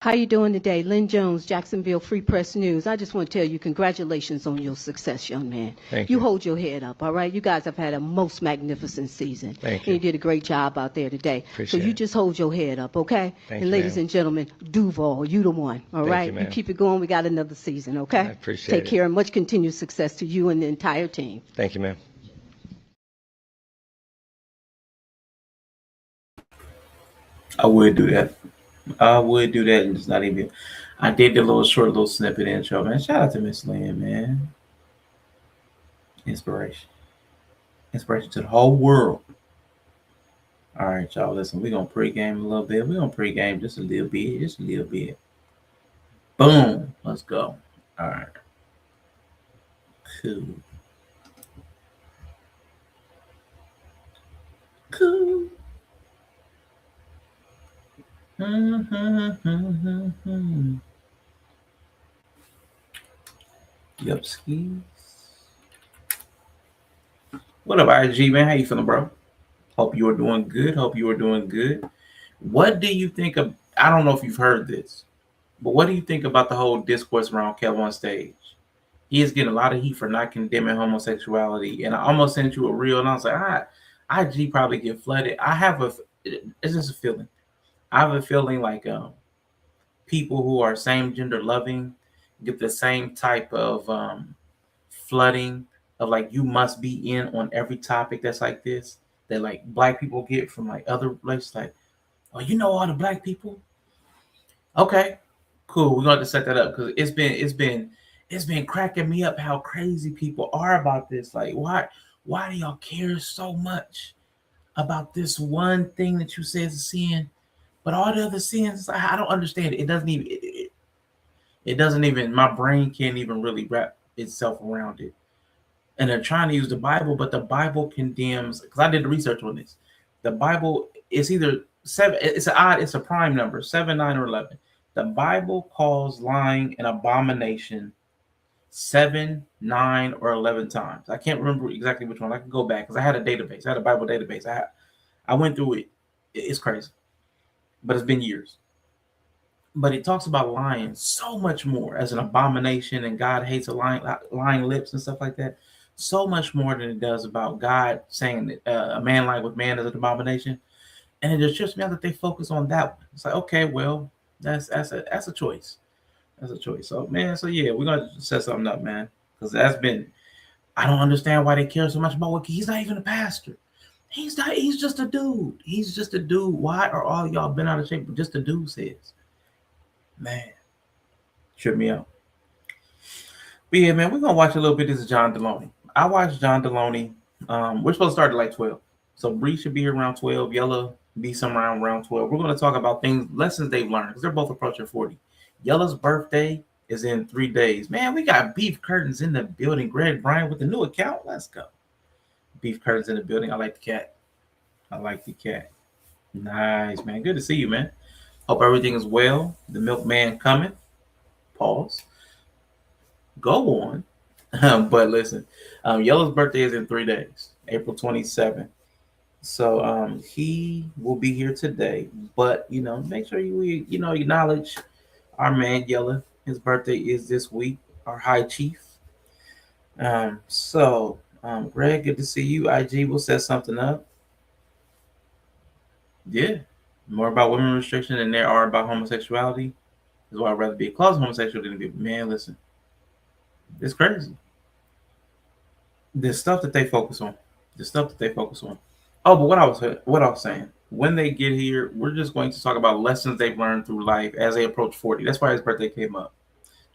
How you doing today? Lynn Jones, Jacksonville Free Press News. I just want to tell you congratulations on your success, young man. Thank You you. hold your head up, all right? You guys have had a most magnificent season. Thank And you you. did a great job out there today. So Appreciate you it. just hold your head up, okay? Thank And you, ladies ma'am. and gentlemen, Duval, you the one, all Thank you, right? You ma'am. keep it going. We got another season, I okay? appreciate Take it. care and much continued success to you and the entire team. Thank you, ma'am. I would do that. I would do that, and it's not even. I did the little snippet intro, man. Shout out to Miss Lynn, man. Inspiration, inspiration to the whole world. All right, y'all. Listen, we're gonna pregame a little bit. We're gonna pregame just a little bit, just a little bit. Boom. Let's go. All right. Cool. Cool. Yup, skis. What up, IG man? How you feeling, bro? Hope you are doing good. Hope you are doing good. What do you think of? I don't know if you've heard this, but what do you think about the whole discourse around Kev on stage? He is getting a lot of heat for not condemning homosexuality, and I almost sent you a reel, and I was like, IG probably get flooded. It's just a feeling. I have a feeling like people who are same gender loving get the same type of flooding of like you must be in on every topic that's like this that like black people get from like other places. Like, oh, you know all the black people? Okay, cool. We're going to set that up because it's been cracking me up how crazy people are about this. Like, why do y'all care so much about this one thing that you say is a sin, but all the other sins, I don't understand it. It doesn't even. It doesn't even. My brain can't even really wrap itself around it. And they're trying to use the Bible, but the Bible condemns. Because I did the research on this. The Bible is either seven. It's a prime number, 7, 9, or 11. The Bible calls lying an abomination 7, 9, or 11 times. I can't remember exactly which one. I can go back because I had a database. I had a Bible database. I went through it. It's crazy, but it's been years. But it talks about lying so much more as an abomination, and God hates a lying lips and stuff like that. So much more than it does about God saying that a man lying with man is an abomination. And it just trips me out that they focus on that one. It's like, okay, well, that's a choice. That's a choice. So man, so yeah, we're gonna set something up, man, because that's been. I don't understand why they care so much about what he's not even a pastor. He's not. He's just a dude. He's just a dude. Why are all y'all been out of shape? But just a dude says, man, trip me out. But yeah, man, we're gonna watch a little bit. This is John Deloney. I watched John Deloney. We're supposed to start at like 12. So Bree should be here around 12. Yella be somewhere around 12. We're gonna talk about lessons they've learned, because they're both approaching 40. Yella's birthday is in 3 days. Man, we got Beef Curtains in the building. Greg Bryant with the new account. Let's go. Beef Curtains in the building. I like the cat. I like the cat. Nice, man. Good to see you, man. Hope everything is well. The milkman coming. Pause. Go on. But listen, Yella's birthday is in 3 days, April 27th. So he will be here today. But make sure you acknowledge our man Yella. His birthday is this week. Our high chief. Greg, good to see you. IG will set something up. Yeah, more about women restriction than there are about homosexuality. Is why I'd rather be a closet homosexual than be man. Listen, it's crazy. The stuff that they focus on. The stuff that they focus on. Oh, but what I was saying. When they get here, we're just going to talk about lessons they've learned through life as they approach 40. That's why his birthday came up.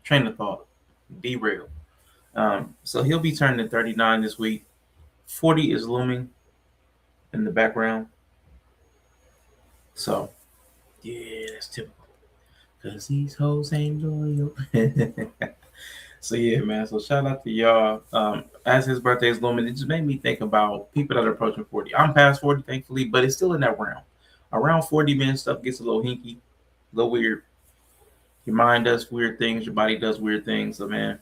Train of thought, derail. So he'll be turning 39 this week. 40 is looming in the background. So, yeah, that's typical. Because these hoes ain't loyal. So, yeah, man. So, shout out to y'all. As his birthday is looming, it just made me think about people that are approaching 40. I'm past 40, thankfully, but it's still in that realm. Around 40, man, stuff gets a little hinky, a little weird. Your mind does weird things. Your body does weird things. So, man,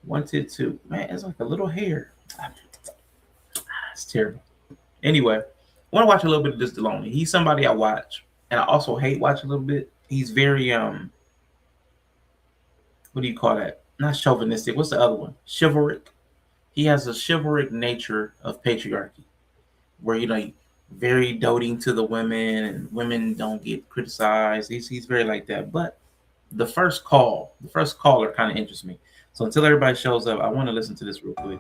wanted to, man, it's like a little hair. It's terrible. Anyway, I want to watch a little bit of this Deloney. He's somebody I watch. and I also hate watch a little bit. He's very what do you call that? Not chauvinistic. What's the other one? Chivalric. He has a chivalric nature of patriarchy, where very doting to the women, and women don't get criticized. He's very like that. But the first caller kind of interests me. So until everybody shows up, I want to listen to this real quick.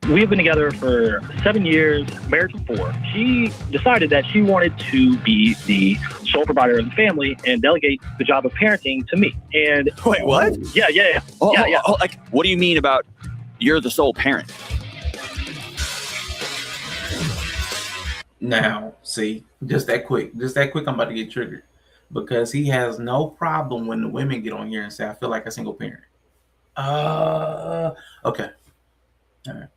We've been together for 7 years, married for 4. She decided that she wanted to be the sole provider of the family and delegate the job of parenting to me. And wait, what? Yeah. Like, what do you mean about you're the sole parent? Now, see, just that quick, I'm about to get triggered, because he has no problem when the women get on here and say, I feel like a single parent. Okay. All right.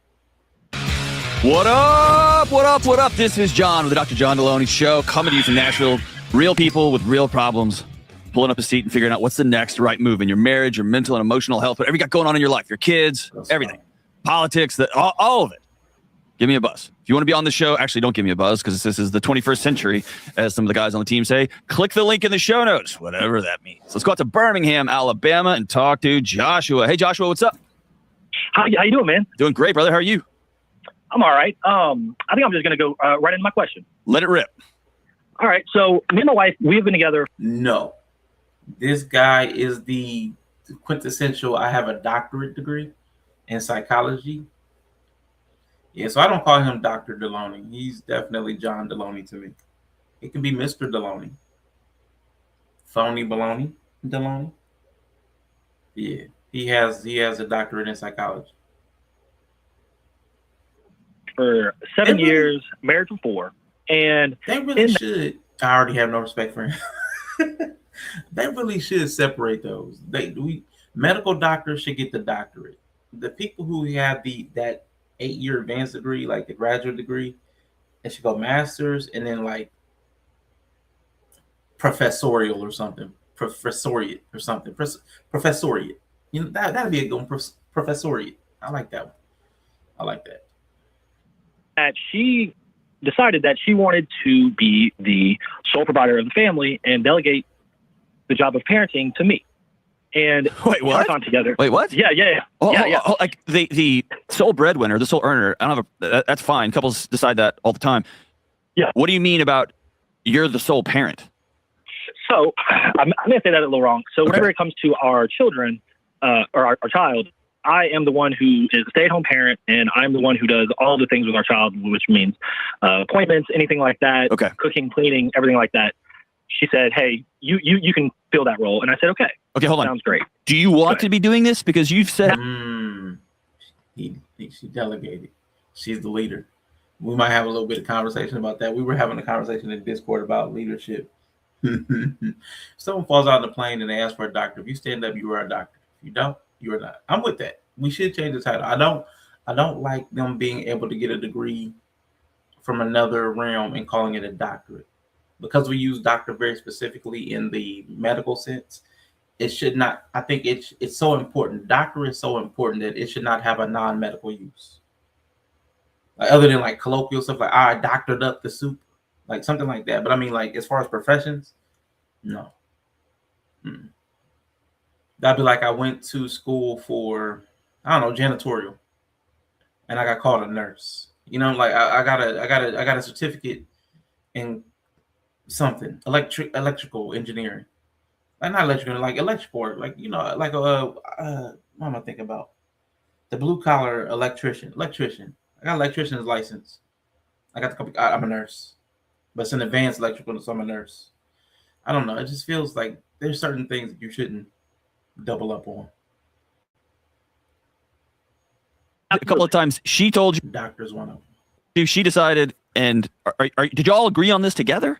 What up? What up? What up? This is John with the Dr. John Deloney Show, coming to you from Nashville. Real people with real problems, pulling up a seat and figuring out what's the next right move in your marriage, your mental and emotional health, whatever you got going on in your life, your kids, everything, politics, all of it. Give me a buzz. If you want to be on the show, actually don't give me a buzz, because this is the 21st century, as some of the guys on the team say. Click the link in the show notes, whatever that means. Let's go out to Birmingham, Alabama, and talk to Joshua. Hey, Joshua, what's up? How you doing, man? Doing great, brother. How are you? I'm all right. I think I'm just going to go right into my question. Let it rip. All right. So me and my wife, we've been together. No. This guy is the quintessential, I have a doctorate degree in psychology. Yeah, so I don't call him Dr. Deloney. He's definitely John Deloney to me. It can be Mr. Deloney. Phony baloney Deloney. Yeah, he has a doctorate in psychology. For 7 years, married for 4. And they really should. I already have no respect for him. They really should separate those. Medical doctors should get the doctorate. The people who have that 8-year advanced degree, like the graduate degree, they should go master's and then like professorial or something, professoriate or something, professoriate. That'd be a good one. Professoriate. I like that one. I like that. That she decided that she wanted to be the sole provider of the family and delegate the job of parenting to me. And wait, what? On together. Wait, what? Yeah. Like the sole breadwinner, the sole earner. I don't have that's fine. Couples decide that all the time. Yeah. What do you mean about you're the sole parent? So I'm going to say that a little wrong. So whenever it comes to our children or our child, I am the one who is a stay-at-home parent, and I'm the one who does all the things with our child, which means appointments, anything like that, cooking, cleaning, everything like that. She said, hey, you can fill that role. And I said, okay. Okay, hold on. Sounds great. Do you want to be doing this? Because you've said... She delegated. She's the leader. We might have a little bit of conversation about that. We were having a conversation in Discord about leadership. Someone falls out of the plane and they ask for a doctor. If you stand up, you are a doctor. If you don't, you are not. I'm with that. We should change the title. I don't like them being able to get a degree from another realm and calling it a doctorate. Because we use doctor very specifically in the medical sense, it should not. I think it's so important. Doctor is so important that it should not have a non-medical use. Like, other than like colloquial stuff, like I doctored up the soup, like something like that. But I mean, like as far as professions, no. That'd be like I went to school for, I don't know, janitorial, and I got called a nurse. Like I got a certificate in something electrical engineering. Like not electrical, like electrical, like like what am I thinking about? The blue collar electrician. I got an electrician's license. I'm a nurse, but it's an advanced electrical, so I'm a nurse. I don't know. It just feels like there's certain things that you shouldn't double up on. A couple of times she told you. Doctor's one of them. She decided, and did you all agree on this together?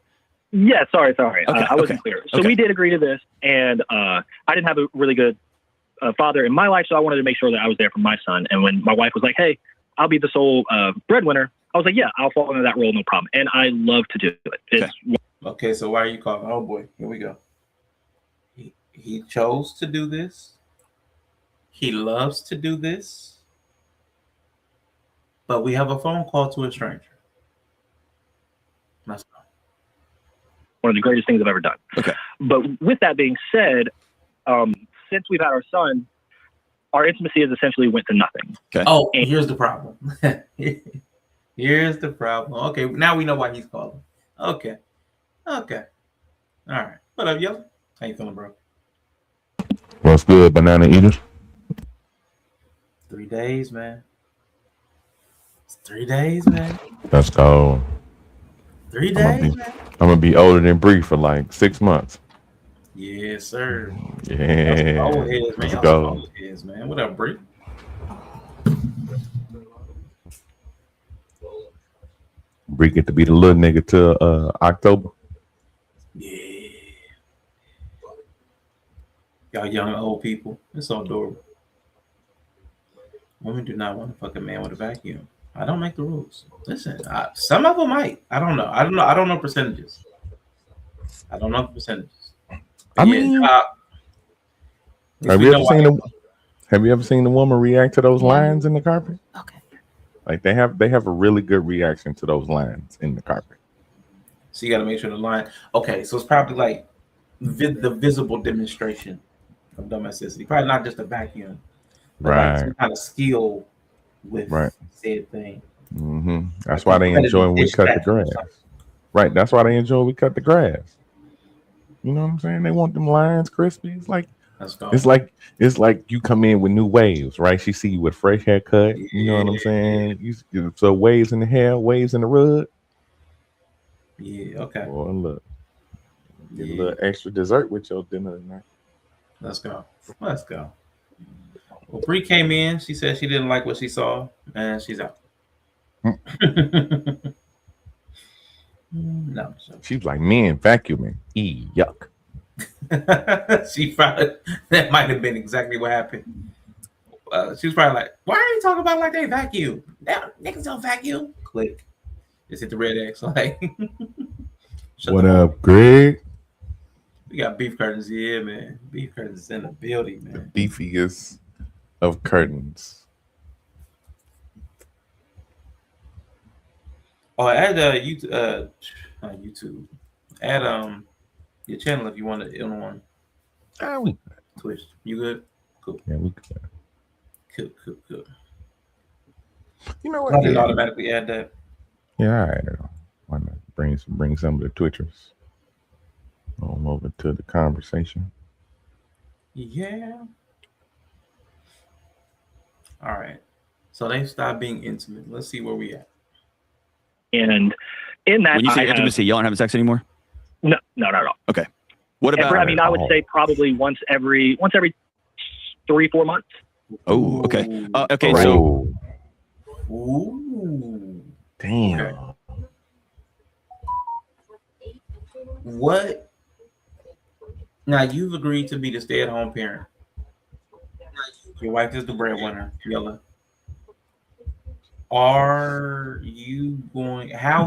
Yeah, sorry. Okay, I wasn't clear. So we did agree to this, and I didn't have a really good father in my life, so I wanted to make sure that I was there for my son. And when my wife was like, hey, I'll be the sole breadwinner, I was like, yeah, I'll fall into that role, no problem. And I love to do it. Okay, so why are you calling? Oh, boy, here we go. He chose to do this. He loves to do this. But we have a phone call to a stranger. One of the greatest things I've ever done. Okay. But with that being said, since we've had our son, our intimacy has essentially went to nothing. Okay. Oh, here's the problem. Here's the problem. Okay, now we know why he's calling. Okay. All right. What up, Yella? How you feeling, bro? What's good, banana eaters? 3 days, man. It's 3 days, man. Let's go. 3 days, man. I'm gonna be older than Bree for like 6 months. Yes, sir. Yeah. Old heads, man. Let's Y'all go. old heads, man. What up, Bree? Bree get to be the little nigga till October. Yeah. Y'all young old people. It's so adorable. Women do not want to fuck a man with a vacuum. I don't make the rules. Listen, some of them might. I don't know. I don't know percentages. I don't know the percentages. I mean, have you ever seen the woman react to those lines in the carpet? Okay. Like they have a really good reaction to those lines in the carpet. So you got to make sure the line. Okay, so it's probably like the visible demonstration of domesticity. Probably not just a vacuum, but Right. like some kind of skill with Right. said thing. Mm-hmm. That's why they enjoy when we cut the grass. Right. That's why they enjoy when we cut the grass. You know what I'm saying? They want them lines crispy. It's like you come in with new waves, right? She see you with fresh haircut. You know what I'm saying? So waves in the hair, waves in the rug. Yeah. Okay. Boy, look, get a little extra dessert with your dinner tonight. Let's go. Well, Bree came in. She said she didn't like what she saw, and she's out. No. She's like, men vacuuming. Yuck. She probably, that might have been exactly what happened. She was probably like, why are you talking about it like they vacuum? Niggas don't vacuum. Click. Just hit the red X. Like, what up, Greg? We got beef curtains here, man. Beef curtains in the building, man. The beefiest of curtains. Oh, add YouTube. Add your channel if you want to on one. We Twitch. You good? Cool. Yeah, we good. Cool. You know what? I didn't automatically add that. Yeah, all right. Why not bring some of the Twitchers on over to the conversation? Yeah. All right. So they stopped being intimate. Let's see where we at. And in that, when you say intimacy, y'all aren't having sex anymore? No, not at all. Okay. What about? I would say probably once every 3-4 months. Oh, okay. Okay, right. so. Ooh. Damn. Okay. What? Now you've agreed to be the stay-at-home parent. Your wife is the breadwinner, Yella. How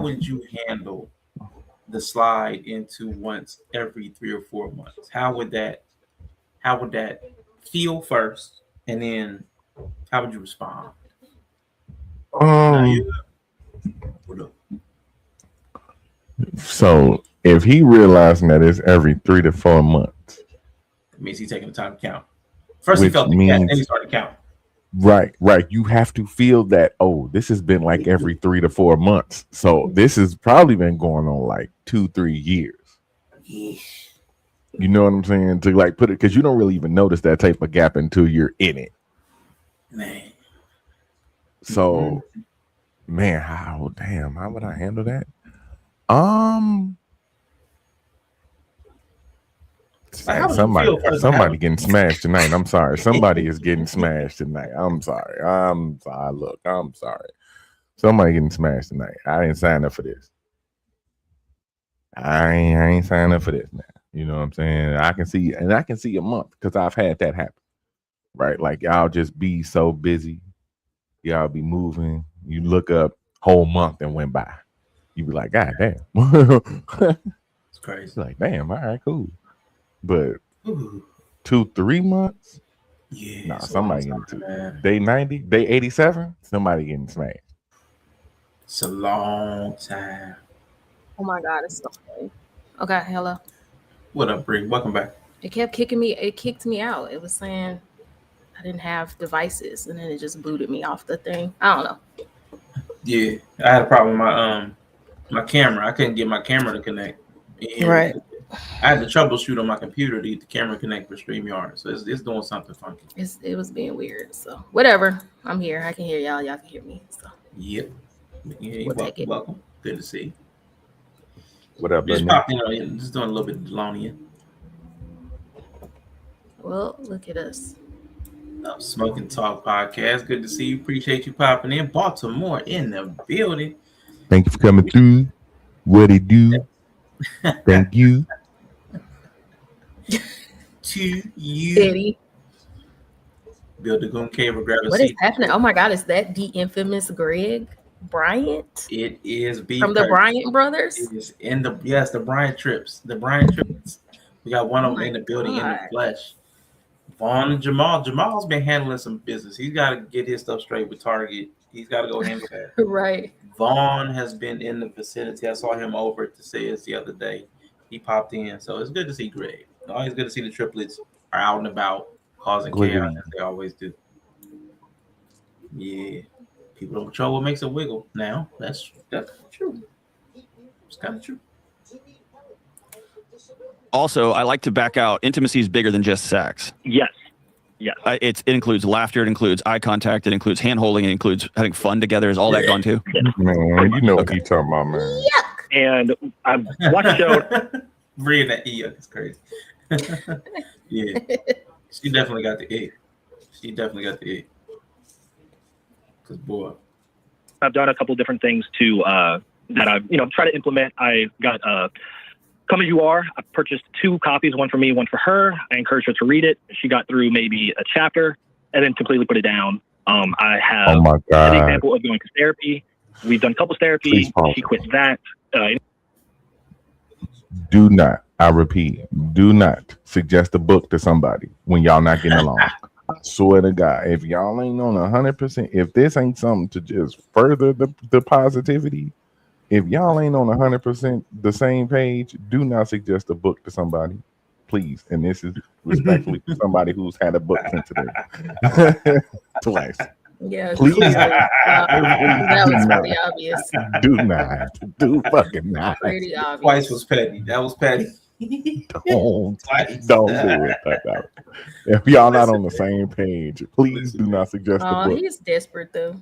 would you handle the slide into once every 3 or 4 months? How would that feel first, and then how would you respond? So if he realizing that it's every 3 to 4 months, it means he's taking the time to count. First he felt the cat, then he started counting. Right. You have to feel that, this has been like every 3 to 4 months. So this has probably been going on like 2-3 years. You know what I'm saying? To like put it, because you don't really even notice that type of gap until you're in it. Man. So, how would I handle that? Somebody getting smashed tonight. I'm sorry. Somebody is getting smashed tonight. I'm sorry. Look, I'm sorry. Somebody getting smashed tonight. I didn't sign up for this. I ain't signed up for this now. You know what I'm saying? I can see a month because I've had that happen. Right? Like y'all just be so busy. Y'all be moving. You look up, whole month and went by. You be like, God damn. It's crazy. Like, damn, all right, cool. But 2-3 months? Yeah. Nah, somebody getting day 90, day 87, somebody getting smashed. It's a long time. Oh my God, it's so funny. Okay, hello. What up, Bree? Welcome back. It kept kicking me. It kicked me out. It was saying I didn't have devices, and then it just booted me off the thing. I don't know. Yeah, I had a problem with my camera. I couldn't get my camera to connect. And Right. I had to troubleshoot on my computer to get the camera connect for StreamYard. So it's doing something funky. It was being weird. So whatever. I'm here. I can hear y'all. Y'all can hear me. So Yep. Yeah, we'll take it. welcome. Good to see you. What up, Just buddy? popping in, just doing a little bit of Delonian. Well, look at us. Smoking Talk Podcast. Good to see you. Appreciate you popping in. Baltimore in the building. Thank you for coming through. What it do? Thank you. To you. Eddie. Build the Goon Cave or grab a What seat. is happening? Oh my God, is that the infamous Greg Bryant? It is from the Bryant brothers? It is in the Bryant trips. The Bryant trips. We got one of them in the building in the flesh. Vaughn and Jamal. Jamal's been handling some business. He's got to get his stuff straight with Target. He's got to go handle that. Right. Vaughn has been in the vicinity. I saw him over at the Sayers the other day. He popped in. So it's good to see Greg. Always good to see the triplets are out and about causing chaos as they always do. Yeah. People don't control what makes it wiggle. Now, that's true. It's kind of true. Also, I like to back out. Intimacy is bigger than just sex. Yes. Yes. It includes laughter. It includes eye contact. It includes hand holding. It includes having fun together. Is all that gone too? Man, you know what he's talking about, man. And I've watched the show. Reading that yuck is crazy. Yeah. She definitely got the egg. Because boy, I've done a couple different things to that I've tried to implement. I got Come As You Are. I purchased 2 copies, one for me, one for her. I encouraged her to read it. She got through maybe a chapter and then completely put it down. I have an example of going to therapy. We've done couples therapy. She quit that. Do not, I repeat, do not suggest a book to somebody when y'all not getting along. I swear to God, if y'all ain't on 100%, if this ain't something to just further the positivity, if y'all ain't on 100% the same page, do not suggest a book to somebody, please. And this is respectfully to somebody who's had a book sent to them twice. Yeah, please. That was pretty obvious. Do not. Do fucking not. Pretty obvious. Twice was petty. That was petty. Don't do it. If y'all not on the same page, please do not suggest the book. He's desperate though.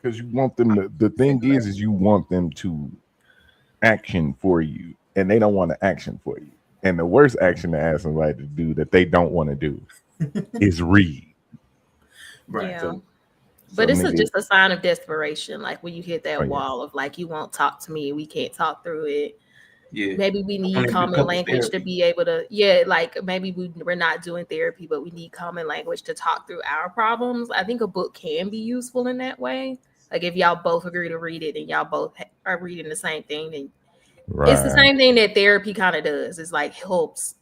Because you want them to, the thing is you want them to action for you, and they don't want to action for you. And the worst action to ask somebody to do that they don't want to do is read. Right. Yeah. So but it's just a sign of desperation. Like when you hit that wall of like, you won't talk to me, we can't talk through it. Yeah. Maybe we need common language to be able to, like maybe we're not doing therapy, but we need common language to talk through our problems. I think a book can be useful in that way. Like if y'all both agree to read it and y'all both are reading the same thing, then it's the same thing that therapy kind of does. It's like helps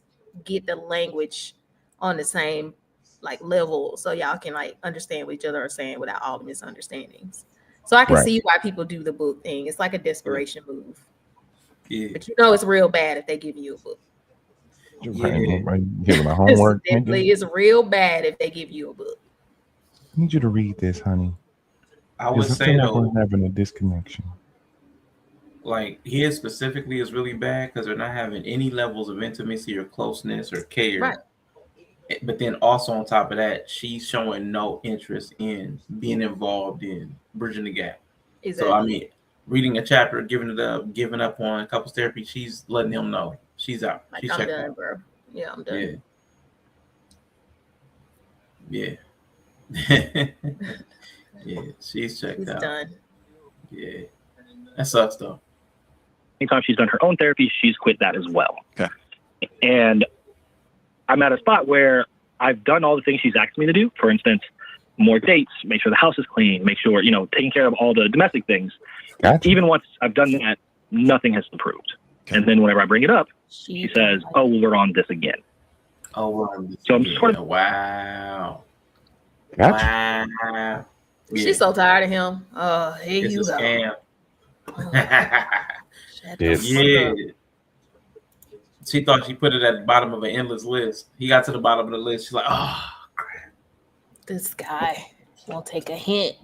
get the language on the same like level so y'all can like understand what each other are saying without all the misunderstandings. So I can see why people do the book thing. It's like a desperation move. Yeah. But you know it's real bad if they give you a book. Giving a homework. It's real bad if they give you a book. I need you to read this, honey. I would say though, we're having a disconnection. Like his specifically is really bad because they're not having any levels of intimacy or closeness or care. Right. But then also on top of that, she's showing no interest in being involved in bridging the gap. Exactly. So I mean, reading a chapter, giving up on couples therapy, she's letting him know she's out. Like, she's I'm done, out. bro. Yeah, I'm done. Yeah. Yeah, she's checked out. Done. Yeah, that sucks though. Anytime she's done her own therapy, she's quit that as well. Okay. And I'm at a spot where I've done all the things she's asked me to do. For instance, more dates, make sure the house is clean, make sure, taking care of all the domestic things. Gotcha. Even once I've done that, nothing has improved. Okay. And then whenever I bring it up, she says, "Oh, well, we're on this again." Oh, we're on this. So I'm sort of wow. Gotcha. Wow. She's so tired of him. Here it's you a go. Scam. Yeah. She thought she put it at the bottom of an endless list. He got to the bottom of the list. She's like, oh, crap. This guy won't take a hint.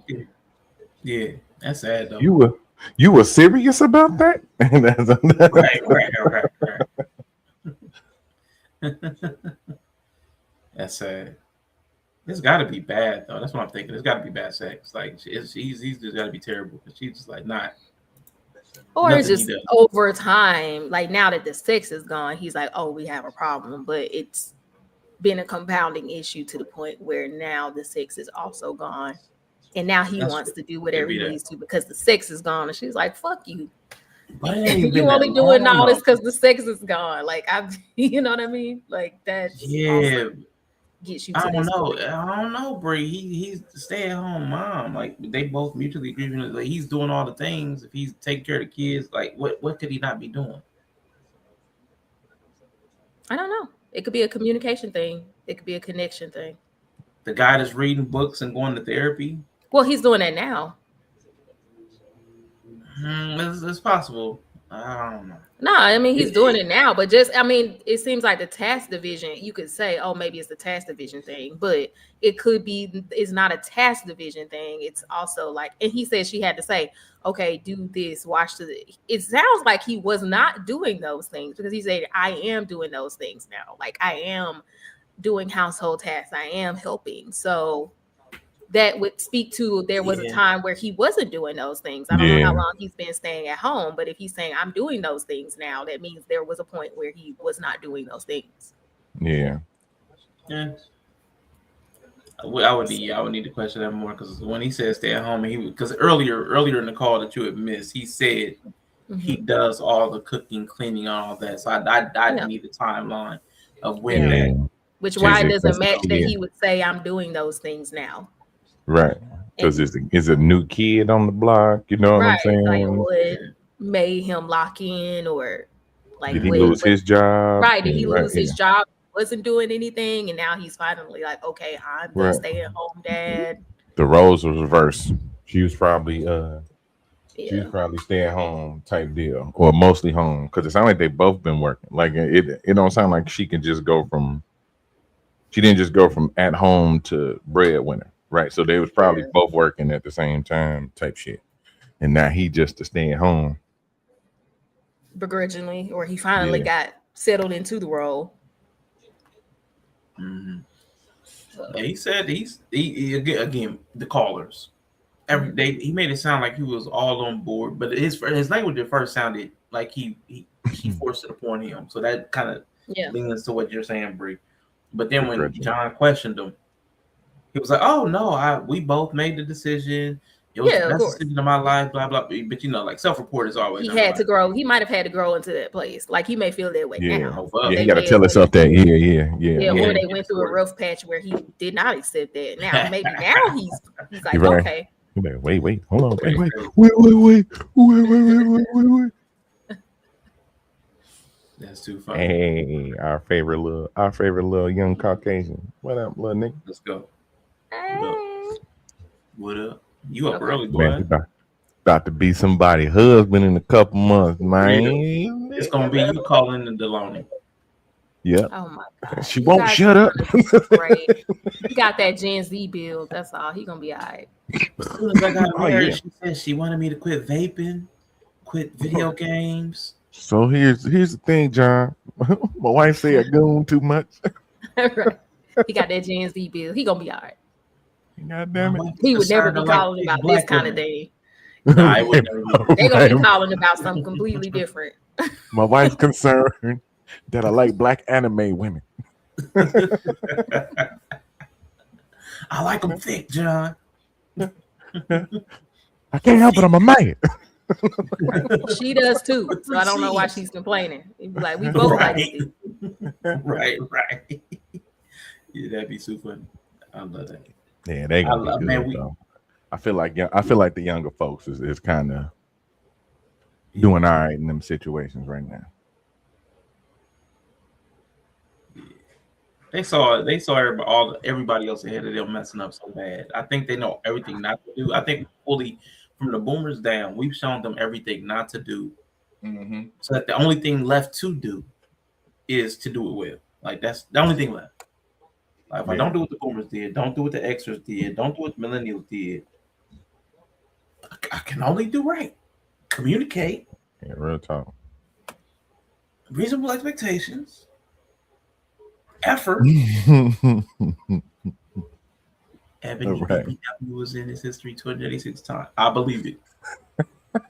Yeah, that's sad though. You were serious about that? Right. That's sad. It's got to be bad though. That's what I'm thinking. It's got to be bad sex. Like he's just got to be terrible. But she's just like not. Or it's just over time. Like now that the sex is gone, he's like, "Oh, we have a problem." But it's been a compounding issue to the point where now the sex is also gone, and now he wants to do whatever he needs to because the sex is gone. And she's like, "Fuck you." You only doing all this because the sex is gone. Like you know what I mean? Like that. Yeah. Gets you. I don't know, Bree. He's the stay-at-home mom. Like they both mutually agree. Like he's doing all the things. If he's taking care of the kids, like what could he not be doing? I don't know. It could be a communication thing. It could be a connection thing. The guy that's reading books and going to therapy. Well, he's doing that now. It's possible. I don't know. No, I mean he's doing it now, but it seems like the task division. You could say, oh, maybe it's the task division thing, but it could be it's not a task division thing. It's also like, and he said she had to say, okay, do this, watch the. It sounds like he was not doing those things because he said, I am doing those things now. Like I am doing household tasks. I am helping. So that would speak to there was a time where he wasn't doing those things. I don't know how long he's been staying at home, but if he's saying I'm doing those things now, that means there was a point where he was not doing those things. Yeah. I would need to question that more because when he said stay at home, because earlier in the call that you had missed, he said he does all the cooking, cleaning, all that. So I need a timeline of when that. Which why it doesn't match that he would say I'm doing those things now. Right, because it's a new kid on the block. You know what I'm saying? Like what made him lock in, or like did he lose his job? Right, did he lose his job? Wasn't doing anything, and now he's finally like, okay, I'm the stay-at-home dad. The roles were reversed. She was probably stay-at-home type deal, or mostly home, because it sounds like they both been working. Like it don't sound like she can just go from. She didn't just go from at home to breadwinner. Right, so they was probably both working at the same time, type shit, and now he just to stay at home, begrudgingly, or he finally got settled into the role. Yeah, he said he again the callers every day. He made it sound like he was all on board, but his language at first sounded like he forced it upon him. So that kind of leans to what you're saying, Bree. But then when John questioned him. He was like, "Oh no, we both made the decision. It was the best decision of my life, blah blah." But you know, like self-report is always. He had to grow. He might have had to grow into that place. Like he may feel that way now. He got to tell himself that. Yeah. Or they went through a rough patch where he did not accept that. Now maybe now he's like, okay. Wait, hold on, wait. That's too funny. Hey, our favorite little young Caucasian. What up, little nigga? Let's go. What up? You up early, boy? Man, about to be somebody's husband in a couple months, man. It's gonna be you calling the Deloney. Yeah. Oh my God. She won't shut up. He got that Gen Z build. That's all. He gonna be all right. As soon as I got married, she said she wanted me to quit vaping, quit video games. So here's the thing, John. My wife said goon too much. Right. He got that Gen Z build. He gonna be all right. God damn it. He would never be calling about this kind of thing. Nah, I would never be. They're gonna be calling about something completely different. My wife's concerned that I like black anime women. I like them thick, John. I can't help it. I'm a man. She does too, so I don't know why she's complaining. It'd be like we both like it. Right. Yeah, that'd be super funny. I love that. Yeah, they gonna be good, though. I feel like the younger folks is kind of doing all right in them situations right now. They saw everybody else ahead of them messing up so bad. I think they know everything not to do. I think fully from the boomers down, we've shown them everything not to do Mm-hmm. So that the only thing left to do is to do it well. Like that's the only thing left. Like if I don't do what the boomers did, don't do what the Xers did, don't do what the millennials did, I can only do right. Communicate. Yeah, real talk. Reasonable expectations. Effort. Ebony BBW was in his history 286 times. I believe it.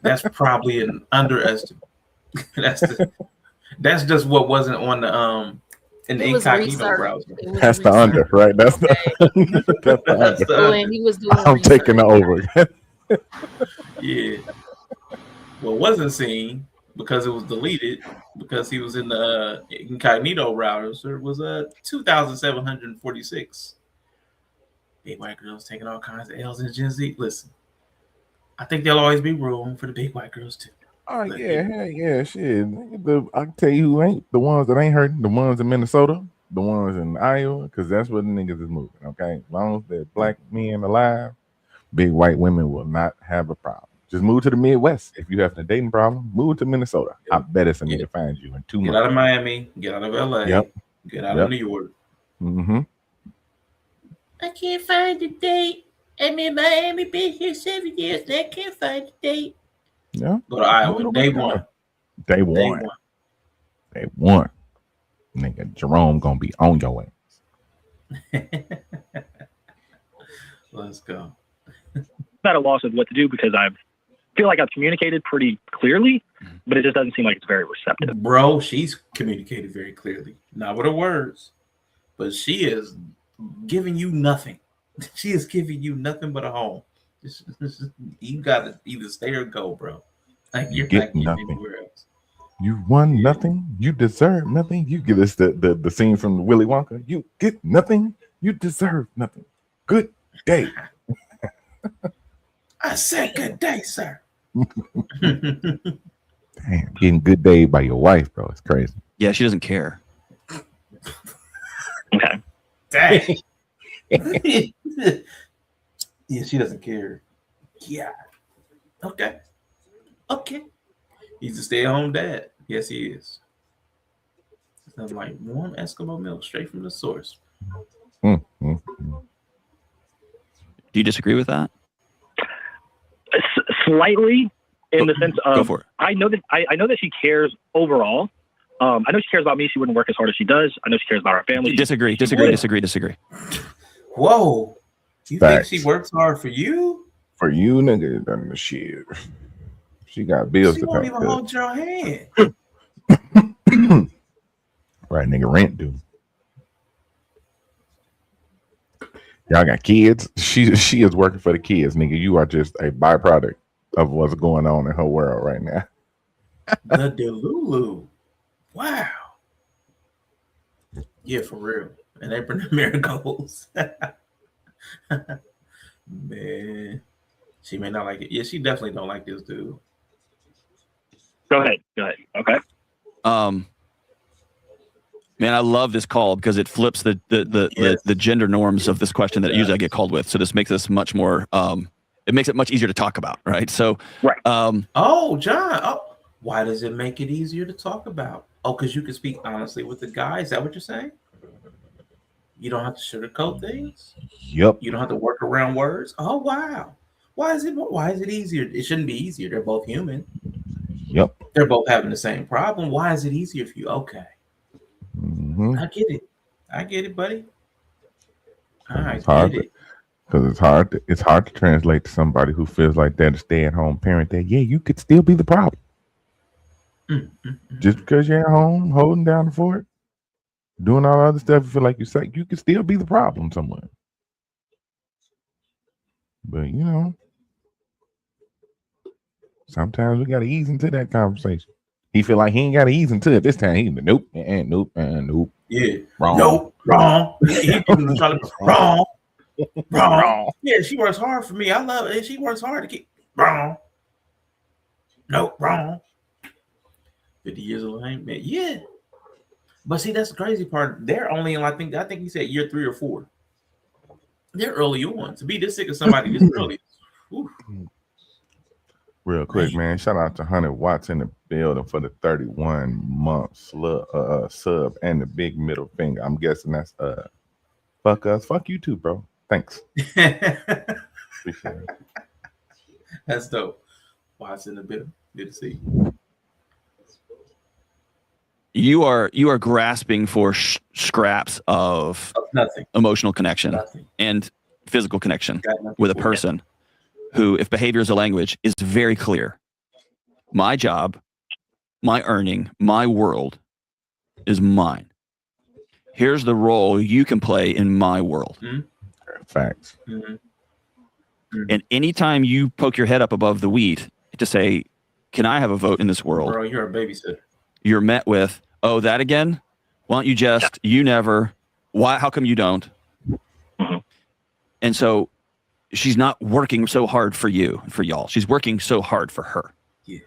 That's probably an underestimate. That's just what wasn't on the in the incognito browser. That's the under, right? That's the under. And he was doing I'm taking the over. Yeah. What wasn't seen because it was deleted because he was in the incognito browser was 2,746. Big white girls taking all kinds of L's in Gen Z. Listen, I think there'll always be room for the big white girls too. Oh yeah, shit. I can tell you who ain't the ones that ain't hurting. The ones in Minnesota, the ones in Iowa, because that's where the niggas is moving. Okay, as long as they're black men alive, big white women will not have a problem. Just move to the Midwest. If you have a dating problem, move to Minnesota. I bet it's a nigga find you in 2 months. Get out of Miami. Get out of LA. Yep. Get out of New York. Mm-hmm. I can't find a date. I'm in Miami, been here 7 years, and I can't find a date. Yeah. Go to Iowa. Day one. Day one. Nigga, Jerome gonna be on your ass. Let's go. I'm at a loss of what to do because I feel like I've communicated pretty clearly, but it just doesn't seem like it's very receptive. Bro, she's communicated very clearly. Not with her words, but she is giving you nothing. She is giving you nothing but a home. You gotta either stay or go, bro. Like you're get not nothing. Anywhere else. You won nothing. You deserve nothing. You get us the scene from Willy Wonka. You get nothing. You deserve nothing. Good day. I said good day, sir. Damn, getting good day by your wife, bro. It's crazy. Yeah, she doesn't care. Okay. Dang. Yeah, she doesn't care. Yeah. Okay. He's a stay-at-home dad. Yes, he is. Something like warm Eskimo milk straight from the source. Do you disagree with that? Slightly, in the sense of go for it. I know that she cares overall. I know she cares about me. She wouldn't work as hard as she does. I know she cares about our family. Disagree. Whoa. You Facts. think she works hard for you? For you, nigga, done the shit. She got bills she to won't pay. Even hold your hand. Right, nigga, rent due. Y'all got kids. She is working for the kids, nigga. You are just a byproduct of what's going on in her world right now. The Delulu. Wow. Yeah, for real. And they bring the miracles. Man. She may not like it. Yeah, she definitely don't like this dude. Go ahead. Okay. Man, I love this call because it flips the gender norms of this question that usually I get called with. So this makes this much more it makes it much easier to talk about, right? So right. John. Oh, why does it make it easier to talk about? Oh, because you can speak honestly with the guy. Is that what you're saying? You don't have to sugarcoat things. Yep. You don't have to work around words. Oh wow. Why is it easier? It shouldn't be easier. They're both human. Yep. They're both having the same problem. Why is it easier for you? Okay. Mm-hmm. I get it, buddy. It's hard because it's hard to translate to somebody who feels like they're the stay-at-home parent. That you could still be the problem. Just because you're at home holding down the fort, doing all the other stuff, you feel like you could still be the problem somewhere. But sometimes we gotta ease into that conversation. He feel like he ain't gotta ease into it this time. He nope. Yeah, wrong. Nope, wrong. Wrong. Yeah, she works hard for me. I love it. She works hard to keep wrong. Nope, wrong. 50 years old, ain't man. Yeah, but see, that's the crazy part. They're only in I think he said year 3 or 4. They're early on. To be this sick of somebody this early. Real quick, man. Shout out to 100 Watts in the building for the 31 months sub and the big middle finger. I'm guessing that's fuck us. Fuck you too, bro. Thanks. Appreciate it. That's dope. Watts in the building. Good to see you. You are grasping for scraps of nothing, emotional connection and physical connection with a person who, if behavior is a language, is very clear. My job, my earning, my world is mine. Here's the role you can play in my world. Mm-hmm. Facts. Mm-hmm. And anytime you poke your head up above the wheat to say, can I have a vote in this world? Bro, you're a babysitter. You're met with, oh, that again? Why don't you just, you never, why, how come you don't? Mm-hmm. And so she's not working so hard for you, for y'all. She's working so hard for her. Yeah.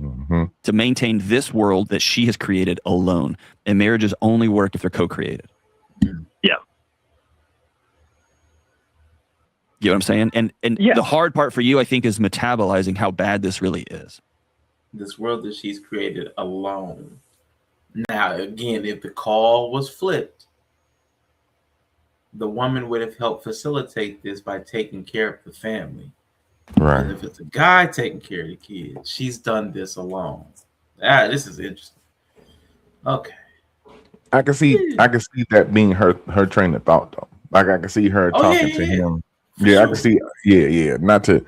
Mm-hmm. To maintain this world that she has created alone. And marriages only work if they're co-created. Yeah. You know what I'm saying? And yeah. The hard part for you, I think, is metabolizing how bad this really is. This world that she's created alone. Now, again, if the call was flipped, the woman would have helped facilitate this by taking care of the family. Right. And if it's a guy taking care of the kids, she's done this alone. This is interesting. Okay. I can see that being her train of thought though. Like I can see her talking to him. Yeah, I can see. Yeah. Not to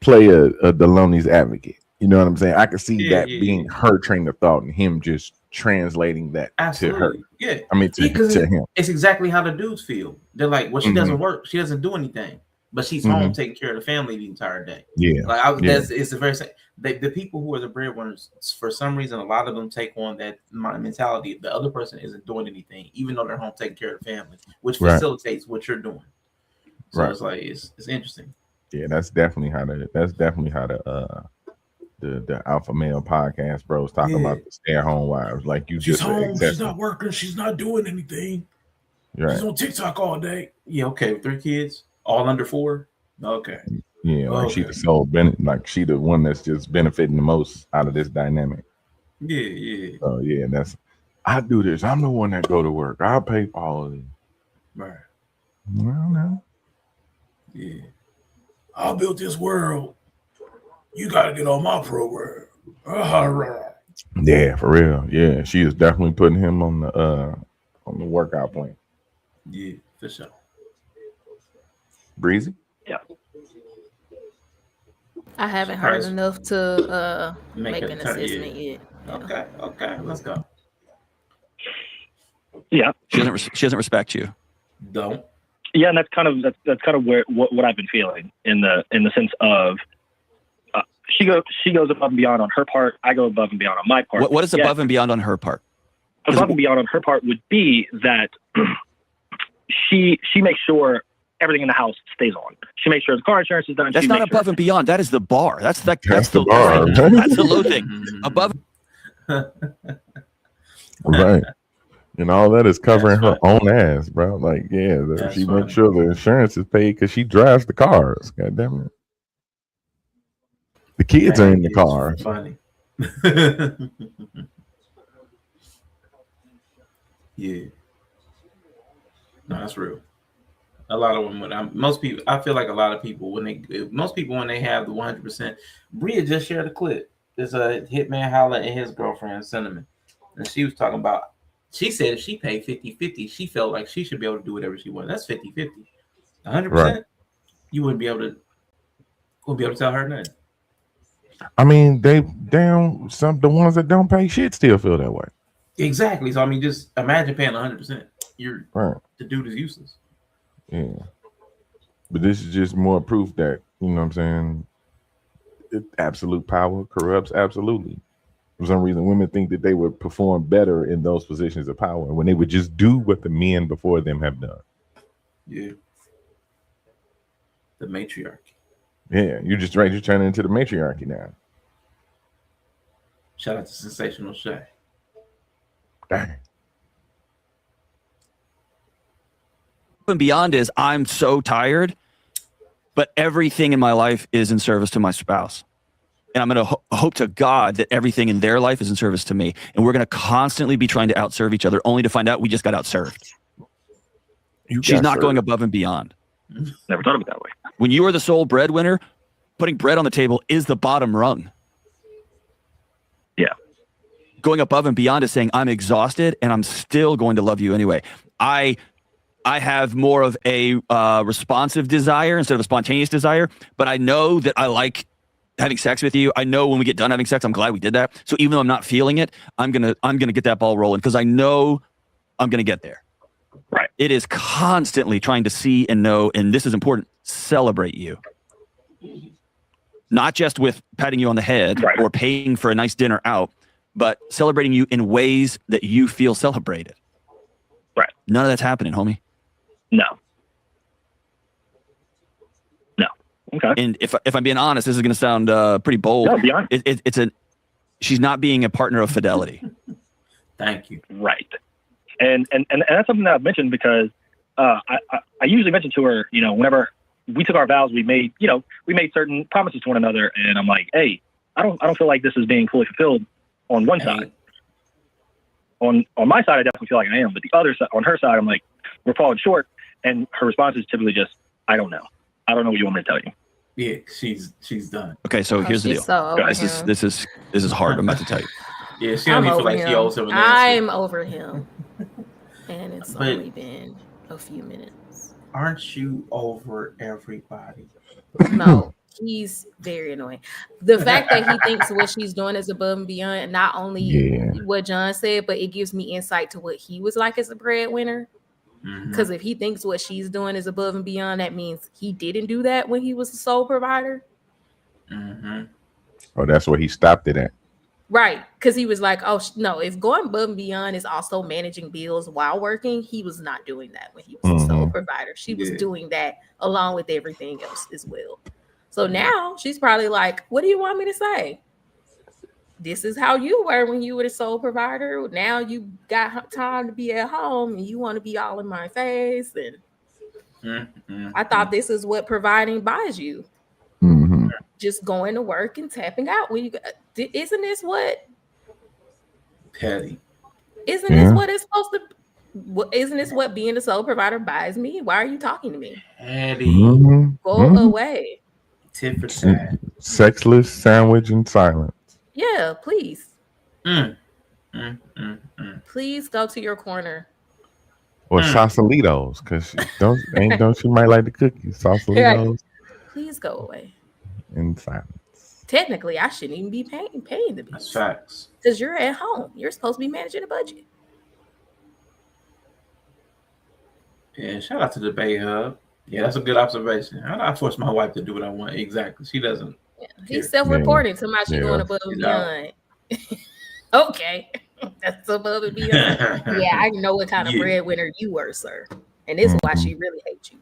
play a Deloney's advocate. You know what I'm saying? I can see that being her train of thought and him just translating that to her. Yeah. I mean to him. It's exactly how the dudes feel. They're like, well, she doesn't work. She doesn't do anything. But she's home taking care of the family the entire day. Yeah. It's the very same. The people who are the breadwinners, for some reason, a lot of them take on that mentality. The other person isn't doing anything, even though they're home taking care of the family, which facilitates what you're doing. So it's like it's interesting. Yeah, that's definitely how the alpha male podcast bros talk about the stay-at-home wives. Like she's home, she's not working, she's not doing anything. Right. She's on TikTok all day. Yeah, okay, 3 kids. All under 4? Okay. Yeah, like she the sole like she the one that's just benefiting the most out of this dynamic. Yeah. Oh yeah, I do this. I'm the one that go to work. I'll pay for all of it. Right. Well, no. Yeah. I built this world. You gotta get on my program. All right. Yeah, for real. Yeah, she is definitely putting him on the workout plan. Yeah, for sure. Breezy? Yeah. I haven't heard enough to make an assessment yet. Okay, let's go. Yeah. She doesn't respect you. Don't. Yeah, and that's kind of where what I've been feeling in the sense of she goes above and beyond on her part. I go above and beyond on my part. What is above and beyond on her part? Above and beyond on her part would be that she makes sure everything in the house stays on. She makes sure the car insurance is done. That's not above and beyond. That is the bar. That's the bar. That's the low thing. Above. Right. And all that is covering her own ass, bro. Like, she makes sure the insurance is paid because she drives the cars. God damn it. The kids are in the cars. Funny. Yeah. No, that's real. A lot of women, I feel like a lot of people when they have the 100%. Bria just shared a clip. There's a hitman Holla and his girlfriend Cinnamon, and she was talking about. She said if she paid 50-50, she felt like she should be able to do whatever she wanted. That's 50-50. 100%, you wouldn't be able to tell her nothing. I mean, the ones that don't pay shit still feel that way. Exactly. So I mean, just imagine paying 100%. The dude is useless. Yeah. But this is just more proof that, you know what I'm saying, absolute power corrupts absolutely. For some reason, women think that they would perform better in those positions of power when they would just do what the men before them have done. Yeah. The matriarchy. Yeah, you're turning into the matriarchy now. Shout out to Sensational Shay. Dang. And beyond is I'm so tired. but everything in my life is in service to my spouse. And I'm going to hope to God that everything in their life is in service to me. And we're going to constantly be trying to outserve each other, only to find out we just got outserved. She's not going above and beyond. Never thought of it that way. When you are the sole breadwinner, putting bread on the table is the bottom rung. Yeah. Going above and beyond is saying, I'm exhausted and I'm still going to love you anyway. I have more of a responsive desire instead of a spontaneous desire, but I know that I like having sex with you. I know when we get done having sex, I'm glad we did that. So even though I'm not feeling it, I'm gonna get that ball rolling because I know I'm gonna get there. Right. It is constantly trying to see and know, and this is important, celebrate you. Not just with patting you on the head or paying for a nice dinner out, but celebrating you in ways that you feel celebrated. Right. None of that's happening, homie. No. Okay. And if I'm being honest, this is going to sound pretty bold. No, be honest. She's not being a partner of fidelity. Thank you. Right. And that's something that I've mentioned because I usually mention to her, whenever we took our vows, we made certain promises to one another, and I'm like, hey, I don't feel like this is being fully fulfilled on one side. On my side, I definitely feel like I am, but the other side, on her side, I'm like, we're falling short, and her response is typically just, I don't know. I don't know what you want me to tell you. Yeah, she's done. Okay, so here's the deal. So this is hard. I'm about to tell you. Yeah, she don't even feel like she owes him an answer. I'm over him, and it's only been a few minutes. Aren't you over everybody? No, he's very annoying. The fact that he thinks what she's doing is above and beyond, not only what John said, but it gives me insight to what he was like as a breadwinner. Because if he thinks what she's doing is above and beyond, that means he didn't do that when he was the sole provider. Oh, that's where he stopped it at. Right. Because he was like, oh, no, if going above and beyond is also managing bills while working, he was not doing that when he was the sole provider. She was doing that along with everything else as well. So now she's probably like, what do you want me to say? This is how you were when you were the sole provider. Now you got time to be at home and you want to be all in my face. And I thought this is what providing buys you. Just going to work and tapping out. When isn't this what? Petty. Isn't this what it's supposed to? Isn't this what being the sole provider buys me? Why are you talking to me? Petty. Go away. Tit for tat. Sexless sandwich and silence. Yeah, please. Please go to your corner. Or Sausalitos, because don't she might like the cookies. Sausalitos. Please go away. In silence. Technically, I shouldn't even be paying the bills. That's facts. Because you're at home. You're supposed to be managing a budget. Yeah, shout out to the Bay Hub. Yeah, that's a good observation. I force my wife to do what I want. Exactly. She doesn't. Yeah. He's self-reporting to my she going above and beyond. Okay. That's above and beyond. Yeah, I know what kind of breadwinner you were, sir. And this is why she really hates you.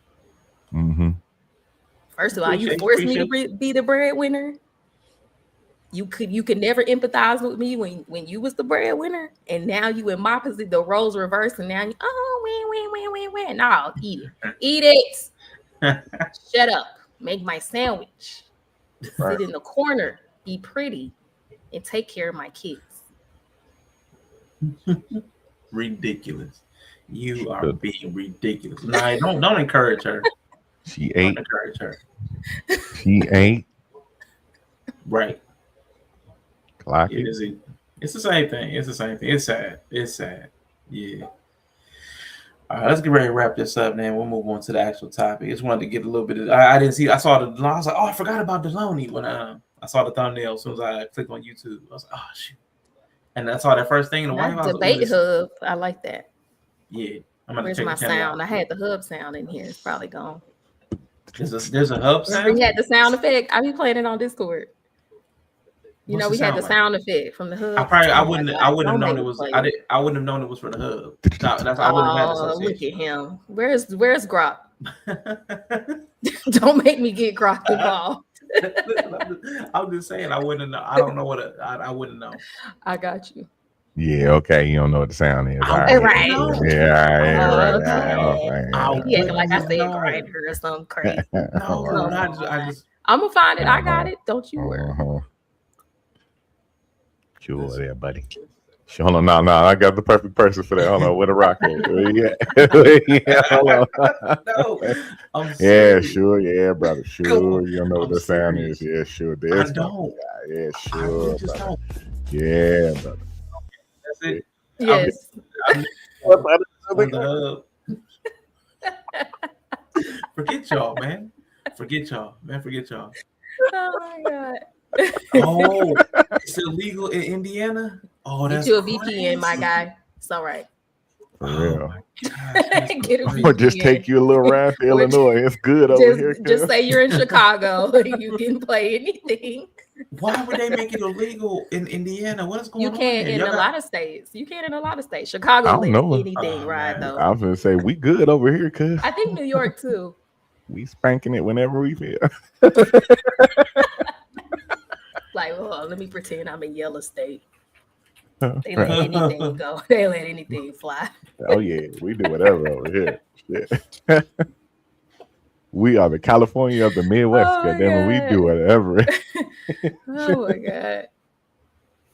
First of all, you forced me to be the breadwinner. You could never empathize with me when you was the breadwinner, and now you in my position, the roles reversed, and now you win. No, eat it. Shut up. Make my sandwich. Sit in the corner. Be pretty, and take care of my kids. Ridiculous. You are being ridiculous. Nah, don't encourage her. She ate. Don't encourage her. She ate. Right. Clock it. It's the same thing. It's the same thing. It's sad. It's sad. Yeah. All right, let's get ready to wrap this up, man. We'll move on to the actual topic. I just wanted to get a little bit of. I didn't see. I saw the. I was like, oh, I forgot about Deloney when I saw the thumbnail as soon as I clicked on YouTube. I was like, oh shoot. And I saw that first thing in the White House. Debate hub. I like that. Yeah. Where's my sound? I had the hub sound in here. It's probably gone. There's a hub sound. We had the sound effect. I be playing it on Discord. We had the sound effect from the hub. I wouldn't have known it was. I wouldn't have known it was for the hub. I wouldn't have had this. Look at him. Where's Grok? Don't make me get Grok involved. I'm just saying I wouldn't know. I don't know what I wouldn't know. I got you. Yeah, okay. You don't know what the sound is. All I Right. Yeah, right. Okay. Yeah, like I said, grinder or something crazy. No, I just. I'm gonna find it. I got it. Don't you worry. Sure, there, buddy. Hold on, no, I got the perfect person for that. Hold on, with a rock. Yeah, hold on. No, I'm yeah, serious. sure, yeah, brother, sure. You don't know what the sound is. Yeah, sure. I don't. Yeah, I sure. really just don't. Yeah, brother. That's it. Yes. I'm the hub. Forget y'all, man. Forget y'all. Oh my god. Oh, it's illegal in Indiana. Oh, that's Get you a crazy. VPN, my guy. It's all right. For real. Get a VPN. Or just take you a little ride to Illinois. It's good over here. Just say you're in Chicago. You can play anything. Why would they make it illegal in Indiana? What's going on? You can't in a lot of states. Chicago, I don't know. anything ride though. I was gonna say we good over here, cause I think New York too. We spanking it whenever we feel. Like, oh, let me pretend I'm in Yella State. They let anything go. They let anything fly. Oh yeah, we do whatever over here. Yeah. We are the California of the Midwest. Goddamn, we do whatever. Oh my god,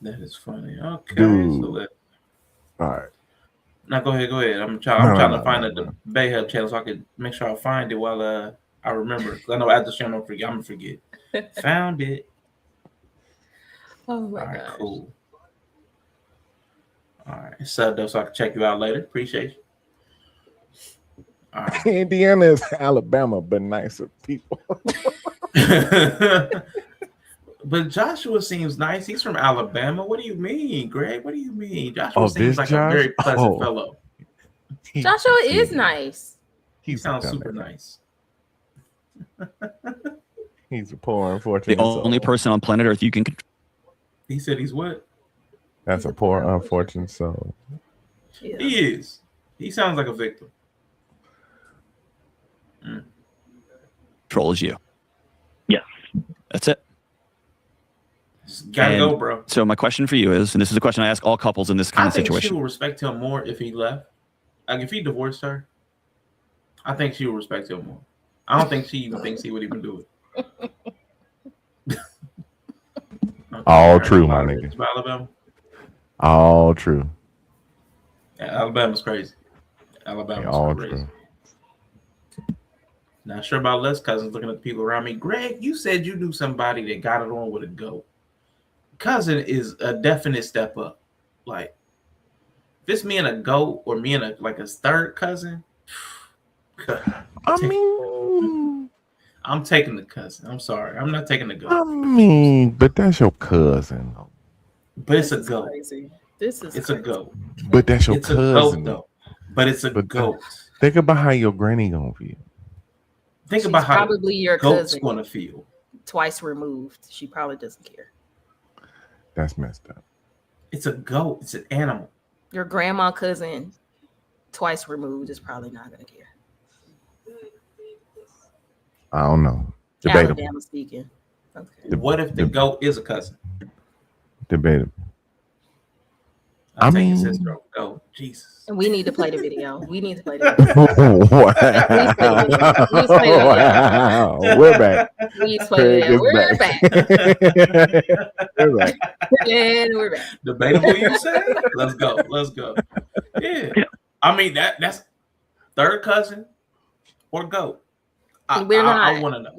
that is funny. Okay, dude. So all right. Now go ahead. I'm trying to find the Bay Hub channel so I can make sure I find it while I remember. I know after the stream I'm gonna forget. Found it. Oh my god. All right, gosh. cool. All right, subbed up so I can check you out later. Appreciate you. All right. Indiana is Alabama, but nicer people. But Joshua seems nice. He's from Alabama. What do you mean, Greg? What do you mean? Joshua seems like a very pleasant fellow. Joshua is nice. He sounds super nice. He's a poor, unfortunate The only person on planet Earth you can control. He said he's what? That's a poor, unfortunate soul. Yeah. He is. He sounds like a victim. Controls you. Yes. That's it. Gotta go, bro. So my question for you is, and this is a question I ask all couples in this kind of I think situation. she will respect him more if he left. Like if he divorced her, I think she will respect him more. I don't think she even thinks he would even do it. All true, my nigga. Alabama. All true. Yeah, Alabama's crazy. Alabama's crazy. True. Not sure about Les Cousins looking at the people around me. Greg, you said you knew somebody that got it on with a goat. Cousin is a definite step up. Like, if it's me and a goat or me and a third cousin, I'm taking the cousin. I'm sorry. I'm not taking the goat. I mean, but that's your cousin. But it's a goat. Crazy. It's a goat. But that's your cousin. A goat, though. But it's a goat. Think about how your granny gonna feel. Think about how probably your goat's cousin gonna feel. Twice removed. She probably doesn't care. That's messed up. It's a goat. It's an animal. Your grandma cousin, twice removed, is probably not gonna care. I don't know. Debatable. Alabama speaking. Okay. What if the goat is a cousin? Debatable. I mean, sister, go, Jesus. And we need to play the video. We need to play the video. Please play the video. Wow. We're back. Please play the video. We're back. We're back. And we're back. Debatable, you say? Let's go. Yeah. I mean, that's third cousin or goat. We're not. I want to know.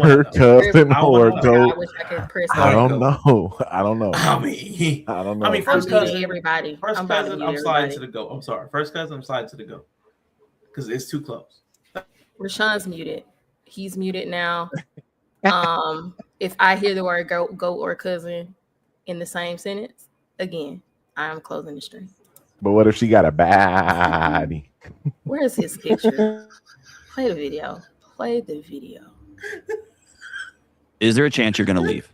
Third cousin or goat. I wish I could press I don't know. I don't know. I mean, first cousin. Everybody. First cousin, I'm sliding to the goat. I'm sorry. First cousin, I'm sliding to the goat because it's too close. Rashawn's muted. He's muted now. If I hear the word goat or cousin in the same sentence, again, I am closing the stream. But what if she got a body? Where's his picture? Play the video. Play the video. Is there a chance you're going to leave?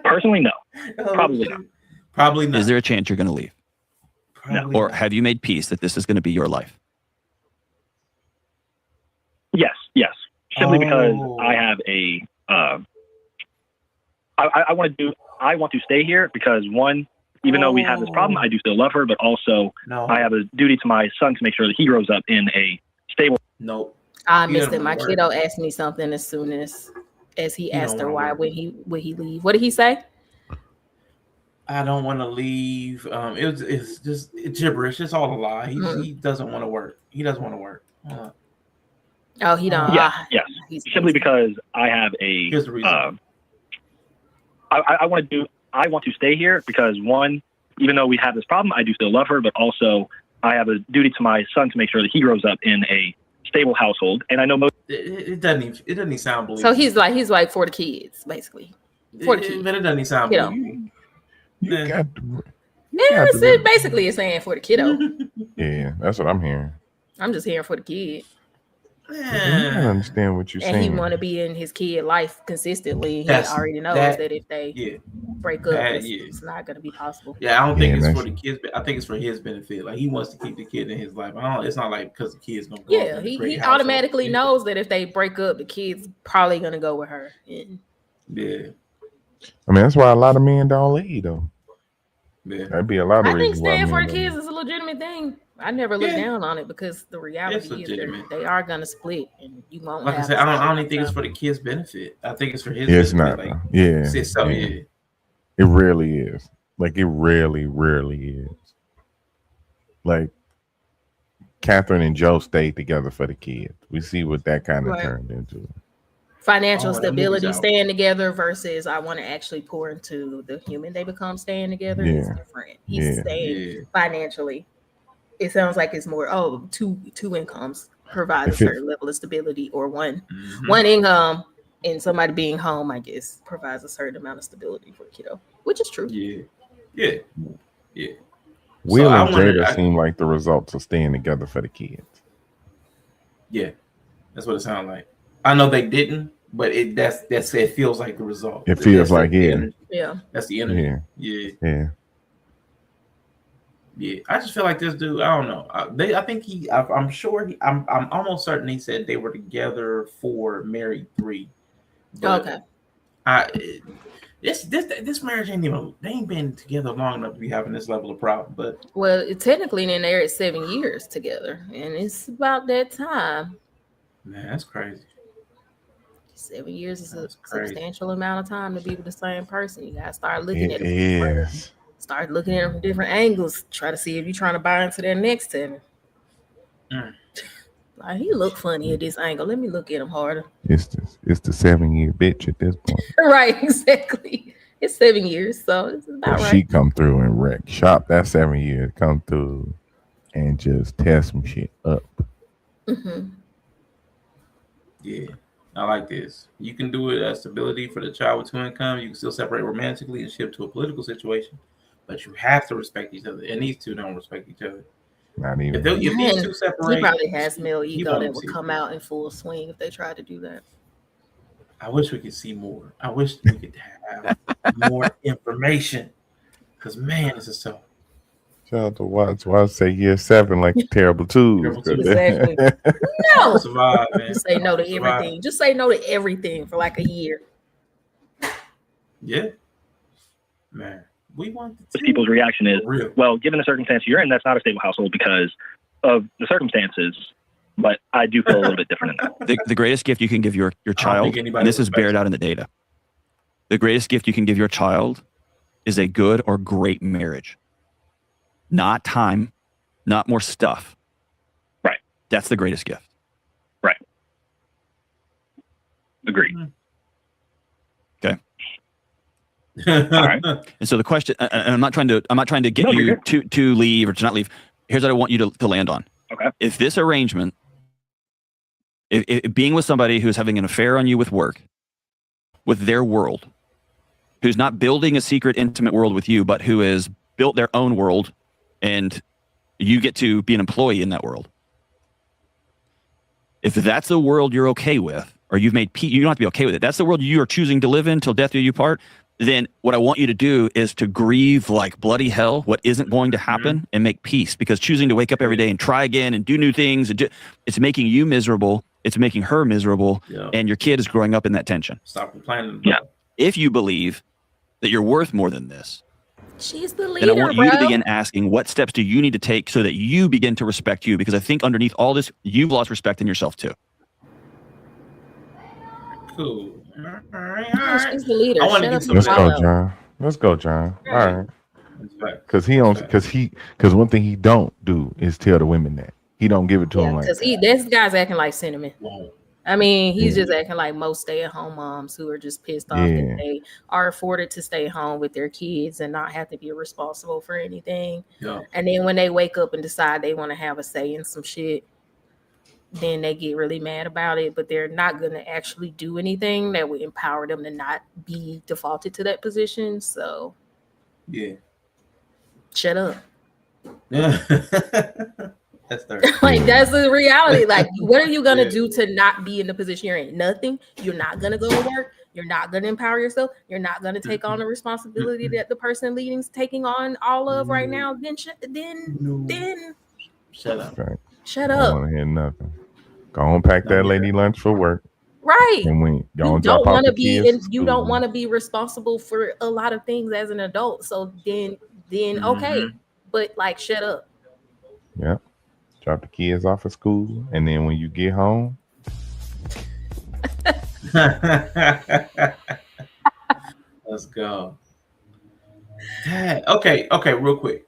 Personally, no. Probably not. Probably not. Is there a chance you're going to leave? No. Or have you made peace that this is going to be your life? Yes. Simply because I have I want to do I want to stay here because one, even though we have this problem, I do still love her, but also I have a duty to my son to make sure that he grows up in a stable. Nope. I missed it. My kiddo asked me something as soon as he asked her why would he leave. What did he say? I don't want to leave. It's just gibberish. It's all a lie. He doesn't want to work. He doesn't want to work. Oh, he don't. Yes. Simply because I have a. Here's the reason. I want to stay here because one, even though we have this problem, I do still love her, but also I have a duty to my son to make sure that he grows up in a stable household. And I know most. It doesn't even sound believable. So he's like for the kids, basically. For the kids. But it doesn't even sound believable. You got to. Yeah, it's basically it's saying for the kiddo. Yeah, that's what I'm hearing. I'm just hearing for the kid. I don't understand what you're saying. And he want to be in his kid life consistently. He already knows that if they break up, it's not going to be possible. Yeah, I don't think it's for the kids. I think it's for his benefit. Like he wants to keep the kid in his life. It's not like because the kid's gonna go. Yeah, he automatically knows that if they break up, the kid's probably going to go with her. Yeah. I mean, that's why a lot of men don't leave though. Yeah, that'd be a lot of reasons. I think staying for the kids is a legitimate thing. I never look down on it because the reality is they are gonna split, and you won't. Like I said, I don't even think it's for the kids' benefit. I think it's for his. It's benefit. not. It really is. Like it rarely is. Like Catherine and Joe stayed together for the kids. We see what that kind of turned into. Financial stability, staying together versus I want to actually pour into the human they become staying together is different. He's staying financially. It sounds like it's more two incomes provide a certain level of stability, or one income and somebody being home, I guess, provides a certain amount of stability for a kiddo, which is true. Yeah. Will and Jada seem like the results of staying together for the kids. Yeah, that's what it sounds like. I know they didn't, but it feels like the result. It feels like that's the energy. Yeah. I just feel like this dude. I don't know. I'm almost certain he said they were together for married 3. Okay. This marriage ain't been together long enough to be having this level of problem. But technically, then they're at 7 years together, and it's about that time. Man, that's crazy. 7 years is a substantial amount of time to be with the same person. You gotta start looking at them. Start looking at them from different angles. Try to see if you're trying to buy into their next 7. Like, he look funny at this angle. Let me look at him harder. It's the 7-year bitch at this point. Right, exactly. It's 7 years, so it's about right. She come through and wreck shop. That 7 years come through and just tear some shit up. Yeah. I like this. You can do it as stability for the child with 2 incomes. You can still separate romantically and shift to a political situation, but you have to respect each other. And these two don't respect each other. Not even. If these two separate, he probably has male ego that would come out in full swing if they tried to do that. I wish we could see more. I wish we could have more information. Because man, this is so. Shout out to Watts. Watts say year 7 like terrible twos. Exactly. No. Survive, man. Just say no to everything. Just say no to everything for like a year. Yeah. Man. We want people's reaction is, well, given the circumstance you're in, that's not a stable household because of the circumstances. But I do feel a little bit different in that. The greatest gift you can give your child, and this is bared out in the data. The greatest gift you can give your child is a good or great marriage. Not time, not more stuff. Right. That's the greatest gift. Right. Agreed. Okay. All right. And so the question, and I'm not trying to get you to leave or to not leave. Here's what I want you to land on. Okay. If this arrangement, if being with somebody who's having an affair on you with work, with their world, who's not building a secret, intimate world with you, but who has built their own world, and you get to be an employee in that world. If that's the world you're okay with, or you've made peace, you don't have to be okay with it. That's the world you are choosing to live in till death do you part. Then what I want you to do is to grieve like bloody hell what isn't going to happen and make peace, because choosing to wake up every day and try again and do new things, it's making you miserable. It's making her miserable. And your kid is growing up in that tension. Stop complaining. Yeah. If you believe that you're worth more than this, she's the then leader, I want bro. you to begin asking, what steps do you need to take so that you begin to respect you? Because I think underneath all this, you've lost respect in yourself too. Cool. All right. She's the leader. I want to Shut get up some. and Let's go, follow. John. Let's go, John. All right. Right. Because one thing he don't do is tell the women that. He don't give it to them like Because that. this guy's acting like Cinnamon. Wow. I mean, he's just acting like most stay-at-home moms who are just pissed off that they are afforded to stay home with their kids and not have to be responsible for anything. Yeah. And then when they wake up and decide they want to have a say in some shit, then they get really mad about it, but they're not going to actually do anything that would empower them to not be defaulted to that position. So, yeah, shut up. Yeah. That's like, that's the reality. Like, what are you going to do to not be in the position you're in? Nothing. You're not going to go to work. You're not going to empower yourself. You're not going to take on the responsibility that the person leading is taking on all of right now. Then shut up. Okay. Shut I up. don't want to hear nothing. Go on, pack that lady lunch for work. Right. And when You don't want to be and you don't want to be responsible for a lot of things as an adult. So then okay, but like, shut up. Yeah. Drop the kids off at school, and then when you get home, let's go. Dad. Okay, real quick.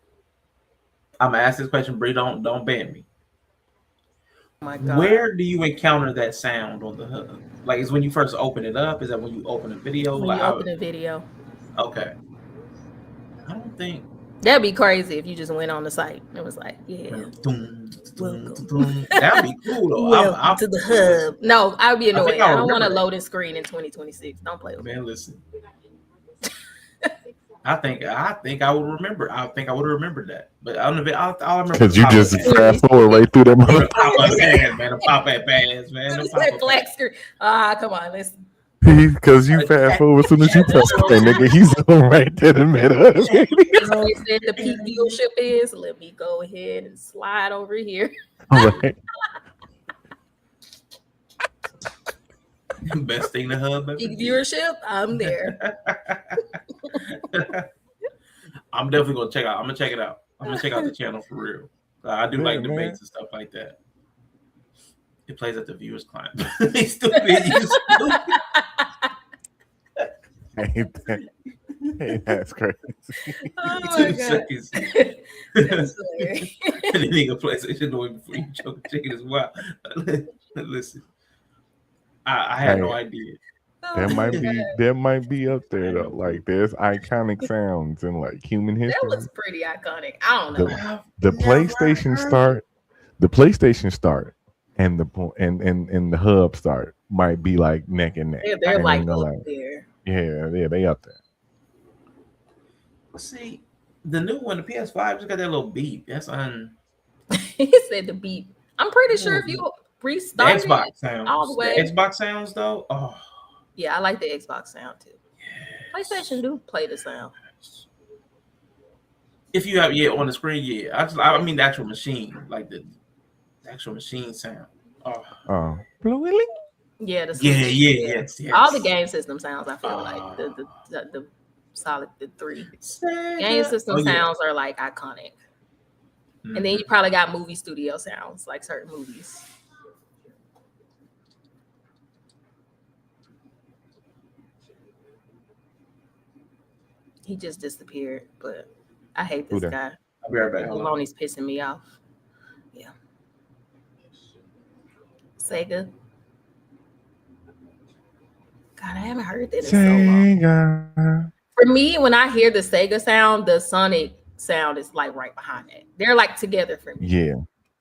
I'm gonna ask this question, Bree. Don't ban me. Oh my God. Where do you encounter that sound on the hub? Like, is when you first open it up? Is that when you open a video? When you open a video. Okay. I don't think that'd be crazy if you just went on the site and it was like, welcome. That'd be cool though. Welcome to the hub. No, I'd be annoyed. I don't want a that. loading screen in 2026. Don't play with me. Man, listen. I think I would remember. I think I would have remembered that. But I'll remember. Because you just fast forward right through that motherfucker. Man, pop that pass, man. That black screen. Come on, listen. Because you fast forward as soon as you press that nigga, he's right there in the middle. You know what said the peak viewership is? Let me go ahead and slide over here. Right. Best thing to hub. Peak viewership, I'm there. I'm definitely gonna check out. I'm gonna check it out. I'm gonna check out the channel for real. I do like debates and stuff like that. It plays at the viewers client. He's stupid. You stupid. Hey, that's crazy. Oh my God. And then he can PlayStation doing before you choke chicken as well. Listen, I had no idea. There might be up there though. Like there's iconic sounds in like human history. That looks pretty iconic. I don't know. The PlayStation start, and the hub start might be like neck and neck. They're like up there. Yeah, they up there. See, the new one, the PS5, just got that little beep. That's He said the beep. I'm pretty sure if you restart the Xbox sounds all the way. The Xbox sounds though. Oh. Yeah, I like the Xbox sound too. PlayStation do play the sound. If you have on the screen, I mean the actual machine, like the actual machine sound. Oh. Yeah, yes. All the game system sounds, I feel like the solid the 3 game system sounds are like iconic. And then you probably got movie studio sounds, like certain movies. He just disappeared, but I hate this guy. I'll be right back. Maloney's pissing me off. Yeah. Sega. God, I haven't heard that in so long. For me, when I hear the Sega sound, the Sonic sound is like right behind it. They're like together for me. Yeah.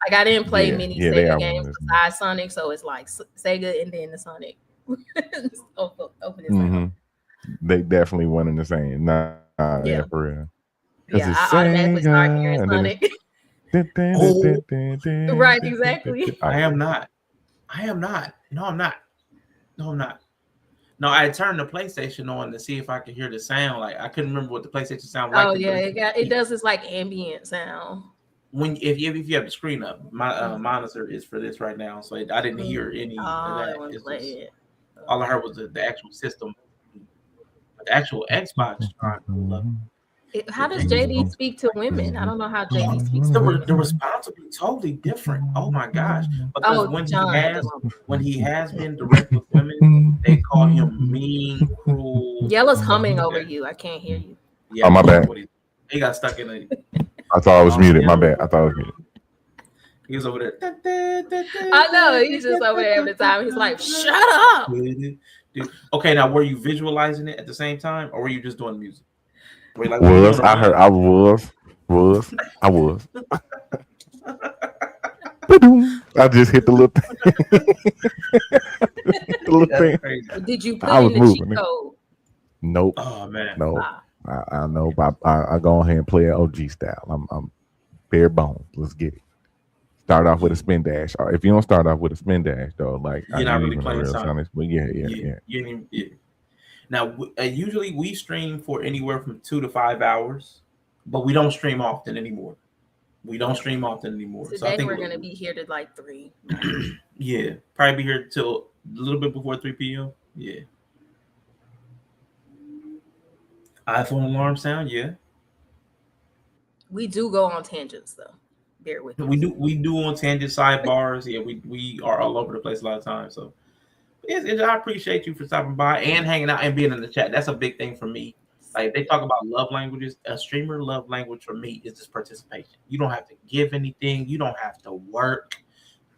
Like I didn't play many Sega games besides Sonic, so it's like Sega and then the Sonic. Open his mouth. They definitely one and the same. Yeah, for real. Yeah, I automatically start hearing Sonic. Right, exactly. I am not. No, I'm not. No, I turned the PlayStation on to see if I could hear the sound. Like I couldn't remember what the PlayStation sound like. Oh yeah, it does this like ambient sound. If you have the screen up, my monitor is for this right now, so I didn't hear any of that. All I heard was the actual system. But the actual Xbox tribe love How does JD speak to women? I don't know how JD speaks to the women. response will be totally different. Oh my gosh! Because Oh, when he has been direct with women, they call him mean, cruel. Yella's humming over you. I can't hear you. Yeah, Oh, my bad. He got stuck in a. I thought I was muted. My bad. I thought I was muted. He was over there. I know he's just over there every time. He's like, "Shut up." Dude. Okay, now were you visualizing it at the same time, or were you just doing music? Were you like, I heard I was. I just hit the little thing. Did you put in the cheat code? Nope. Oh man. No. I know. I go ahead and play it OG style. I'm bare bones. Let's get it. Start off with a spin dash. Or if you don't start off with a spin dash, though, like you're not really playing Sonic. But yeah. Now, usually we stream for anywhere from 2 to 5 hours, but we don't stream often anymore. Today I think we're gonna be here to like 3. Yeah, probably be here till a little bit before 3 p.m. Yeah. iPhone alarm sound, yeah. We do go on tangents though. Bear with me. We do on tangent sidebars. Yeah, we are all over the place a lot of times. So I appreciate you for stopping by and hanging out and being in the chat. That's a big thing for me. Like they talk about love languages. A streamer love language for me is just participation. You don't have to give anything. You don't have to work.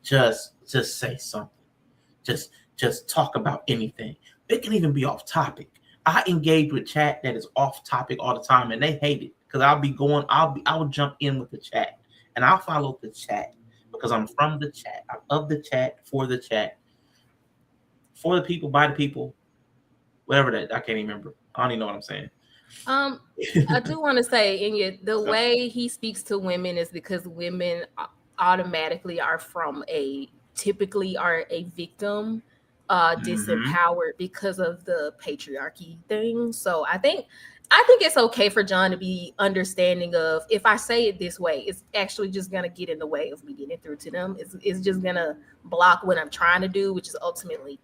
Just say something. Just talk about anything. It can even be off topic. I engage with chat that is off topic all the time, and they hate it because I'll jump in with the chat and I'll follow the chat because I'm from the chat. I'm of the chat, for the people, by the people, whatever that. I can't even remember. I don't even know what I'm saying. I do want to say, the way he speaks to women is because women automatically typically are a victim, disempowered because of the patriarchy thing. So I think it's okay for John to be understanding of, if I say it this way, it's actually just going to get in the way of me getting through to them. It's just going to block what I'm trying to do, which is ultimately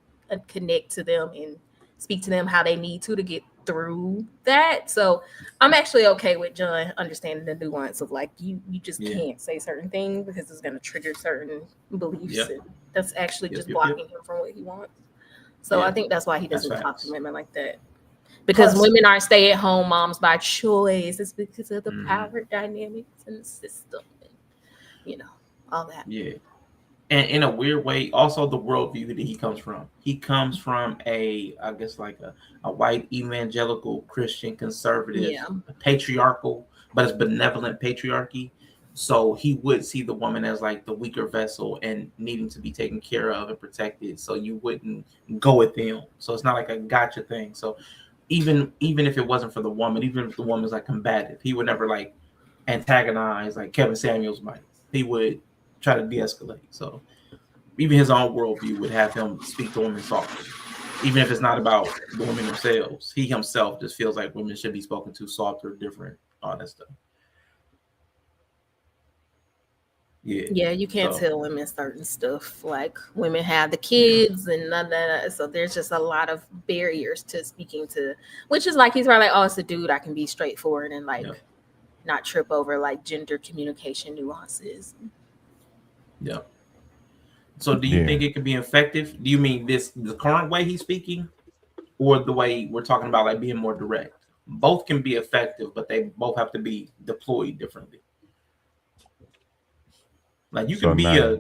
connect to them and speak to them how they need to get through that. So I'm actually okay with John understanding the nuance of like you just can't say certain things because it's going to trigger certain beliefs. And that's actually just blocking him from what he wants. So I think that's why he doesn't talk to women like that. Because women aren't stay-at-home moms by choice. It's because of the power dynamics in the system and, all that. Yeah. And in a weird way, also the worldview that he comes from. He comes from a white evangelical Christian conservative, patriarchal, but it's benevolent patriarchy. So he would see the woman as like the weaker vessel and needing to be taken care of and protected. So you wouldn't go with them. So it's not like a gotcha thing. So even if it wasn't for the woman, even if the woman's like combative, he would never like antagonize like Kevin Samuels might. He would try to de-escalate. So even his own worldview would have him speak to women softly. Even if it's not about the women themselves, he himself just feels like women should be spoken to softer, different, all that stuff. Yeah, you can't tell women certain stuff. Like women have the kids and none of that. So there's just a lot of barriers to speaking to, which is like he's probably like, oh, it's a dude. I can be straightforward and like not trip over like gender communication nuances. Yeah. So do you think it could be effective? Do you mean the current way he's speaking, or the way we're talking about like being more direct? Both can be effective, but they both have to be deployed differently. Like you can be a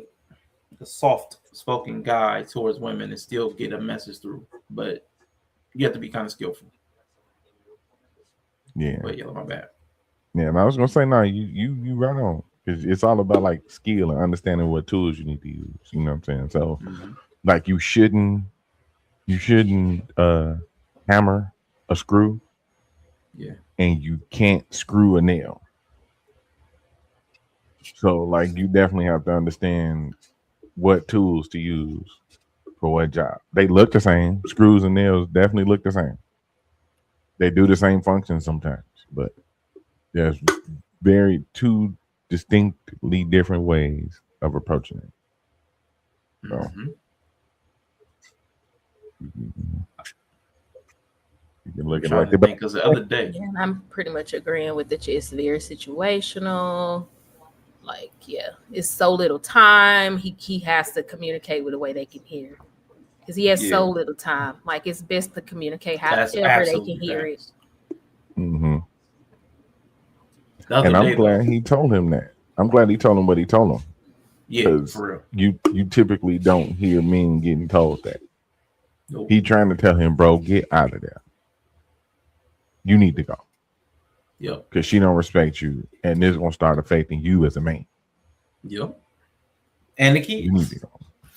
soft-spoken guy towards women and still get a message through, but you have to be kind of skillful. Yeah. But Yella, my bad. Yeah, and I was gonna say, no, you right on. It's all about like skill and understanding what tools you need to use. You know what I'm saying? So, like, you shouldn't hammer a screw. Yeah. And you can't screw a nail. So, like, you definitely have to understand what tools to use for what job. They look the same. Screws and nails definitely look the same. They do the same function sometimes, but there's two distinctly different ways of approaching it. So, You can look at it trying like to that. think, because the other day, Yeah, and I'm pretty much agreeing with the it's very situational. Like, yeah, it's so little time. He has to communicate with a way they can hear. Because he has so little time. Like, it's best to communicate that's however they can absolutely hear it. facts. Mm-hmm. The other And I'm day, glad though, he told him that. I'm glad he told him what he told him. yeah, Because for real. you typically don't hear men getting told that. Nope. He trying to tell him, bro, get out of there. You need to go. Yep. Because she don't respect you, and this is gonna start affecting you as a man. Yep. And the You need kids. to go.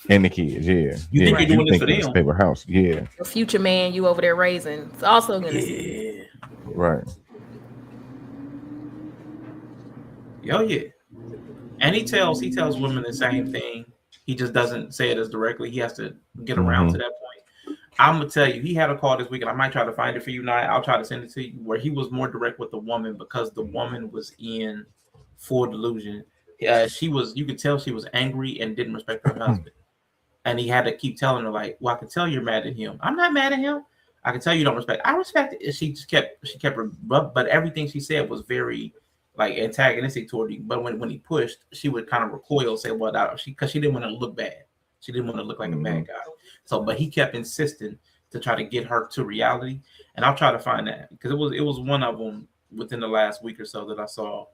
And the kids, yeah. You think yeah. you're doing this for think it's a them? stable house, yeah. The future man you over there raising is also gonna see. Yeah. Right. Oh yeah. And he tells women the same thing. He just doesn't say it as directly. He has to get around to that point. I'm gonna tell you, he had a call this week, and I might try to find it for you now. I'll try to send it to you, where he was more direct with the woman because the woman was in full delusion. She was, you could tell she was angry and didn't respect her husband. And he had to keep telling her, like, well, I can tell you're mad at him. I'm not mad at him. I can tell you don't respect. I respect it. She kept her, but everything she said was very like antagonistic toward you. But when he pushed, she would kind of recoil, say, well, because she didn't want to look bad. She didn't want to look like a bad guy. So, but he kept insisting to try to get her to reality. And I'll try to find that, because it was one of them within the last week or so that I saw.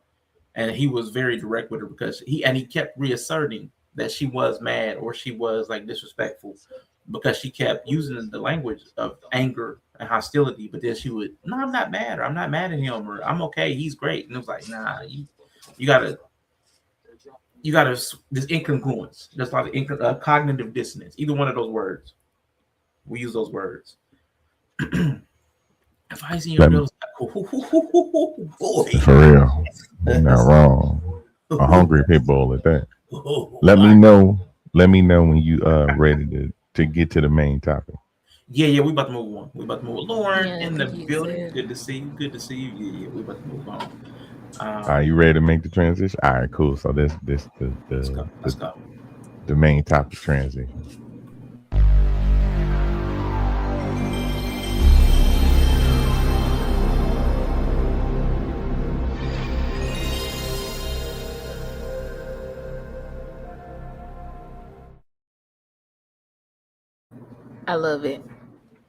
And he was very direct with her, because he kept reasserting that she was mad or she was like disrespectful, because she kept using the language of anger and hostility. But then she would, no, I'm not mad, or I'm not mad at him, or I'm okay, he's great. And it was like, nah, you gotta this incongruence. There's a lot of cognitive dissonance. Either one of those words, we use those words. If I see your girls, boy, for real, you're not wrong. A hungry pit bull at that. Let me know when you ready to get to the main topic. Yeah, we about to move on. We about to move on. Lauren in the he building. said. Good to see you. Yeah, we about to move on. Are you ready to make the transition? All right, cool. So this Let's go. the main topic transition. I love it.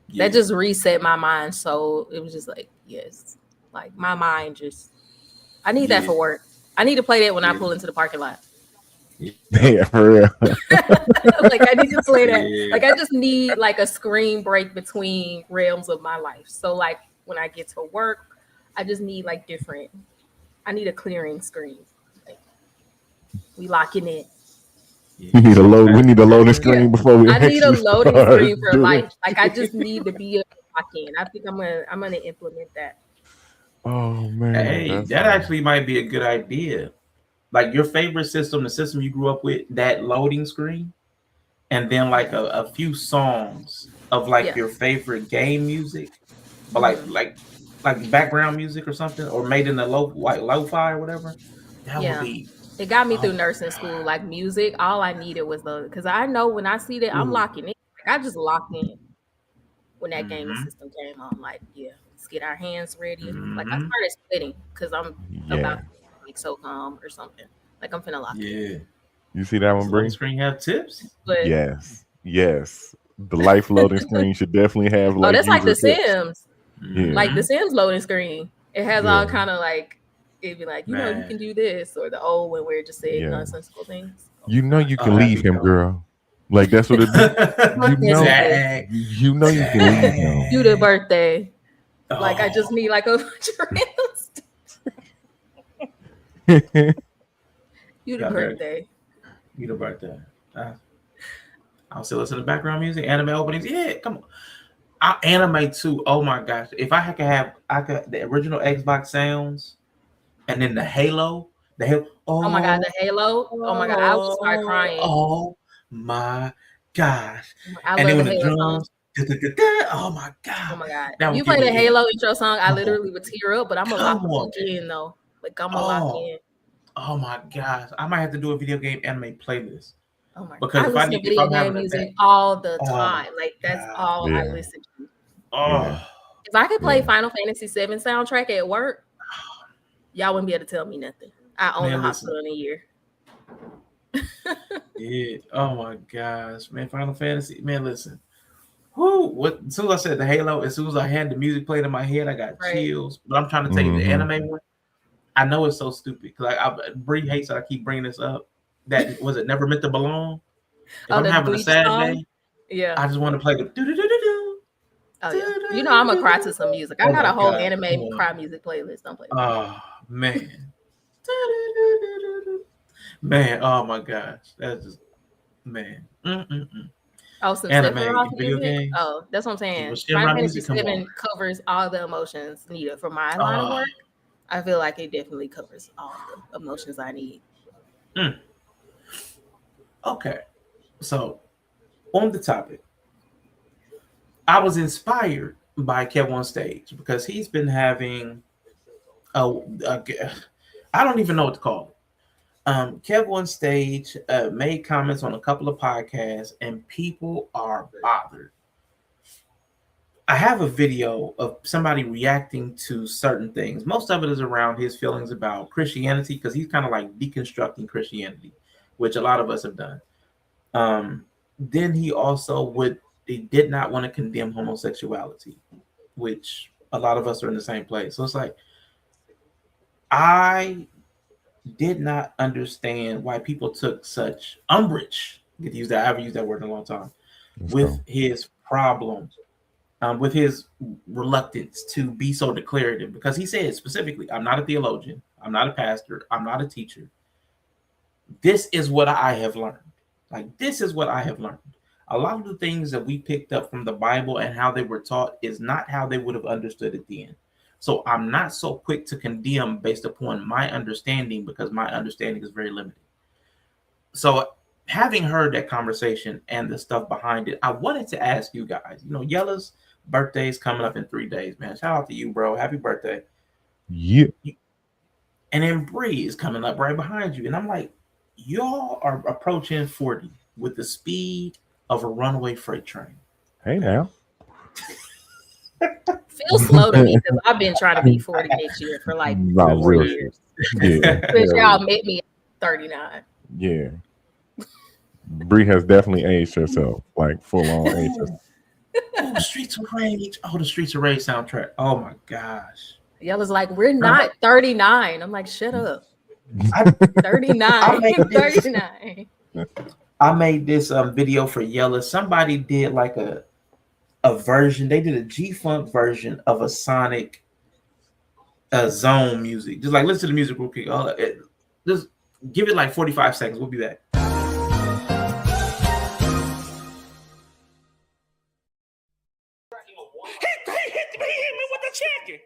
Yeah. That just reset my mind. So it was just like, yes, like my mind just, I need that for work. I need to play that when I pull into the parking lot. Yeah, for real. Like I need to play that. Like I just need like a screen break between realms of my life. So like when I get to work, I just need like different. I need a clearing screen. Like, we locking in. We need a loading screen before we. I need a loading screen for doing life. Like I just need to be able to lock in. I think I'm gonna implement that. Oh man, hey, that actually might be a good idea. Like your favorite system, the system you grew up with, that loading screen, and then like a few songs of like your favorite game music, but like background music or something, or made in the lo-fi or whatever. That would be. It got me through nursing school. Like music, all I needed was because I know when I see that, I'm locking in. Like I just locked in when that gaming system came on. Like, yeah, let's get our hands ready. Like I started splitting because I'm about to be so calm or something. Like I'm finna lock in. You see that one, Bree? Screen have tips? But yes. The life loading screen should definitely have like. Oh, that's like The tips. Sims. Yeah. Like The Sims loading screen. It has all kind of like, it'd be like, you know, you can do this, or the old one where it just said nonsensical things. You know you can leave him, girl. Like that's what it is. You know you can leave him. You the birthday. Like I just need like a bunch of random You the birthday. You the birthday. I'll still listen to background music, anime openings. Yeah, come on. Anime too. Oh my gosh. If I could have the original Xbox sounds, and then the Halo. Oh my god, the Halo. Oh my god, I would start crying. Oh my gosh. I love the Halo songs. Oh my god. Oh my god. You play the Halo intro song, I literally would tear up, but I'm gonna lock the fuck in though. Like I'm gonna lock in. Oh my gosh. I might have to do a video game anime playlist. Oh my god. Because I listen to video game music all the time. Like that's all I listen to. Oh. If I could play Final Fantasy VII soundtrack at work, y'all wouldn't be able to tell me nothing. I own the hospital in a year. Yeah. Oh my gosh, man. Final Fantasy, man. Listen. Whoo! What? As soon as I said the Halo, as soon as I had the music played in my head, I got chills. But I'm trying to tell you, the anime one, I know it's so stupid because Bree hates that I keep bringing this up. That was it. Never meant to belong. If I'm having a sad day, I just want to play the do do do do do. Oh yeah, you know I'm gonna cry to some music. I got a whole anime cry music playlist. Don't play. Oh man, man! Oh my gosh, that's just man. Oh, some Sephiroth music. Oh, that's what I'm saying. Final Fantasy VII covers all the emotions needed for my line of work. I feel like it definitely covers all the emotions I need. Okay, so on the topic, I was inspired by Kev on Stage because he's been having I don't even know what to call it. Kev on Stage made comments on a couple of podcasts, and people are bothered. I have a video of somebody reacting to certain things. Most of it is around his feelings about Christianity because he's kind of like deconstructing Christianity, which a lot of us have done. Then he did not want to condemn homosexuality, which a lot of us are in the same place. So it's like, I did not understand why people took such umbrage. I get to use that. I haven't used that word in a long time. With his problem, with his reluctance to be so declarative, because he said specifically, "I'm not a theologian. I'm not a pastor. I'm not a teacher. This is what I have learned. Like, this is what I have learned. A lot of the things that we picked up from the Bible and how they were taught is not how they would have understood it then. So I'm not so quick to condemn based upon my understanding because my understanding is very limited." So having heard that conversation and the stuff behind it, I wanted to ask you guys, Yella's birthday is coming up in 3 days, man. Shout out to you, bro. Happy birthday. Yeah. And then Bree is coming up right behind you. And I'm like, y'all are approaching 40 with the speed of a runaway freight train. Hey, now. Feels slow to me because I've been trying to be 40 next year for like 4 years. Yeah. Because y'all met me at 39. Yeah. Bree has definitely aged herself, like full on aged herself. Oh, Streets of Rage. Oh, the Streets of Rage soundtrack. Oh my gosh. Yella's like, we're not 39. I'm like, shut up. 39. 39. I made this video for Yella. Somebody did like a version. They did a G-Funk version of a Sonic Zone music. Just like listen to the music real quick. Just give it like 45 seconds. We'll be back. He hit me with the chicken.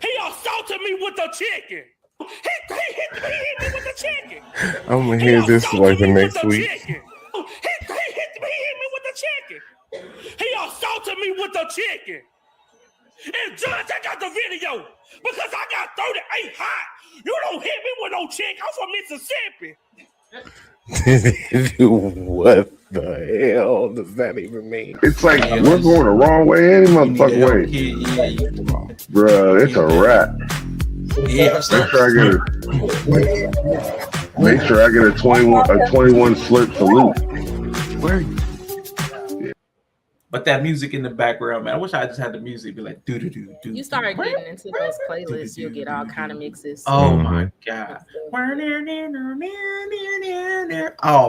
He assaulted me with the chicken. He hit me with the chicken. I'm gonna hear this like the next week. He hit me with the chicken. He assaulted me with the chicken. And Judge, I got the video because I got 38 hot. You don't hit me with no chick. I'm from Mississippi. What the hell does that even mean? It's like we're going the wrong way any motherfucking way. Bruh, it's a wrap. Yeah, make sure I get a 21 slip salute. Where? But that music in the background, man. I wish I just had the music be like do do do do. You start getting into those playlists, you'll get all kind of mixes. Oh my god. Oh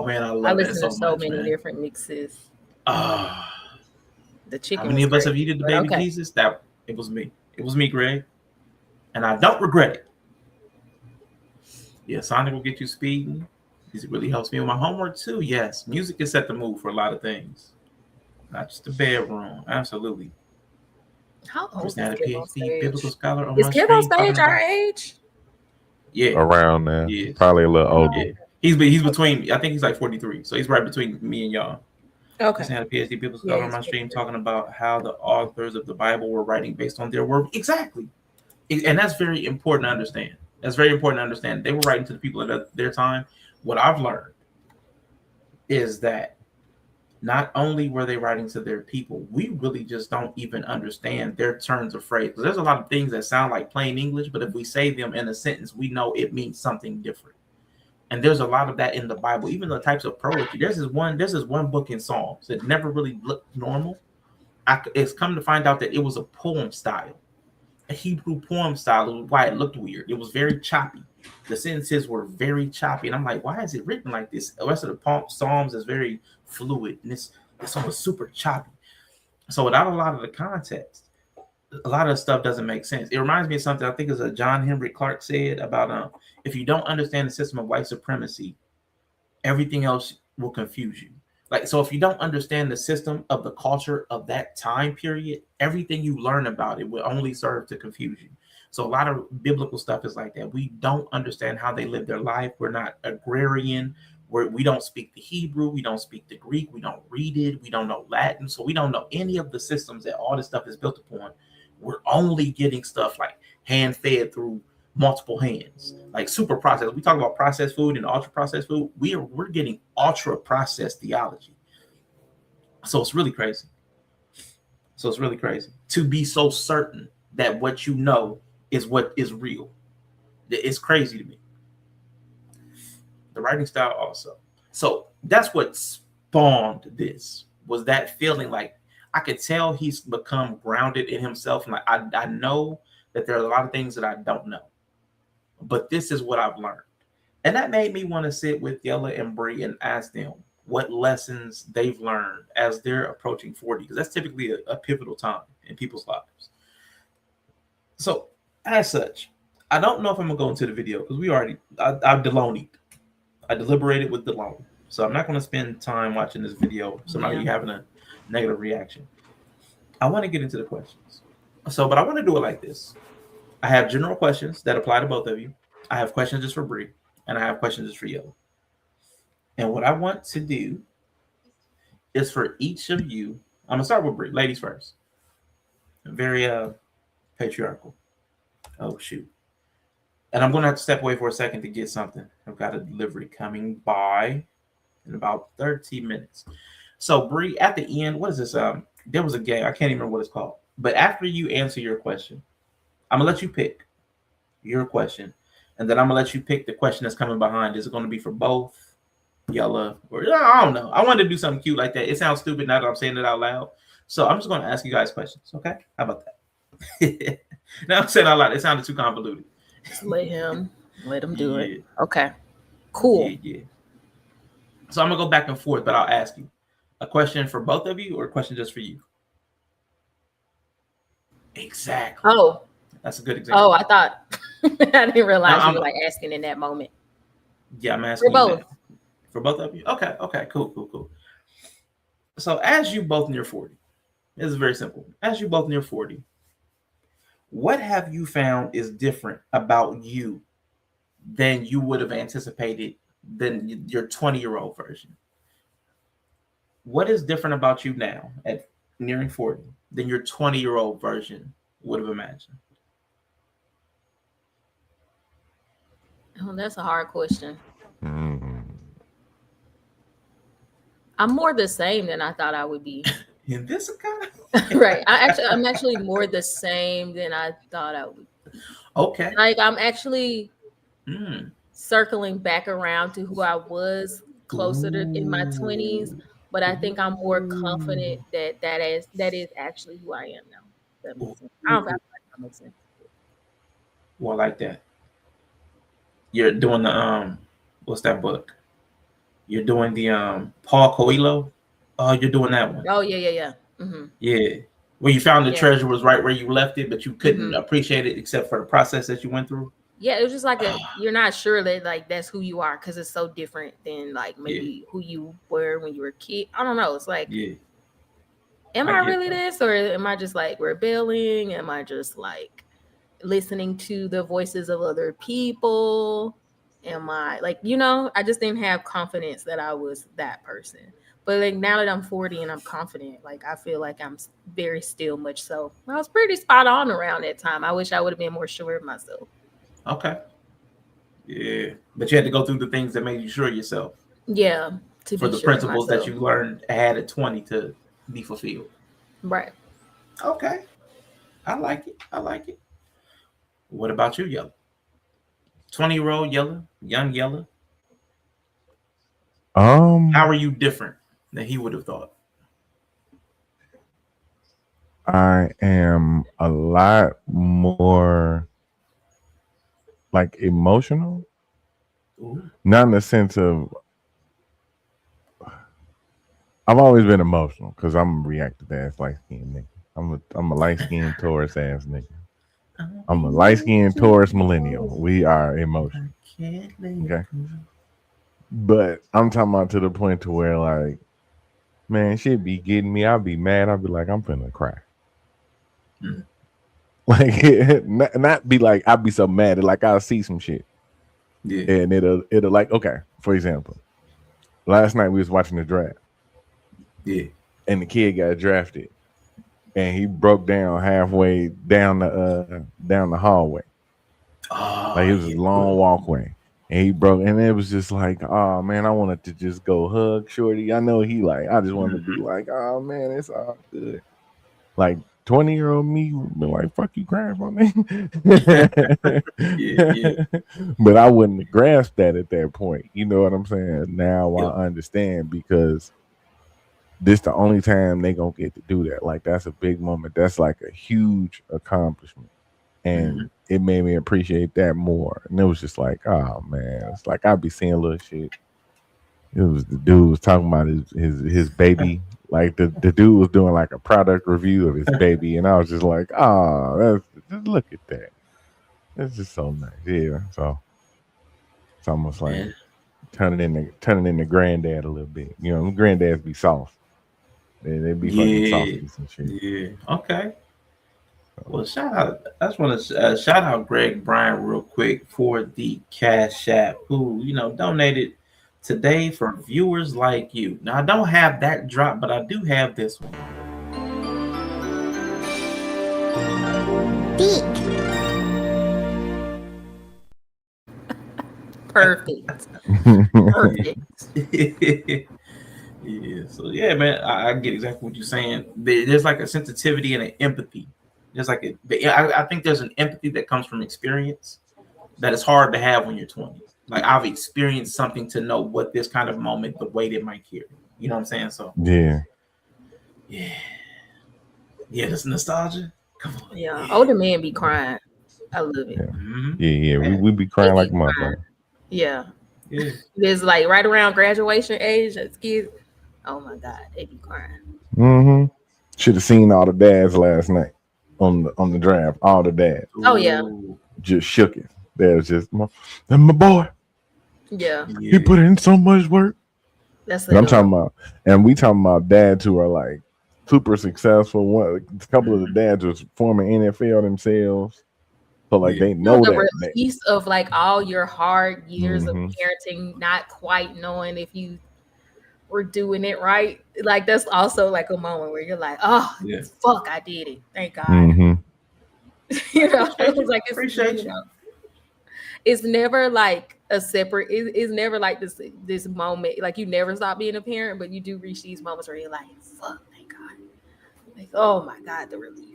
man, I love I it listen to so much, many man. different mixes. The chicken. How many of us have eaten the baby Jesus? That it was me. It was me, Greg. And I don't regret it. Yeah, Sonic will get you speeding. Music really helps me with my homework too. Yes, music can set the mood for a lot of things. Not just the bedroom. Absolutely. How old is PhD, biblical scholar. Is Kev on Stage our age? Yeah. Around there. Yeah. Probably a little older. Yeah. He's between, I think he's like 43. So he's right between me and y'all. Okay. He's had a PhD biblical scholar on my stream talking about how the authors of the Bible were writing based on their word. Exactly. And that's very important to understand. That's very important to understand. They were writing to the people at their time. What I've learned is that not only were they writing to their people, we really just don't even understand their turns of phrase. Because there's a lot of things that sound like plain English, but if we say them in a sentence, we know it means something different. And there's a lot of that in the Bible, even the types of poetry. There's this one book in Psalms that never really looked normal. It's come to find out that it was a poem style, a Hebrew poem style. Why it looked weird. It was very choppy. The sentences were very choppy, and I'm like, why is it written like this? The rest of the Psalms is very fluid, and this one was super choppy. So without a lot of the context, a lot of stuff doesn't make sense. It reminds me of something I think is a John Henry Clark said about if you don't understand the system of white supremacy, everything else will confuse you. Like, so if you don't understand the system of the culture of that time period, everything you learn about it will only serve to confuse you. So a lot of biblical stuff is like that. We don't understand how they live their life. We're not agrarian. We don't speak the Hebrew. We don't speak the Greek. We don't read it. We don't know Latin. So we don't know any of the systems that all this stuff is built upon. We're only getting stuff like hand fed through multiple hands, like super processed. We talk about processed food and ultra processed food. We're getting ultra processed theology. So it's really crazy. To be so certain that what you know is what is real. It's crazy to me. The writing style also. So that's what spawned this, was that feeling like I could tell he's become grounded in himself. And like I know that there are a lot of things that I don't know, but this is what I've learned. And that made me want to sit with Yella and Bree and ask them what lessons they've learned as they're approaching 40, because that's typically a pivotal time in people's lives. So as such, I don't know if I'm gonna go into the video because I've Deloney'd. I deliberated with Deloney. So I'm not gonna spend time watching this video. So now you're having a negative reaction. I want to get into the questions. But I want to do it like this. I have general questions that apply to both of you. I have questions just for Bree, and I have questions just for Yella. And what I want to do is for each of you, I'm gonna start with Bree, ladies first. Very patriarchal. Oh shoot. And I'm gonna have to step away for a second to get something. I've got a delivery coming by in about 30 minutes. So Bree, at the end, what is this? There was a game, I can't even remember what it's called. But after you answer your question, I'm gonna let you pick your question, and then I'm gonna let you pick the question that's coming behind. Is it gonna be for both Yella, or I don't know? I wanted to do something cute like that. It sounds stupid now that I'm saying it out loud. So I'm just gonna ask you guys questions, okay? How about that? Now I'm saying it out loud. It sounded too convoluted. Just let him do it. Okay. Cool. Yeah. So I'm gonna go back and forth, but I'll ask you a question for both of you or a question just for you. Exactly. Oh, that's a good example. Oh, I thought I didn't realize you were like asking in that moment. Yeah, I'm asking for both. For both of you. Okay, cool. So as you both near 40, this is very simple. As you both near 40, what have you found is different about you than you would have anticipated than your 20-year-old version? What is different about you now at nearing 40 than your 20-year-old version would have imagined? Oh, that's a hard question. I'm more the same than I thought I would be. In this account? Right. I'm actually more the same than I thought I would be. Okay. Like I'm actually circling back around to who I was closer to in my 20s, but I think I'm more confident that is actually who I am now. That makes sense. I don't know if that makes sense. Well, I like that. You're doing the what's that book? You're doing the Paul Coelho. Oh, you're doing that one. Oh yeah. Mm-hmm. Yeah, where you found the treasure was right where you left it, but you couldn't appreciate it except for the process that you went through. Yeah, it was just like you're not sure that like that's who you are because it's so different than like maybe who you were when you were a kid. I don't know. It's like, am I really this, or am I just like rebelling? Am I just like listening to the voices of other people? Am I like, I just didn't have confidence that I was that person. But like now that I'm 40 and I'm confident, like I feel like I'm very still much so. I was pretty spot on around that time. I wish I would have been more sure of myself. Okay. Yeah. But you had to go through the things that made you sure of yourself. Yeah. for the principles that you had at 20 to be fulfilled. Right. Okay. I like it. What about you, Yella? 20-year-old Yella, young Yella. How are you different than he would have thought? I am a lot more like emotional. Ooh. Not in the sense of I've always been emotional because I'm a reactive ass light skinned nigga. I'm a light skinned Taurus ass nigga. I'm a light skinned Taurus millennial. We are emotional. Okay. But I'm talking about to the point to where like, man, shit be getting me. I'll be mad. I'll be like, I'm finna cry. Like not be like I'll be so mad that like I'll see some shit. Yeah. And it'll like, okay, for example, last night we was watching the draft. Yeah. And the kid got drafted. And he broke down halfway down the hallway. Like it was a long walkway. And he broke, and it was just like, oh man, I wanted to just go hug Shorty. I know he like, I just wanted to be like, oh man, it's all good. Like 20-year-old me would be like, fuck you crying for me. Yeah. But I wouldn't have grasped that at that point. You know what I'm saying? Now I understand because this the only time they gonna get to do that. Like that's a big moment. That's like a huge accomplishment. And it made me appreciate that more. And it was just like, oh man, it's like I'd be seeing little shit. It was the dude was talking about his baby. Like the dude was doing like a product review of his baby, and I was just like, oh, just look at that. It's just so nice. Yeah. So it's almost like turning into granddad a little bit. You know, granddads be soft. They be fucking softies and shit. Yeah. Okay. Well, shout out. I just want to shout out Greg Bryan real quick for the Cash App, who donated today for viewers like you. Now I don't have that drop, but I do have this one. Perfect. Yeah. So yeah, man, I get exactly what you're saying. There's like a sensitivity and an empathy. There's like I think there's an empathy that comes from experience that is hard to have when you're 20. Like I've experienced something to know what this kind of moment, the weight it might carry. You know what I'm saying? So yeah. This nostalgia. Come on. Yeah, older men be crying. I love it. Yeah. We be crying like a motherfucker. Yeah. It's like right around graduation age as kids. Oh my God, they be crying. Should have seen all the dads last night on the draft. All the dads. Oh yeah. Just shook it. There's just my boy. Yeah. He put in so much work. That's what I'm talking about. And we talking about dads who are like super successful. A couple of the dads was former NFL themselves. So like they know the release of like all your hard years of parenting, not quite knowing if you were doing it right. Like that's also like a moment where you're like, oh fuck, I did it. Thank God. It was like appreciate you. It's never like a separate. It's never like this moment. Like you never stop being a parent, but you do reach these moments where you're like, fuck, thank God. Like, oh my God, the relief.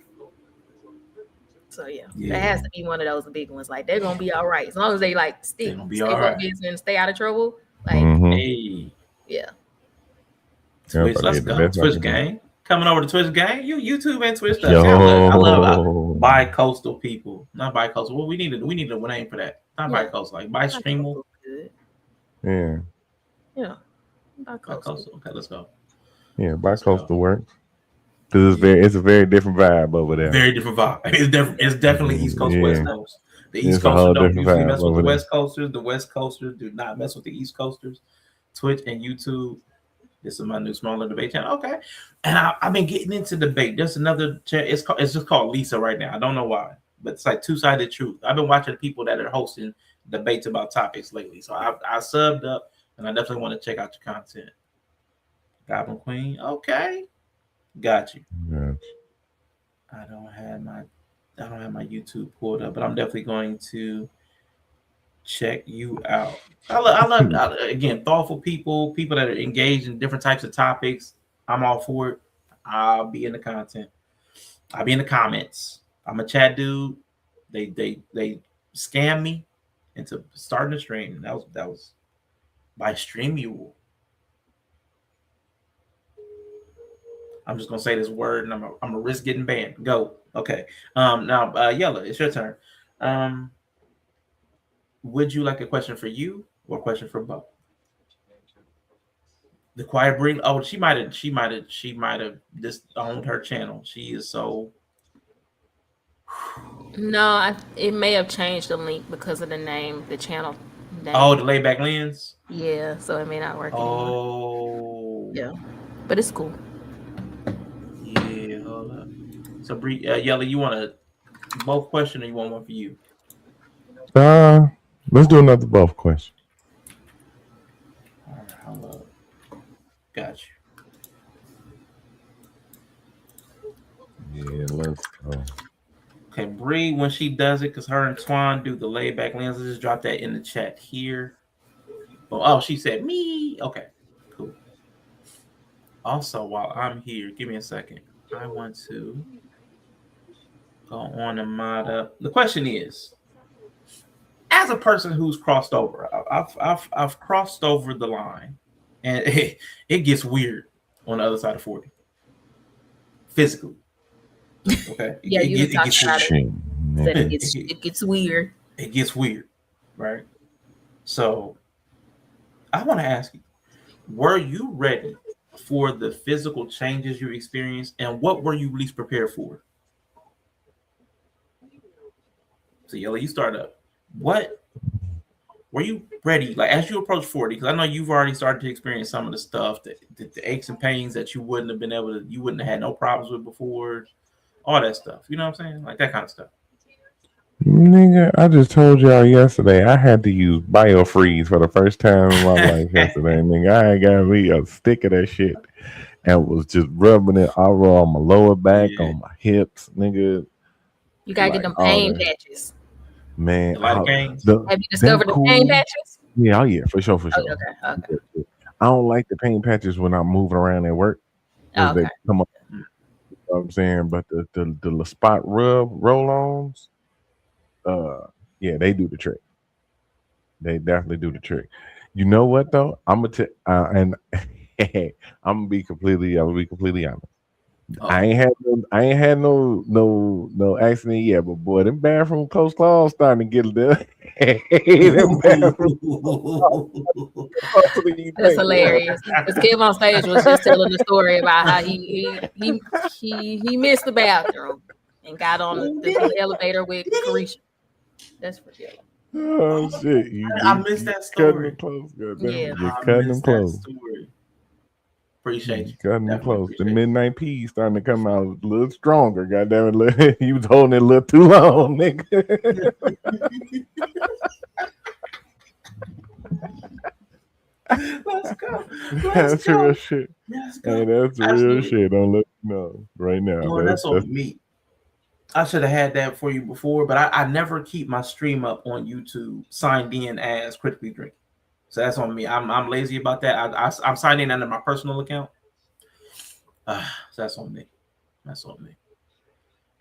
So that has to be one of those big ones. Like they're gonna be all right as long as they like stay focused and stay out of trouble. Like, Twitch, let's go. Twitch gang coming over to Twitch gang. YouTube and Twitch stuff. I love bi-coastal people, not bi-coastal. Well, we need a name for that. Not bi-coastal, like bi-streamal. Yeah, bi-coastal. Okay, let's go. Yeah, bi-coastal works. Because it's a very different vibe over there. Very different vibe. It's definitely East Coast, West Coast. The East Coasters don't usually mess with the West Coasters. The West Coasters do not mess with the East Coasters. Twitch and YouTube. This is my new smaller debate channel. Okay. And I've been getting into debate. There's another channel. It's just called Lisa right now. I don't know why, but it's like two-sided truth. I've been watching people that are hosting debates about topics lately. So I subbed up and I definitely want to check out your content. Goblin Queen. Okay. Got you. Yeah. I don't have my YouTube pulled up, but I'm definitely going to check you out. I love again, thoughtful people that are engaged in different types of topics. I'm all for it. I'll be in the content. I'll be in the comments. I'm a chat dude. They scam me into starting the stream. That was by StreamYule. I'm just gonna say this word, and I'm gonna risk getting banned. Go. Okay. Now, Yella, it's your turn. Would you like a question for you or a question for Bo? The Quiet Bring. Oh, she might have disowned her channel. She is so. No, it may have changed the link because of the name, the channel name. Oh, the Laid Back Lens. Yeah, so it may not work anymore. Oh. Yeah, but it's cool. Yeah, hold up. So, Yella, you want a both question or you want one for you? Let's do another both question. All right, hold up. Got you. Yeah, let's go. Okay, Bree, when she does it, because her and Twan do the Laid Back Lens, let's just drop that in the chat here. Oh, she said me. Okay, cool. Also, while I'm here, give me a second. I want to go on and mod up. The question is, as a person who's crossed over, I've crossed over the line, and it gets weird on the other side of 40, physically. Okay. Yeah, you talked about it. It gets weird. It gets weird, right? So, I want to ask you: were you ready for the physical changes you experienced, and what were you least prepared for? So, Yella, you start up. What were you ready? Like as you approach 40, because I know you've already started to experience some of the stuff that the aches and pains that you wouldn't have had no problems with before, all that stuff. You know what I'm saying? Like that kind of stuff. Nigga, I just told y'all yesterday I had to use BioFreeze for the first time in my life yesterday. Nigga, I got me a stick of that shit and was just rubbing it all on my lower back, on my hips, nigga. You gotta get them pain patches. Man, have you discovered the pain patches? Yeah, for sure. Okay. I don't like the pain patches when I'm moving around at work. They come up, you know what I'm saying? But the spot roll-ons, yeah, they do the trick. They definitely do the trick. You know what though? I'm gonna be completely honest. I ain't had no accident yet, but boy, them bathroom close claws starting to get a little. That's hilarious. This kid on stage was just telling the story about how he missed the bathroom and got on the elevator with Carisha. That's for sure. Oh shit! I missed that story. You're cutting them close. Appreciate you. Cutting them close. The midnight pee starting to come out a little stronger. Goddamn it! You was holding it a little too long, nigga. Let's go. That's real shit. Hey, that's real shit. Don't let you know right now. No, that's on me. I should have had that for you before, but I never keep my stream up on YouTube signed in as Critically Drinking. So that's on me. I'm lazy about that. I'm signed in under my personal account. So that's on me. That's on me.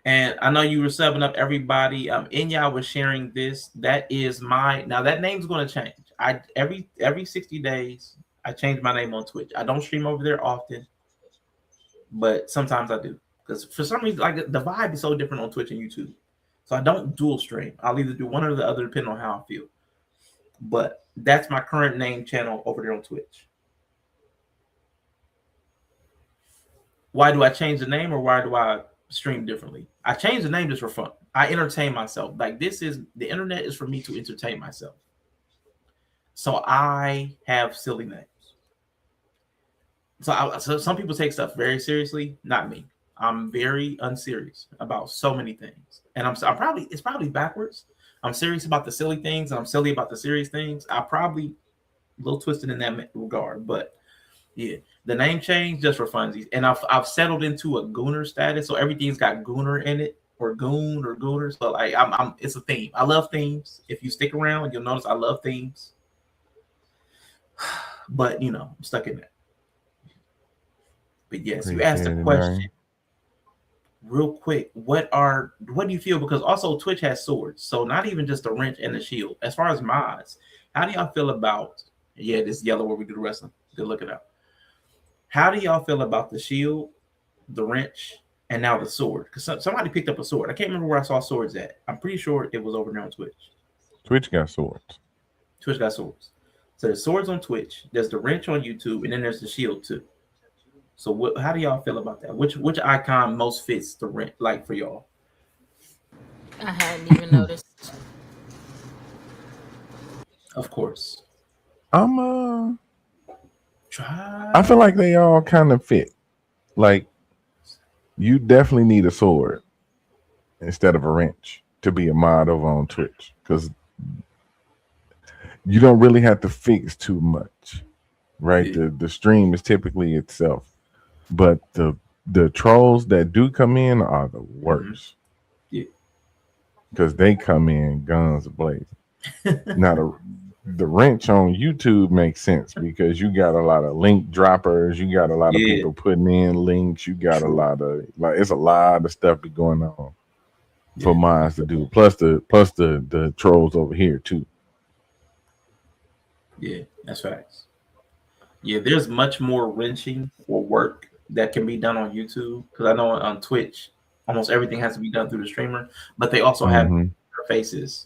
And I know you were subbing up everybody. Inya was sharing this. That is now that name's going to change. Every 60 days, I change my name on Twitch. I don't stream over there often, but sometimes I do. Because for some reason, like the vibe is so different on Twitch and YouTube. So I don't dual stream. I'll either do one or the other depending on how I feel. But that's my current name channel over there on Twitch. Why do I change the name or why do I stream differently? I change the name just for fun. I entertain myself. Like the internet is for me to entertain myself. So I have silly names. So some people take stuff very seriously, not me. I'm very unserious about so many things. And it's probably backwards. I'm serious about the silly things and I'm silly about the serious things. I'm probably a little twisted in that regard, but yeah, the name change just for funsies. And I've settled into a Gooner status, so everything's got Gooner in it or goon or gooner. So like I'm it's a theme. I love themes. If you stick around, you'll notice I love themes. But you know, I'm stuck in that. But yes, you asked a question real quick. What do you feel? Because also Twitch has swords, so not even just the wrench and the shield. As far as mods, how do y'all feel about this Yella where we do the wrestling? Good looking out. How do y'all feel about the shield, the wrench, and now the sword? Because somebody picked up a sword. I can't remember where I saw swords at. I'm pretty sure it was over there on Twitch. Twitch got swords. Twitch got swords. So there's swords on Twitch. There's the wrench on YouTube, and then there's the shield too. So how do y'all feel about that? Which icon most fits the wrench, like for y'all? I hadn't even noticed. Of course. I feel like they all kind of fit. Like, you definitely need a sword instead of a wrench to be a mod over on Twitch, because you don't really have to fix too much, right? The stream is typically itself, but the trolls that do come in are the worst. Because they come in guns blazing. Now the wrench on YouTube makes sense because you got a lot of link droppers, you got a lot of people putting in links, you got a lot of it's a lot of stuff going on for mods to do. Plus the trolls over here too. Yeah, that's facts. Yeah, there's much more wrenching or work that can be done on YouTube, because I know on Twitch almost everything has to be done through the streamer, but they also have interfaces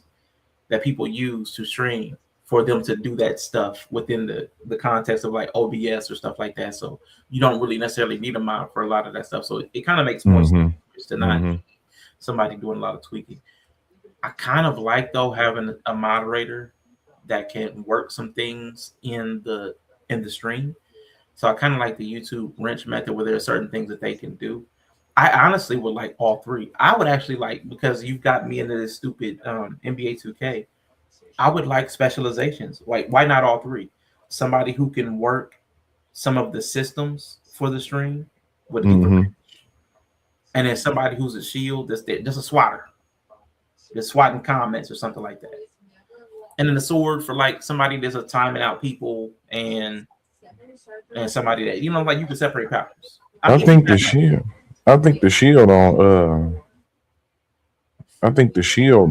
that people use to stream for them to do that stuff within the context of like OBS or stuff like that. So you don't really necessarily need a mod for a lot of that stuff. So it kind of makes more sense to not need somebody doing a lot of tweaking. I kind of like though having a moderator that can work some things in the stream. So I kind of like the YouTube wrench method where there are certain things that they can do. I honestly would like all three. I would actually like, because you've got me into this stupid NBA 2K, I would like specializations. Like, why not all three? Somebody who can work some of the systems for the stream would do the wrench. And then somebody who's a shield, just a swatter. Just swatting comments or something like that. And then the sword for like somebody that's a timing out people and somebody that, you know, like you can separate powers. I think the shield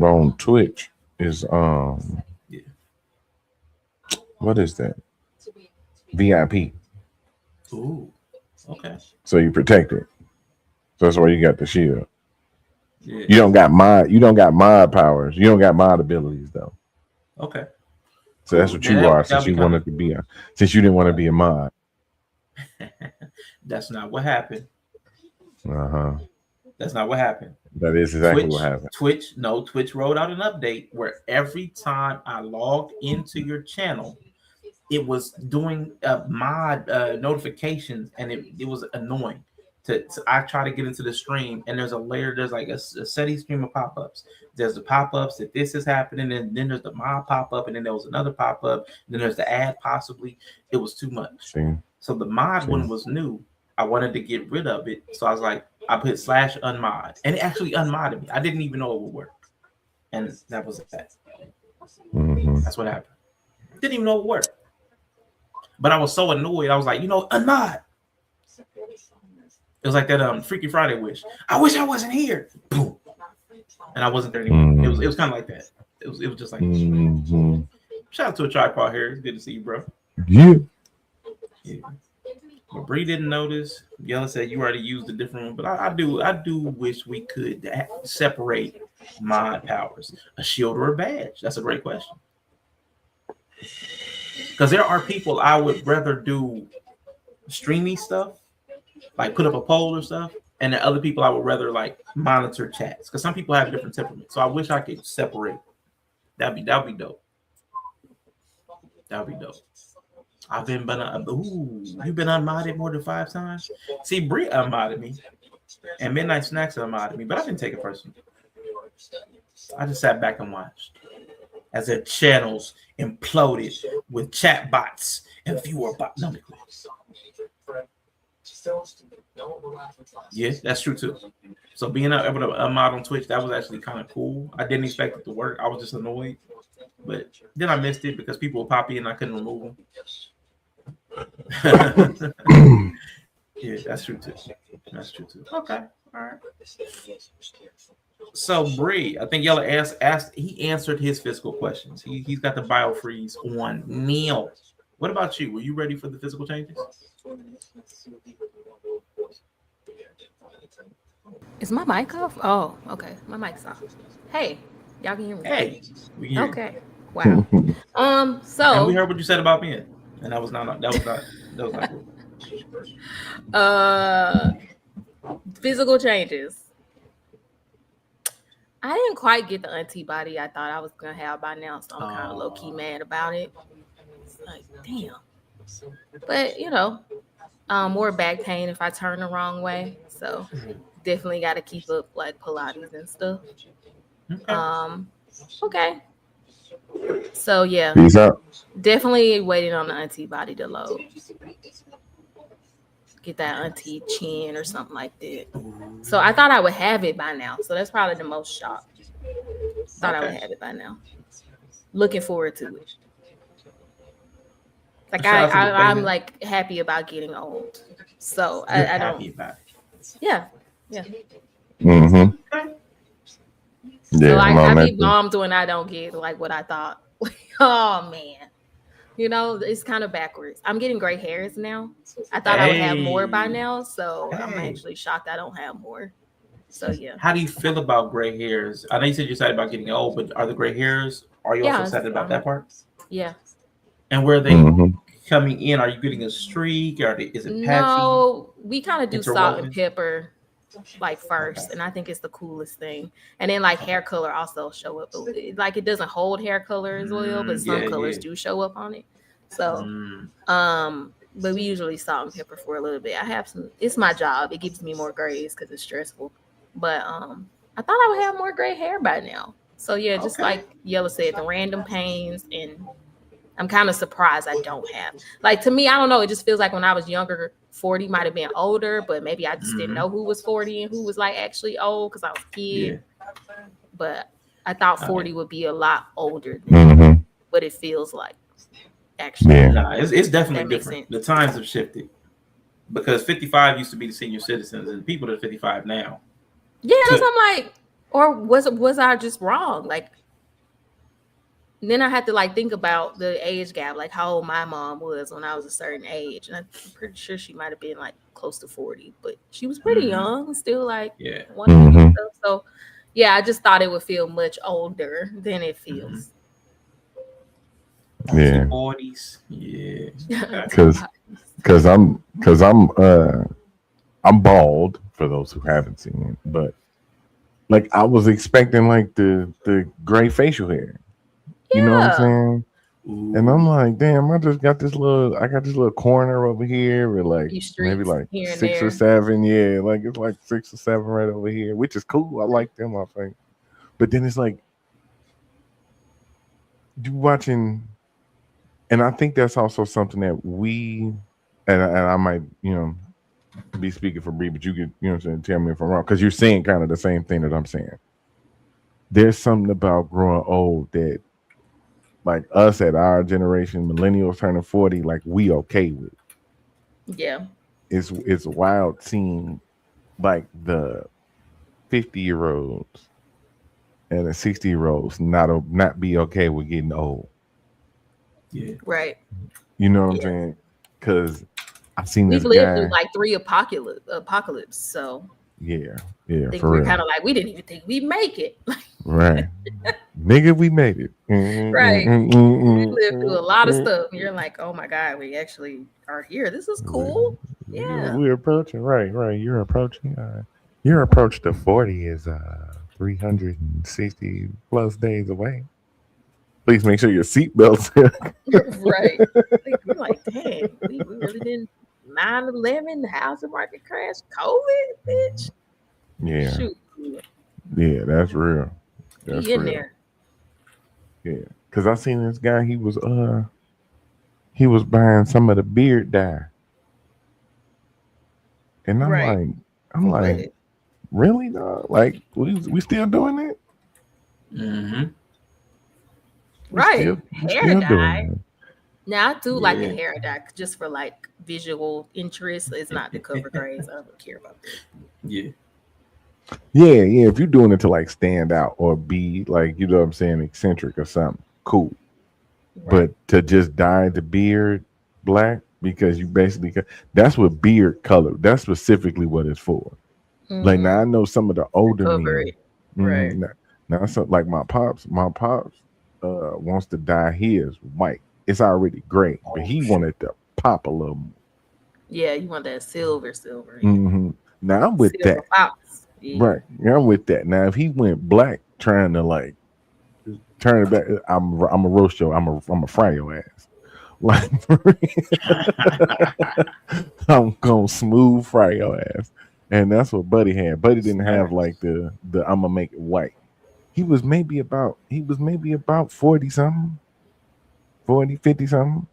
on Twitch is what is that? VIP. Ooh, okay. So you protect it. So that's why you got the shield. Yeah. You don't got mod powers. You don't got mod abilities though. Okay. So that's what you are, since you wanted to be since you didn't want to be a mod. That's not what happened. That's not what happened. That is exactly what happened. Twitch rolled out an update where every time I logged into your channel, it was doing mod notifications, and it was annoying. I try to get into the stream, and there's like a steady stream of pop-ups. There's the pop-ups that this is happening, and then there's the mod pop-up, and then there was another pop-up, and then there's the ad possibly. It was too much. So the mod one was new. I wanted to get rid of it, so I was like, I put /unmod, and it actually unmodded me. I didn't even know it would work, and that was that. That's what happened. Didn't even know it worked, but I was so annoyed. I was like, unmod. It was like that Freaky Friday wish. I wish I wasn't here. Boom. And I wasn't there anymore. It was kind of like that. It was just like shout out to a tripod here. It's good to see you, bro. Yeah. But Bree didn't notice. Yella said you already used a different one, but I do wish we could separate mod powers. A shield or a badge? That's a great question. Because there are people I would rather do streamy stuff, like put up a poll or stuff, and then other people I would rather like monitor chats, because some people have different temperaments. So I wish I could separate. That'd be dope. That'd be dope. You've been unmodded more than 5 times. See, Bree unmodded me, and Midnight Snacks unmodded me, but I didn't take it personally. I just sat back and watched as their channels imploded with chat bots and viewer bots. Yeah, that's true too. So being able to mod on Twitch, that was actually kind of cool. I didn't expect it to work. I was just annoyed, but then I missed it because people would pop in and I couldn't remove them. Yeah, that's true too. That's true too. Okay, all right. So Bree, I think Yella asked. He answered his physical questions. He's got the biofreeze on Neil. What about you? Were you ready for the physical changes? Is my mic off? Oh, okay. My mic's off. Hey, y'all can hear me. Hey, we can hear okay. You. Wow. So and we heard what you said about men, and that was not cool. Physical changes. I didn't quite get the antibody I thought I was gonna have by now, so I'm kind of low key mad about it. It's like, damn. But more back pain if I turn the wrong way. So definitely got to keep up like Pilates and stuff. Okay. So yeah, peace out. Definitely waiting on the antibody to load. Get that auntie chin or something like that. So I thought I would have it by now. So that's probably the most shock. Thought I would have it by now. Looking forward to it. Like I'm like happy about getting old. So I don't. Happy about it. Yeah. Mm-hmm. Yeah. So I be bummed when I don't get like what I thought. Oh man. It's kind of backwards. I'm getting gray hairs now. I thought I would have more by now, so I'm actually shocked I don't have more. So yeah. How do you feel about gray hairs? I know you said you're excited about getting old, but are the gray hairs? Are you also excited about that part? Yeah. And where are they coming in? Are you getting a streak? Is it patchy? No, we kind of do salt and pepper like first, and I think it's the coolest thing. And then like hair color also show up. Like it doesn't hold hair color as well, but some colors do show up on it. So but we usually salt and pepper for a little bit. I have some, it's my job. It gives me more grays because it's stressful. But I thought I would have more gray hair by now. So yeah, just like Yella said, the random pains, and I'm kind of surprised I don't have. Like to me, I don't know. It just feels like when I was younger, 40 might have been older, but maybe I just didn't know who was 40 and who was like actually old because I was a kid. Yeah. But I thought 40 would be a lot older than what it feels like. Actually, it's definitely different. The times have shifted because 55 used to be the senior citizens, and people that are 55 now. Yeah, that's what I'm like. Or was I just wrong? Like, then I had to like think about the age gap, like how old my mom was when I was a certain age, and I'm pretty sure she might have been like close to 40, but she was pretty young, still like stuff. So yeah, I just thought it would feel much older than it feels. Yeah. 40s. Yeah. Because I'm bald for those who haven't seen it, but like I was expecting like the gray facial hair. You know what I'm saying? Ooh. And I'm like, damn, I got this little corner over here with like maybe like 6 or 7. Yeah, like it's like 6 or 7 right over here, which is cool. I like them, I think. But then it's like you watching, and I think that's also something that we, and I might, be speaking for Bree, but you could, tell me if I'm wrong, because you're saying kind of the same thing that I'm saying. There's something about growing old that, like us at our generation, millennials turning 40, like we okay with. Yeah. It's wild seeing like the 50-year-olds and the 60-year-olds not be okay with getting old. Yeah. Right. You know what I'm saying? Because I've seen we've lived through like 3 apocalypse, so yeah, I think we're kind of like, we didn't even think we'd make it. Right. Nigga, we made it. Right. We lived through a lot of stuff. You're like, oh my God, we actually are here. This is cool. Yeah. We're approaching. Right. You're approaching. Your approach to 40 is 360 plus days away. Please make sure your seatbelt's right. We're like, dang, we really didn't 9/11, the housing market crash, COVID, bitch. Yeah. Shoot. Yeah, that's real. That's in real. There. Yeah, because I seen this guy. He was buying some of the beard dye. And I'm Right. like, really, dog? Like, we still doing it? Mm-hmm. Right. We Hair still dye. doing it. Now I do like a Yeah. hair dye just for like visual interest. It's not the cover grades. I don't care about that. Yeah. Yeah. If you're doing it to like stand out or be like, you know what I'm saying, eccentric or something, cool. Right. But to just dye the beard black because you basically that's what beard color. That's specifically what it's for. Like now I know some of the older Cover men. it. Right. Now so like my pops wants to dye his white. It's already gray, but he wanted to pop a little more. Yeah, you want that silver. Mm-hmm. Now I'm with Silver that. pops. Yeah. Right. Yeah, I'm with that. Now if he went black trying to like turn it back, I'm a roast your, I'm a fry your ass. Like I'm gonna smooth fry your ass. And that's what Buddy had. Buddy didn't have like the I'm gonna make it white. He was maybe about 40 something, 40, 50 something.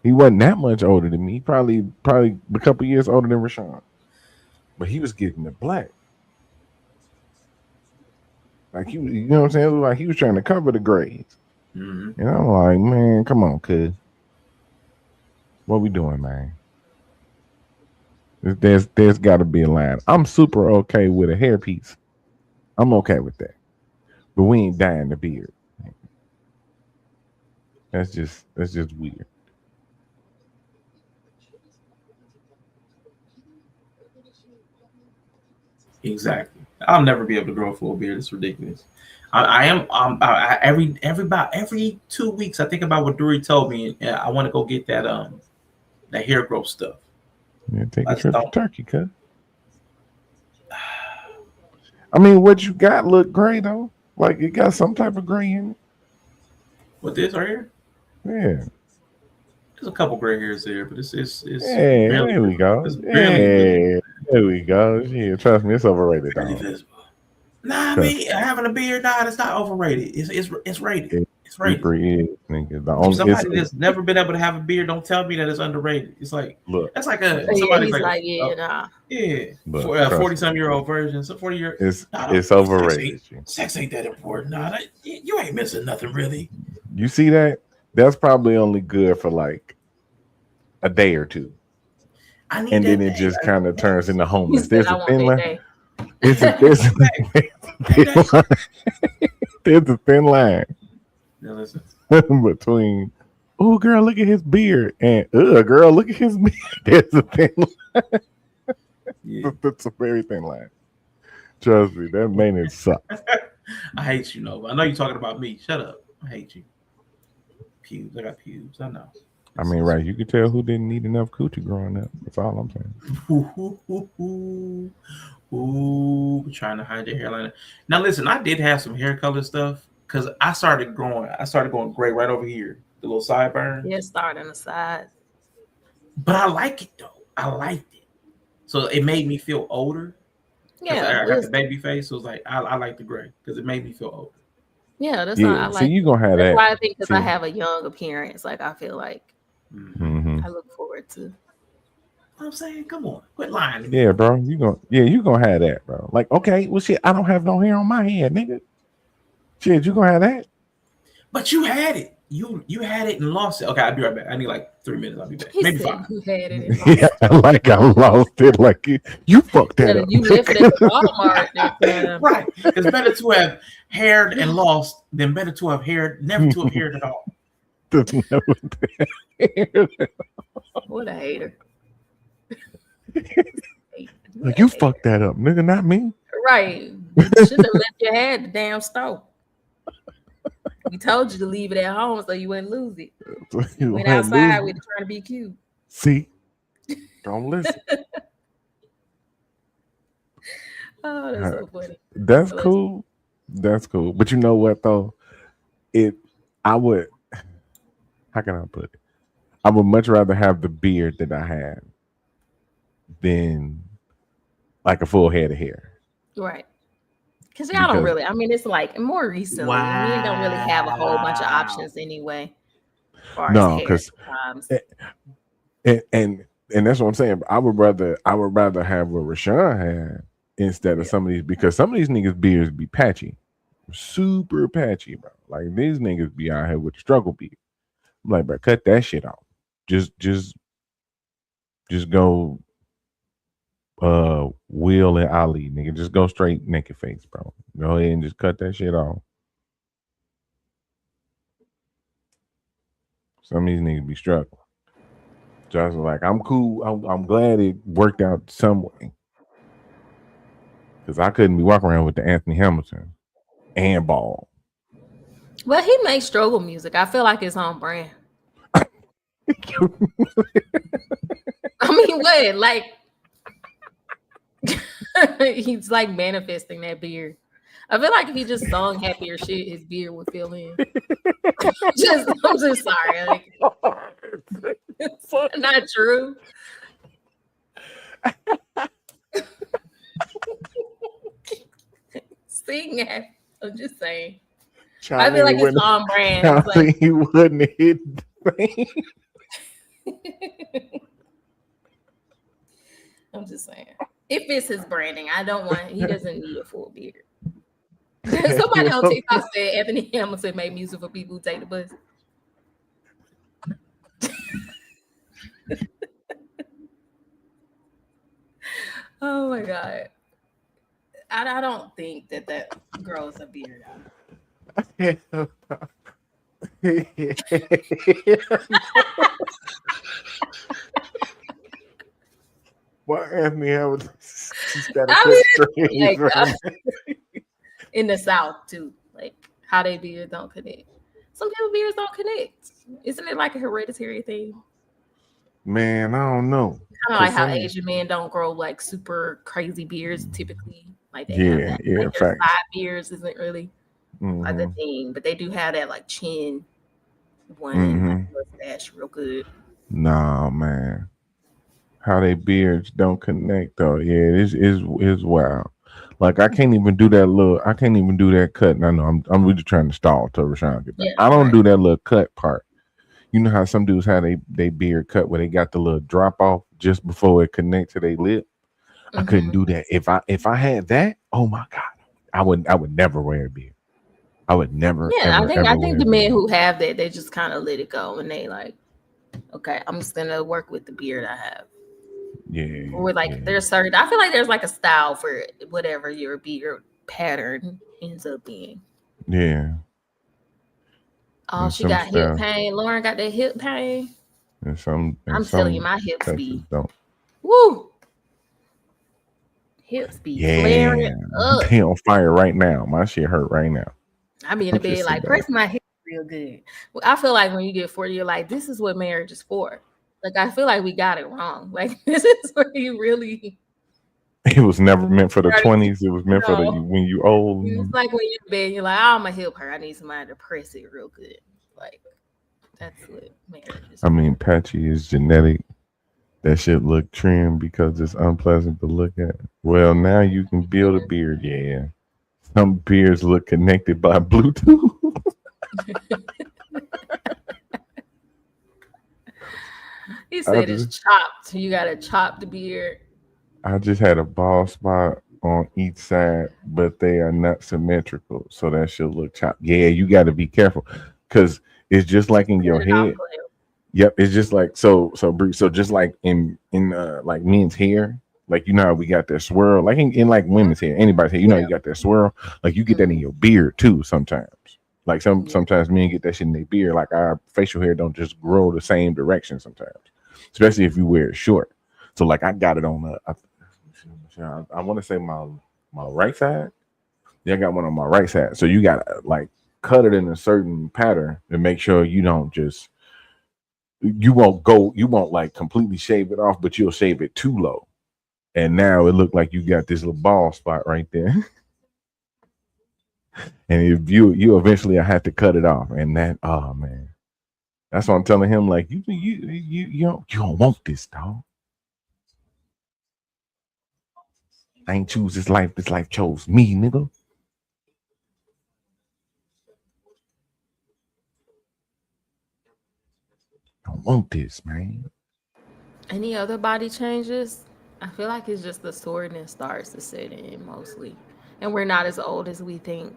He wasn't that much older than me. Probably a couple years older than Rashawn. But he was getting it black. Like you know what I'm saying? It was like he was trying to cover the grades. Mm-hmm. And I'm like, man, come on, kid. What we doing, man? There's got to be a line. I'm super okay with a hairpiece. I'm okay with that. But we ain't dyeing the beard. That's just weird. Exactly. I'll never be able to grow a full beard. It's ridiculous. I am every 2 weeks I think about what Dury told me, and I want to go get that hair growth stuff. Yeah, take a trip to Turkey, cuz. I mean, what you got look gray though. Like it got some type of gray in it. What this right here? Yeah. There's a couple gray hairs there, but it's hey, barely, there we go. Hey, there we go. Yeah, trust me, it's overrated. Nah, I mean, having a beard, it's not overrated. It's rated. It's rated. Nigga. Somebody that's never been able to have a beard, don't tell me that it's underrated. It's like, look, that's like somebody's like 40-some-year-old version. So 40-year. It's overrated. Sex ain't that important. Nah, you ain't missing nothing really. You see that? That's probably only good for like a day or two. And then it just kind of turns into homeless. There's a thin line. There's a thin line between, oh girl, look at his beard, and girl, look at his beard. There's a thin line. Yeah. That's a very thin line. Trust me, that maintenance sucks. I hate you, Nova. I know you're talking about me. Shut up. I hate you. Pubes. I got pubes. I know. I mean, right? You could tell who didn't need enough coochie growing up. That's all I'm saying. Ooh, trying to hide your hairline. Now, listen, I did have some hair color stuff because I started going gray right over here, the little sideburn. Yeah, start on the side. But I like it though. I liked it, so it made me feel older. Yeah, I got the baby face, so it's like I like the gray because it made me feel older. Yeah, that's why I like. So you gonna have that? Why I think because I have a young appearance, like I feel like I look forward to. I'm saying, come on, quit lying to me. Yeah, bro, you gonna have that, bro. Like, okay, well, shit, I don't have no hair on my head, nigga. Shit, you gonna have that? But you had it. You had it and lost it. Okay, I'll be right back. I need like 3 minutes. I'll be back. Maybe 5. You had it. And lost it. Like I lost it. Like you fucked that up. You left it at the Walmart. Right. It's better to have haired and lost than better to have never to have haired at all. What a hater. Like you fucked that up, nigga, not me. Right. You should have left your hair at the damn store. We told you to leave it at home so you wouldn't lose it. You went outside with it trying to be cute. See? Don't listen. Oh, that's so funny. That's cool. That's cool. But you know what though? How can I put it? I would much rather have the beard that I have than like a full head of hair. Right. Because y'all don't really, I mean, it's like more recently. Wow. Men don't really have a whole bunch of options anyway. No, because and And that's what I'm saying. I would rather have what Rashawn had instead of some of these, because some of these niggas beards be patchy, super patchy, bro. Like these niggas be out here with struggle beard. I'm like, bro, cut that shit off. Just go Will and Ali, nigga. Just go straight naked face, bro. Go ahead and just cut that shit off. Some of these niggas be struggling. Just like, I'm cool. I'm glad it worked out some way. Because I couldn't be walking around with the Anthony Hamilton and ball. Well, he makes struggle music. I feel like it's on brand. I mean, what? Like, he's like manifesting that beard. I feel like if he just sung happier shit, his beard would fill in. I'm just sorry. Like, it's not true. Sing it. I'm just saying. I feel like it's on brand. I think he wouldn't hit the thing. I'm just saying. If it's his branding, he doesn't need a full beard. Somebody on TikTok said Anthony Hamilton made music for people who take the bus. Oh my God. I don't think that grows a beard out. Why Anthony Hamilton? In the South too, like how they beards don't connect. Some people beards don't connect. Isn't it like a hereditary thing? Man, I don't know. Kind of like how Asian men don't grow like super crazy beards typically. Like they have that. Yeah, like their side beards isn't really like a thing, but they do have that like chin one mustache real good. Nah, man. How they beards don't connect though. Yeah, it is wild. Like I can't even do that cut. And I know I'm really trying to stall till Rashawn get back. I don't do that little cut part. You know how some dudes have they beard cut where they got the little drop off just before it connects to their lip. I couldn't do that. If I had that, oh my God, I would never wear a beard. I would never. Yeah, I think the men who have that, they just kind of let it go and they like, okay, I'm just gonna work with the beard I have. Yeah. Or like there's certain. I feel like there's like a style for whatever your beard pattern ends up being. Yeah. Oh, she got hip pain. Lauren got that hip pain. I'm telling you, my hips be woo. Hips be flaring up. They on fire right now. My shit hurt right now. I be in the bed like press my hips real good. I feel like when you get 40, you're like, this is what marriage is for. Like I feel like we got it wrong. Like this is where you really. It was never meant for the 20s. It was meant for when you old. It's like when you're in bed, you're like, oh, my hip hurt. I need somebody to press it real good. Like that's what marriage is. I mean, patchy is genetic. That shit look trim because it's unpleasant to look at. Well, now you can build a beard. Yeah. Some beards look connected by Bluetooth. He said it's chopped. You got a chopped beard. I just had a bald spot on each side, but they are not symmetrical. So that should look chopped. Yeah, you got to be careful because it's just like in your head. Yep, it's just like so just like in like men's hair, like you know how we got that swirl, like in like women's hair, anybody's hair, you know you got that swirl, like you get that in your beard too sometimes. Like sometimes men get that shit in their beard, like our facial hair don't just grow the same direction sometimes, especially if you wear it short. So like I got it on I want to say my right side. Yeah, I got one on my right side. So you gotta like cut it in a certain pattern to make sure you don't just. You won't like completely shave it off, but you'll shave it too low. And now it looked like you got this little bald spot right there. And if you eventually have to cut it off. And that, oh man. That's what I'm telling him. Like, you don't want this, dog. I ain't choose this life chose me, nigga. I don't want this, man. Any other body changes? I feel like it's just the soreness starts to set in mostly, and we're not as old as we think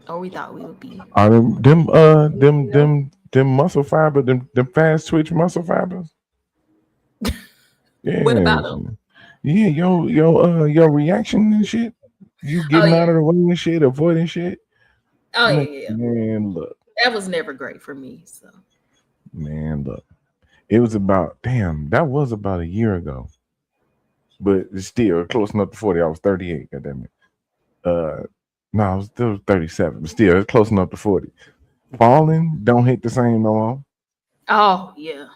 or we thought we would be. Are them muscle fiber, them fast twitch muscle fibers? What Yeah. about them? Yeah, your reaction and shit. You Oh getting yeah. out of the way and shit, avoiding shit. Oh yeah. Man, look. That was never great for me. So. Man, look. It was about that was about a year ago. But it's still close enough to 40. I was 38, goddammit. No, I was still 37, but still it's close enough to 40. Falling don't hit the same no more. Oh yeah.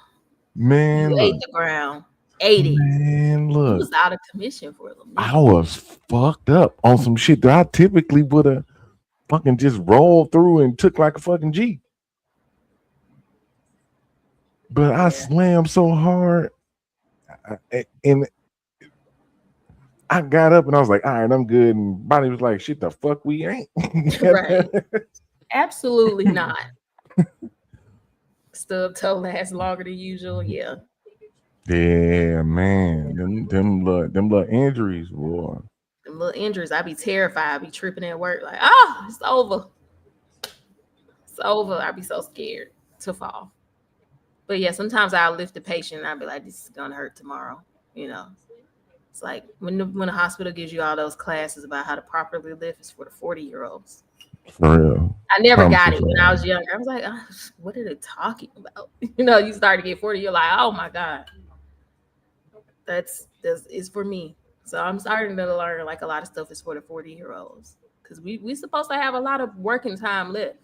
Man, you look. ate the ground. Ate it. Man, You look. was out of commission for a little minute. I was fucked up on some shit that I typically would have fucking just rolled through and took like a fucking G. But I slammed so hard, and I got up and I was like, all right, I'm good. And body was like, shit, the fuck we ain't. Right. Absolutely not. Stub toe lasts longer than usual. Yeah. Yeah, man. Them little injuries, boy. Them little injuries, I be terrified. I be tripping at work like, oh, it's over. It's over. I be so scared to fall. But yeah, sometimes I'll lift the patient and I'll be like, this is gonna hurt tomorrow. You know. It's like when the hospital gives you all those classes about how to properly lift, it's for the 40-year-olds. For real. I never got it when I was younger. I was like, oh, what are they talking about? You know, you start to get 40, you're like, oh my God. That's it's for me. So I'm starting to learn like a lot of stuff is for the 40-year-olds. Because we supposed to have a lot of working time left.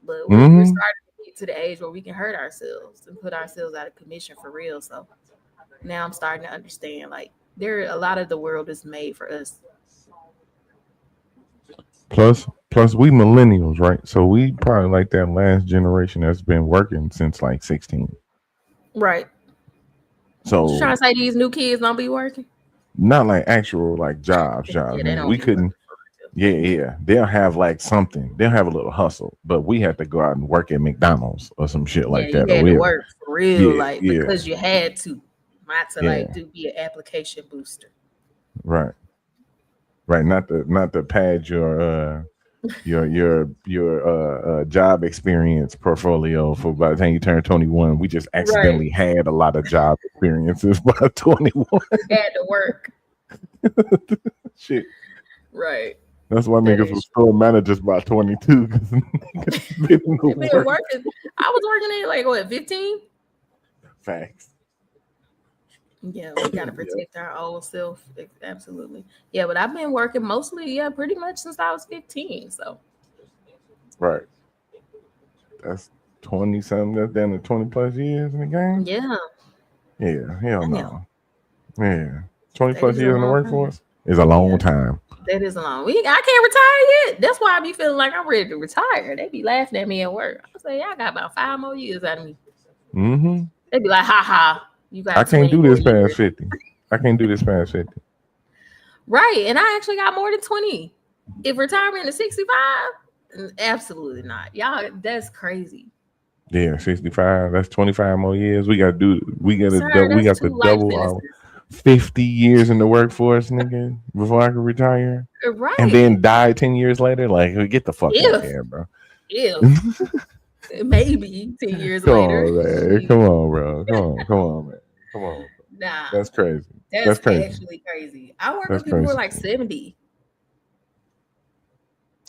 But we're starting to get to the age where we can hurt ourselves and put ourselves out of commission for real. So now I'm starting to understand like a lot of the world is made for us. Plus we millennials, right? So we probably like that last generation that's been working since like 16. Right. So you trying to say these new kids don't be working? Not like actual like jobs. Yeah, we couldn't. Yeah. They'll have like something. They'll have a little hustle, but we have to go out and work at McDonald's or some shit like that. You had to work for real, because you had to, not to be an application booster. Right. Not to pad your job experience portfolio for by the time you turn 21. We just accidentally had a lot of job experiences by 21. Had to work. Shit. Right. That's why niggas was store managers by 22. Been working. I was working at like what, 15? Facts. Yeah, we gotta protect our old self. Absolutely. Yeah, but I've been working mostly, pretty much since I was 15. So right. That's 20 something. That's down to 20 plus years in the game. Yeah. Yeah, hell no. Yeah. 20 plus years in the workforce is a long time. That is a long. I can't retire yet. That's why I be feeling like I'm ready to retire. They be laughing at me at work. I say, I got about 5 more years out of me. Mm-hmm. They be like, ha ha. You got I can't do this past 50. I can't do this past 50. Right. And I actually got more than 20. If retirement is 65, absolutely not. Y'all, that's crazy. Yeah, 65. That's 25 more years. We got to double our 50 years in the workforce, nigga, before I can retire. Right. And then die 10 years later. Like, get the fuck out of here, bro. Maybe 10 years later. Come on, bro. Come on, man. Come on. Nah. That's crazy. That's crazy. Actually crazy. I work with people who are like 70.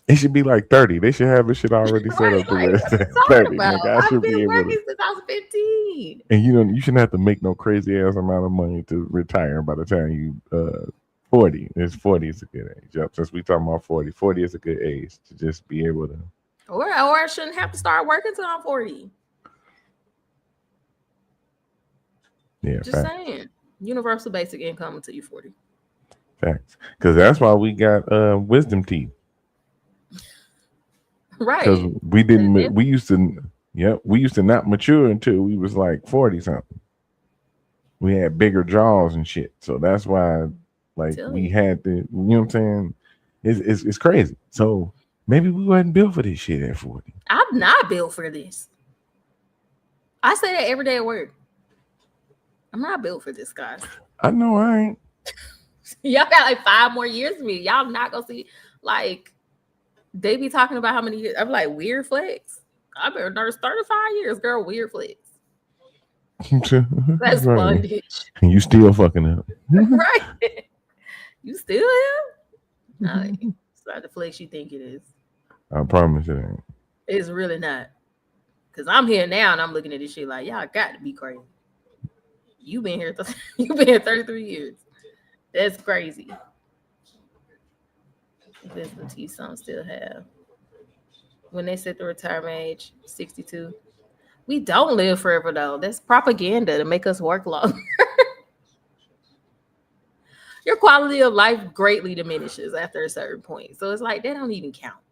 It should be like 30. They should have this shit already set up to where it's 30. I've been working since I was 15. And you shouldn't have to make no crazy ass amount of money to retire by the time you 40. 40 is a good age. Yep. Since we talking about 40 is a good age to just be able to. Or I shouldn't have to start working till I'm 40. Yeah. Just saying. Universal basic income until you're 40. Facts. Because that's why we got wisdom teeth. Right. Because we used to not mature until we was like 40 something. We had bigger jaws and shit. So that's why we had to, you know what I'm saying? It's crazy. So maybe we wasn't built for this shit at 40. I'm not built for this. I say that every day at work. I'm not built for this, guys. I know I ain't. Y'all got like 5 more years of me. Y'all not gonna see. Like, they be talking about how many years. I'm like, weird flex. I've been a nurse 35 years, girl. Weird flex. That's Right. bondage. And you still fucking up. Right. You still here? It's not the flex you think it is. I promise it ain't. It's really not. Because I'm here now and I'm looking at this shit like, y'all got to be crazy. You've been here 33 years. That's crazy. This Latif song still have. When they set the retirement age, 62. We don't live forever though. That's propaganda to make us work longer. Your quality of life greatly diminishes after a certain point. So it's like, they don't even count.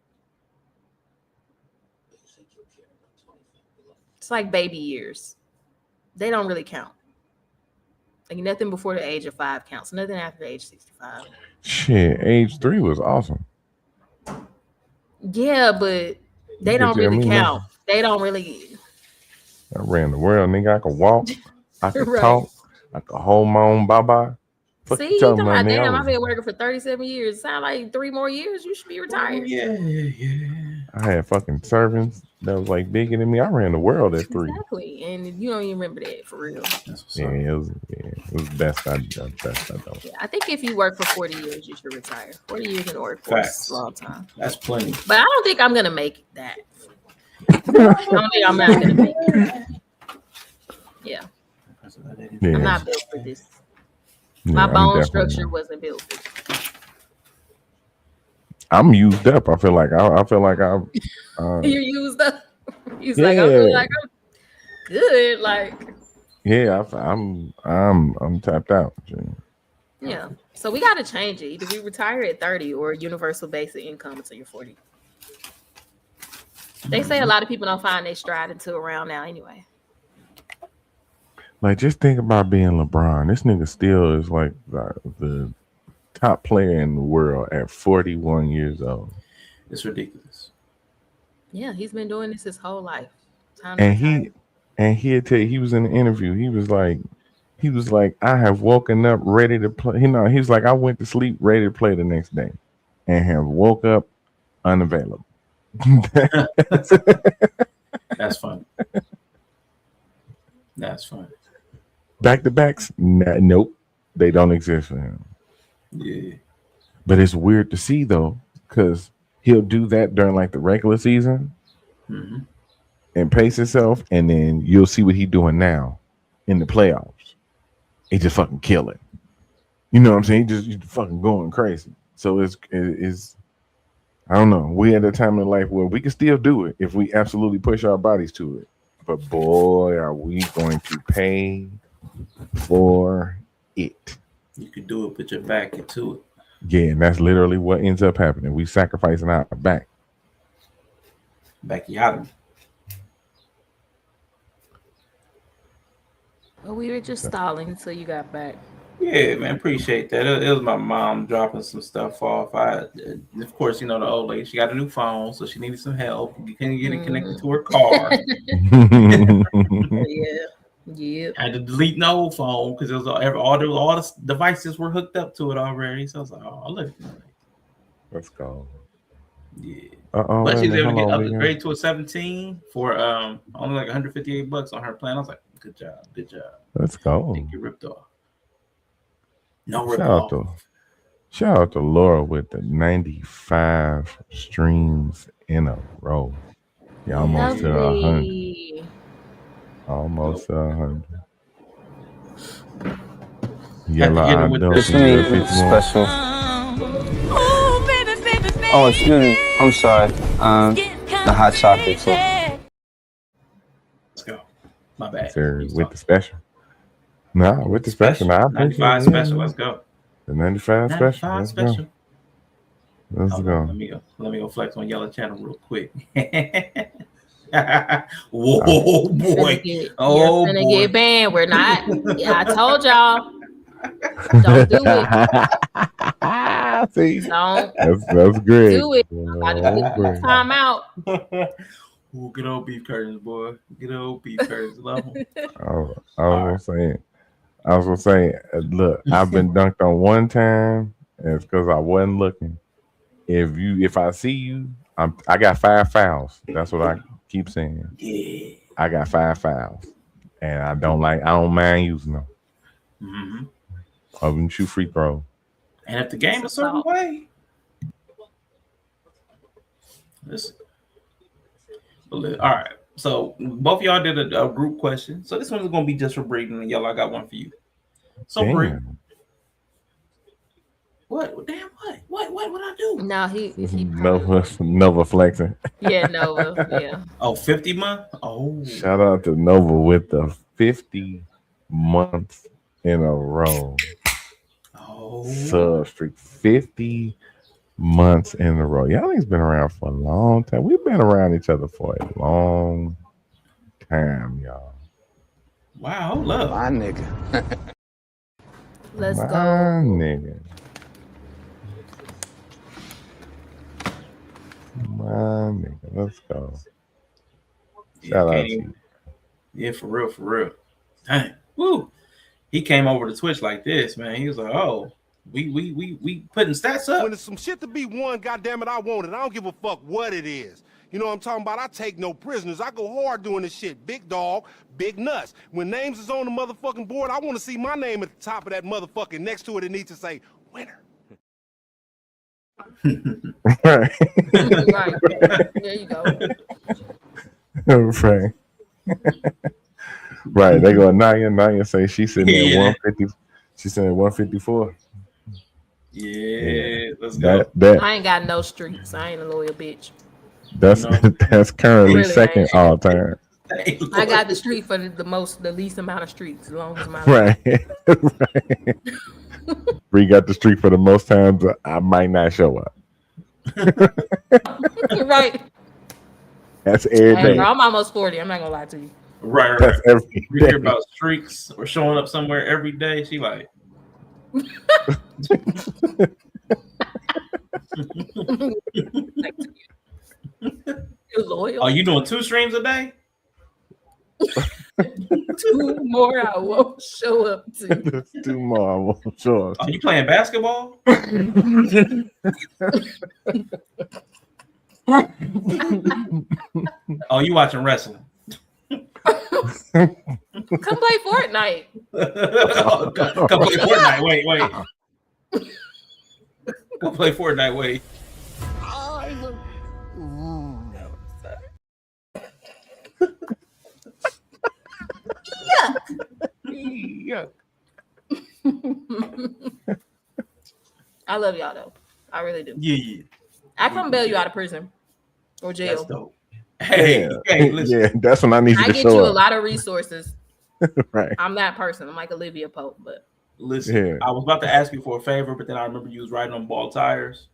It's like baby years. They don't really count. Like nothing before the age of 5 counts. Nothing after the age 65. Shit, age 3 was awesome. Yeah, but they don't really count. They don't really. I ran the world, nigga. I could walk. I could Right. talk. I could hold my own baba. See, you talking about, damn, I've been working for 37 years. Sound like 3 more years, you should be retired. Yeah. I had fucking servants that was like bigger than me. I ran the world at 3. Exactly, and you don't even remember that for real. Yeah, it was best I done. Yeah, I think if you work for 40 years, you should retire. 40 years in the workforce is a long time. That's plenty. But I don't think I'm gonna make that. I don't think I'm not gonna make it. Yeah. I'm not built for this. My bone structure wasn't built for this. I'm used up. I feel like I'm. You're used up. He's like, I feel like I'm good. Like, yeah, I'm tapped out. Yeah. So we got to change it. Either we retire at 30 or universal basic income until you're 40. They say a lot of people don't find their stride until around now anyway. Like, just think about being LeBron. This nigga still is like the top player in the world at 41 years old. It's ridiculous. Yeah, he's been doing this his whole life. And he'd tell you, he was in the interview. He was like, I have woken up ready to play. He was like, I went to sleep ready to play the next day, and have woke up unavailable. That's fun. That's fun. Back to backs, nope, they don't exist for him. Yeah, but it's weird to see though, because he'll do that during like the regular season and pace himself, and then you'll see what he's doing now in the playoffs. He just fucking kill it. You know what I'm saying? He's fucking going crazy. So it's I don't know. We at a time in life where we can still do it if we absolutely push our bodies to it. But boy, are we going to pay for it. You could do it, put your back into it. Yeah, and that's literally what ends up happening. We sacrificing our back. Backyard. Well, we were just stalling until you got back. Yeah, man, appreciate that. It was my mom dropping some stuff off. Of course, you know, the old lady, she got a new phone, so she needed some help. You couldn't get it connected to her car. Yeah. I had to delete an old phone because it was all the devices were hooked up to it already. So I was like, oh, look. Let's go. Yeah. But she was able to get upgraded to a 17 for only like $158 on her plan. I was like, good job. Let's go. Think you ripped off. No rip off. Shout out to Laura with the 95 streams in a row. Yeah, almost to 100. Almost 100. Yella, it's me, special. Oh, excuse me. I'm sorry. The hot chocolate. So. Let's go. My bad. Sir, with the special. Nah, with the special. Nah, 95 special. Let's go. The 95 special. Let's special. Go. Let's go. Let me go flex on Yella channel real quick. Whoa, boy. You're gonna get banned. We're not. Yeah, I told y'all. Don't do it. See, don't. That's great. Do it. Time out. Ooh, good old beef curtains, boy. Good old beef curtains. Love them. I was saying, I was gonna say, look, I've been dunked on one time, and it's because I wasn't looking. If I see you, I got 5 fouls. That's what I keep saying. Yeah. I got 5 fouls, and I don't mind using them. Mm-hmm. I can shoot free throw. And if the game a certain way, all right. So both of y'all did a group question. So this one's gonna be just for Breeden and Yella. I got one for you. So Breeden. What? Damn! What would I do? No, he Nova flexing. Yeah, Nova. Yeah. Oh, 50 month. Oh, shout out to Nova with the 50 months in a row. Oh, sub streak 50 months in a row. Y'all niggas been around for a long time. We've been around each other for a long time, y'all. Wow, love my nigga. Let's my go. Nigga. My nigga. Let's go. Shout out to you. Yeah, for real. Dang. Woo. He came over to Twitch like this, man. He was like, "Oh, we putting stats up." When there's some shit to be won, goddamn it, I want it. I don't give a fuck what it is. You know what I'm talking about? I take no prisoners. I go hard doing this shit. Big dog, big nuts. When names is on the motherfucking board, I want to see my name at the top of that motherfucking. Next to it, it needs to say winner. Right. Right. There you go. Right. Right. They go Naya say she's sitting at 150. She's saying 154. Yeah, let's go. I ain't got no streaks. I ain't a loyal bitch. That's currently really second all time. I got the streak for the least amount of streaks, as long as my right. Right. Bree got the streak for the most times I might not show up. Right. That's every day. Bro, I'm almost 40. I'm not gonna lie to you. Right. That's every we day. hear about streaks or showing up somewhere every day. She like. You're loyal. Are you doing 2 streams a day? 2 more I won't show up to. 2 more I won't show up. Are you playing basketball? Oh, you watching wrestling? Come play Fortnite. Come play Fortnite. Wait. Come play Fortnite. Wait. Yuck. I love y'all though. I really do. Yeah. I come bail you out of prison or jail. That's dope. Hey, listen. Yeah, that's when I need you I to get show you up. a lot of resources. Right. I'm that person. I'm like Olivia Pope, but listen, I was about to ask you for a favor, but then I remember you was riding on ball tires.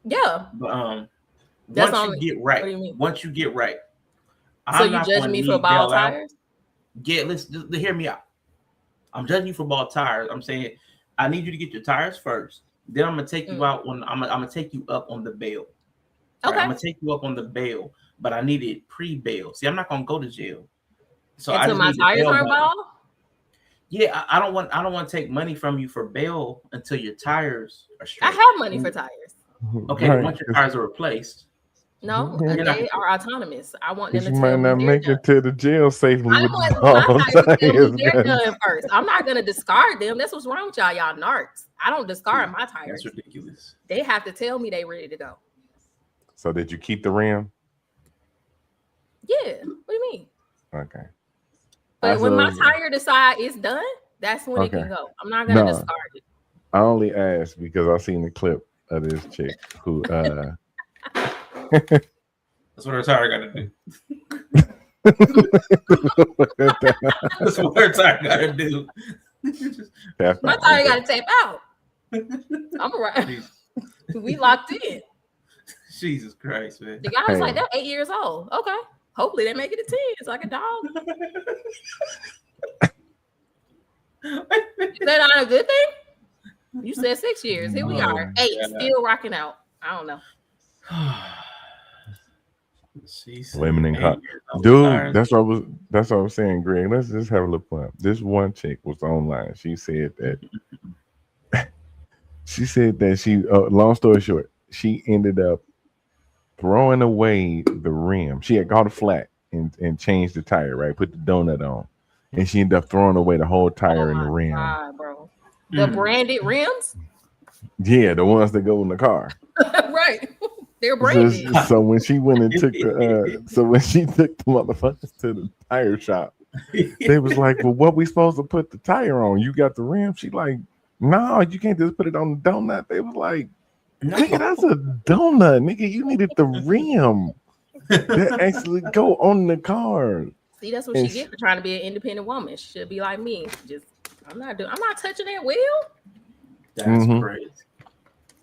Yeah. But that's once you get right, what do you mean? Once you get right. So you judge me for ball tires? Yeah, listen, just hear me out. I'm judging you for ball tires. I'm saying I need you to get your tires first. Then I'm gonna take you out when I'm gonna take you up on the bail. Okay. Right? I'm gonna take you up on the bail, but I need it pre-bail. See, I'm not gonna go to jail. So until my tires are ball? Yeah, I don't want to take money from you for bail until your tires are straight. I have money for tires. Okay, right. Once your tires are replaced. No, they are autonomous. I want them to you might not make it to the jail safely. I want my tires they're done first. I'm not gonna discard them. That's what's wrong with y'all. Y'all narcs. I don't discard my tires. That's ridiculous. They have to tell me they ready to go. So did you keep the rim? Yeah. What do you mean? Okay. But when my tire decide it's done, that's when it can go. I'm not gonna discard it. I only asked because I seen the clip of this chick who that's what her tire got to do. That's what her tire got to do. My tire got to tap out. I'm right. We locked in. Jesus Christ, man. The guy was like, "They're 8 years old." Okay, hopefully they make it to 10. It's like a dog. Is that not a good thing? You said 6 years. Here we are, 8, still rocking out. I don't know. Women in college, dude. That's what I was. That's what I'm saying, Greg. Let's just have a little fun. This one chick was online. She said that long story short, she ended up throwing away the rim. She had caught a flat and changed the tire, right? Put the donut on. And she ended up throwing away the whole tire and the rim. God, bro. The branded rims? Yeah, the ones that go in the car. Right. They're branded. So when she went and took the motherfuckers to the tire shop, they was like, well, what we supposed to put the tire on? You got the rim? She like, no, you can't just put it on the donut. They was like, nigga, that's a donut, nigga. You needed the rim that actually go on the car. See, that's what she get for trying to be an independent woman. She should be like me. I'm not touching that wheel. That's crazy.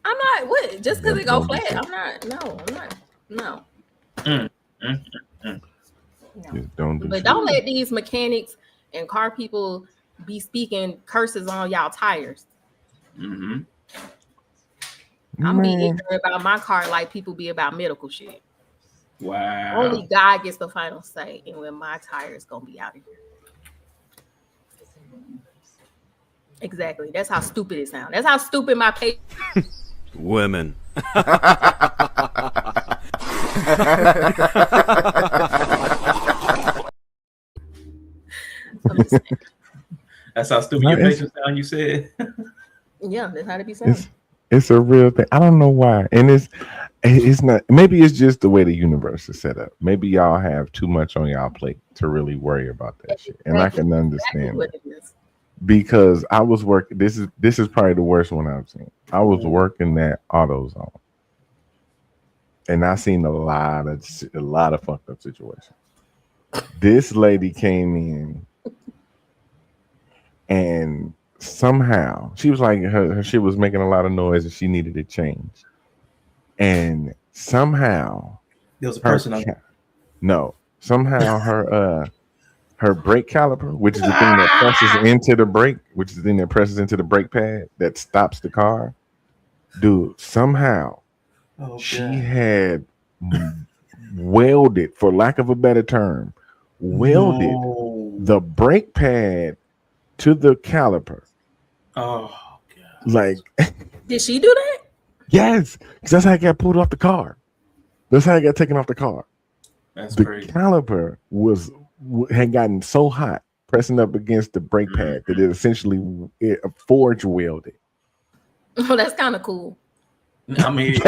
I'm not what? Just because it go flat. I'm not. No. Don't let these mechanics and car people be speaking curses on y'all tires. I'm be ignorant about my car like people be about medical shit. Wow. Only God gets the final say in when my tire is gonna be out of here. Exactly. That's how stupid it sounds. That's how stupid my pay. Women. That's how stupid your patients sound, you said? Yeah, that's how to be sound. It's a real thing. I don't know why. And it's not, maybe it's just the way the universe is set up. Maybe y'all have too much on y'all plate to really worry about that shit. And I can understand that. Because I was working, this is probably the worst one I've seen. I was working at AutoZone, and I seen a lot of fucked up situations. This lady came in, and somehow she was like her shit was making a lot of noise, and she needed it changed. And somehow there was a person on somehow her brake caliper, which is the thing that presses into the brake, which is the thing that presses into the brake pad that stops the car. Dude, somehow she had welded, for lack of a better term, the brake pad to the caliper. Oh God. Like, did she do that? Yes, because that's how it got pulled off the car. That's how it got taken off the car. That's the crazy. Caliper had gotten so hot pressing up against the brake pad that it essentially forge welded. Oh, that's kind of cool. I mean,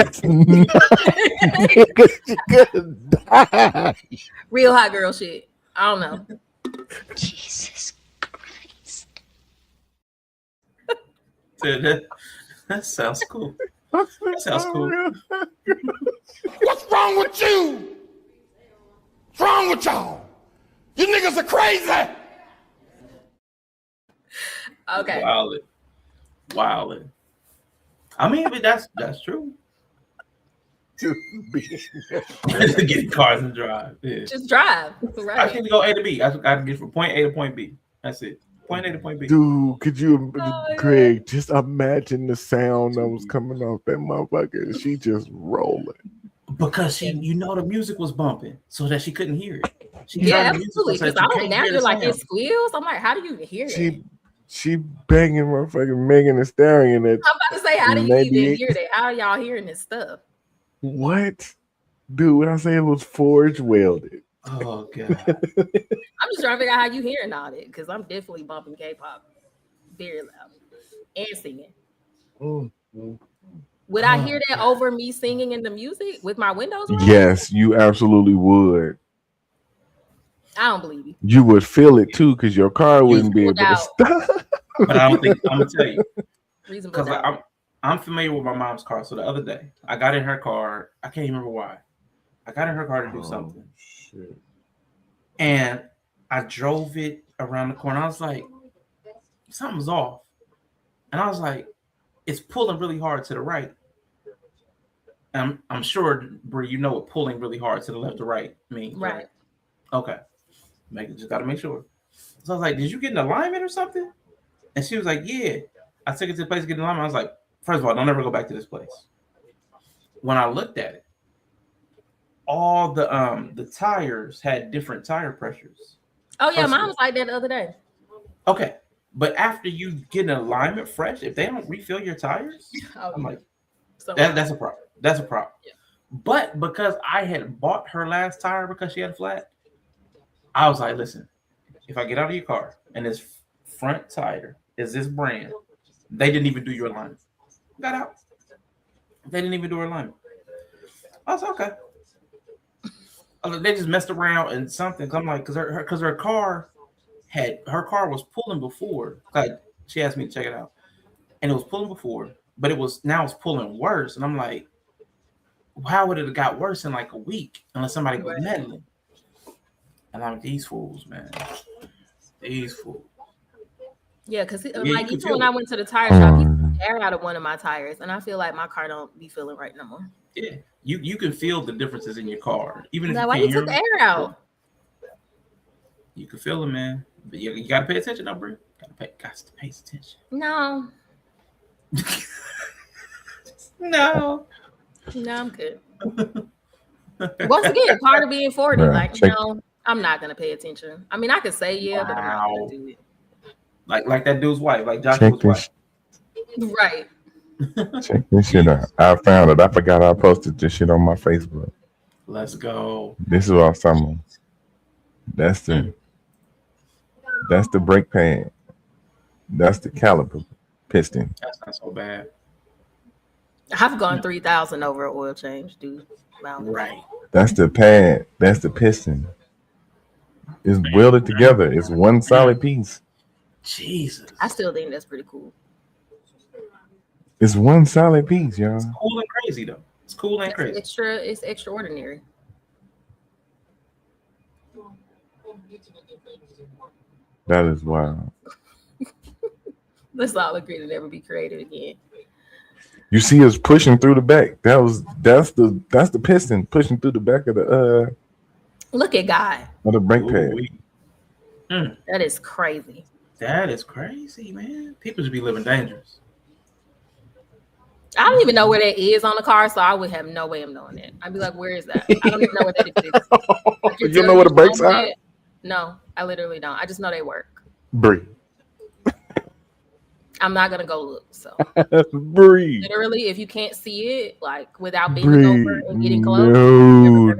real hot girl shit. I don't know. Jesus Christ. That sounds cool. That sounds cool. What's wrong with you? What's wrong with y'all? You niggas are crazy. Okay. Wildin'. I mean, but that's true. Just get cars and drive. Yeah. Just drive. Right. I can go A to B. I got to get from point A to point B. That's it. Point A to point B. Dude, could you, Greg, just imagine the sound that was coming off that motherfucker? She just rolling. Because the music was bumping so that she couldn't hear it. Yeah, absolutely. Because now you're like, it squeals. I'm like, how do you hear it? She banging motherfucking Megan Thee Stallion. I'm about to say, how do you even hear that? How are y'all hearing this stuff? What? Dude, when I say it was forge welded. Oh, God. I'm just trying to figure out how you hearing all that, because I'm definitely bumping K-pop very loud and singing. Would I hear that over me singing in the music with my windows on? Yes, you absolutely would. I don't believe you. You would feel it too, because your car wouldn't be able to stop. But I don't think I'm gonna tell you. Because I'm familiar with my mom's car. So the other day, I got in her car. I can't even remember why. I got in her car to do something. Shit. And I drove it around the corner. I was like, something's off. And I was like, it's pulling really hard to the right. And I'm sure, Brie, you know what pulling really hard to the left or right means. Right. Okay. Just got to make sure. So I was like, did you get an alignment or something? And she was like, yeah. I took it to the place to get an alignment. I was like, first of all, don't ever go back to this place. When I looked at it, all the tires had different tire pressures. Oh yeah, Personally. mine was like that the other day. Okay, but after you get an alignment fresh, if they don't refill your tires, I'm like, that's a problem. That's a problem. Yeah. But because I had bought her last tire because she had a flat, I was like, listen, if I get out of your car and this front tire is this brand, they didn't even do your alignment. Got out. They didn't even do her alignment. I was okay. They just messed around and something. I'm like, because her car was pulling before. Like she asked me to check it out, and it was pulling before, but it's pulling worse. And I'm like, how would it have got worse in like a week unless somebody was meddling? And I'm like, these fools, man, these fools. Yeah, because like even when I went to the tire shop, he took air out of one of my tires, and I feel like my car don't be feeling right no more. Yeah, you can feel the differences in your car, even if Like, you why can't you hear took the them. air out? You can feel it, man. But you gotta pay attention, though, bro. Got to pay attention. No. No, I'm good. Once again, part of being 40, no, I'm not gonna pay attention. I mean, I could say but I'm not gonna do it. Like that dude's wife, like Joshua's wife. Right. Check this shit out. I found it. I forgot I posted this shit on my Facebook. Let's go. This is what I was talking about. That's the brake pad. That's the caliper piston. That's not so bad. I've gone 3,000 over an oil change, dude. Wow. Right. That's the pad. That's the piston. It's welded together. It's one solid piece. Jesus. I still think that's pretty cool. It's one solid piece, y'all. It's cool and crazy, though. It's cool and crazy. It's extraordinary. That is wild. Let's all agree to never be created again. You see us pushing through the back. That's the piston pushing through the back of the Look at God. Of the brake pad. That is crazy. That is crazy, man. People should be living dangerous. I don't even know where that is on the car, so I would have no way of knowing that. I'd be like, where is that? I don't even know where that exists. You don't know where the brakes are? No, I literally don't. I just know they work. Breathe. I'm not gonna go look. So breathe. Literally, if you can't see it, like without being over and getting close. No.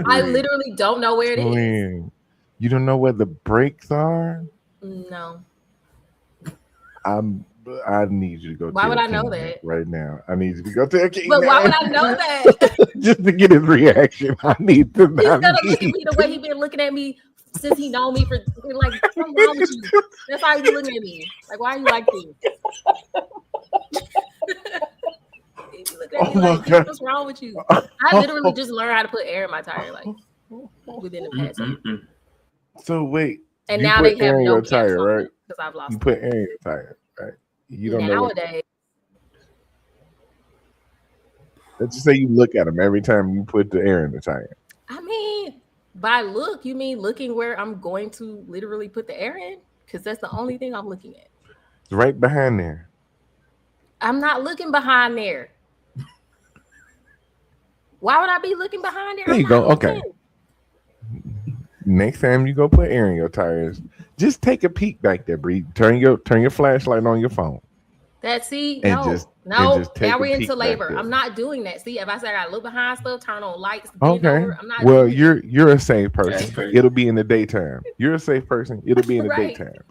I literally don't know where it is. You don't know where the brakes are? No. I need you to go. Why would I know that right now? I need you to go tell King. But why would I know that? Just to get his reaction. I need to know. He's gonna look at me the way he been looking at me since he known me for like something wrong with you. That's how he be looking at me. Like, why are you like this? He be looking at me like, God. what's wrong with you? I literally just learned how to put air in my tire like within the past. So wait. And now they have no tire, right? Because I've lost. You put air in your tire, right? You don't nowadays. Let's just say you look at them every time you put the air in the tire. I mean, by look, you mean looking where I'm going to literally put the air in? Because that's the only thing I'm looking at. It's right behind there. I'm not looking behind there. Why would I be looking behind there? There you go. Okay. Next time you go put air in your tires, just take a peek back there, Bree. Turn your flashlight on your phone. Now we're into labor. I'm not doing that. See, if I say I gotta look behind stuff, turn on lights, over, I'm not. Well, you're a safe person. It'll be in the daytime. You're a safe person. It'll be in the daytime.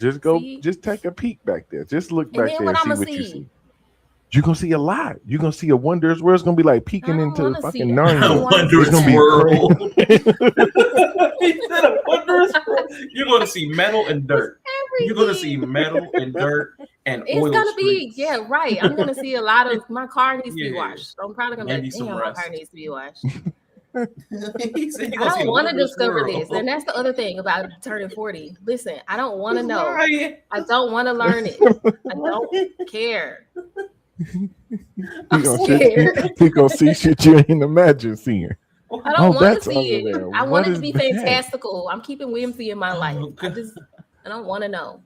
Just go. Just take a peek back there. Just look back there and see what you see. You're gonna see a lot. You're gonna see a wondrous world. It's gonna be like peeking into fucking Narnia. Wondrous world. He said a wondrous world. You're gonna see metal and dirt. You're gonna see metal and dirt and oil. It's gonna streaks. be right. I'm gonna see a lot of my car needs to be washed. I'm probably gonna be like, my car needs to be washed. I don't want to discover this, and that's the other thing about turning 40. Listen, I don't want to know. I don't want to learn it. I don't care. I'm scared. He gonna see shit you ain't imagine seeing. I don't want to see it. I want it to be fantastical. I'm keeping whimsy in my life. I don't want to know.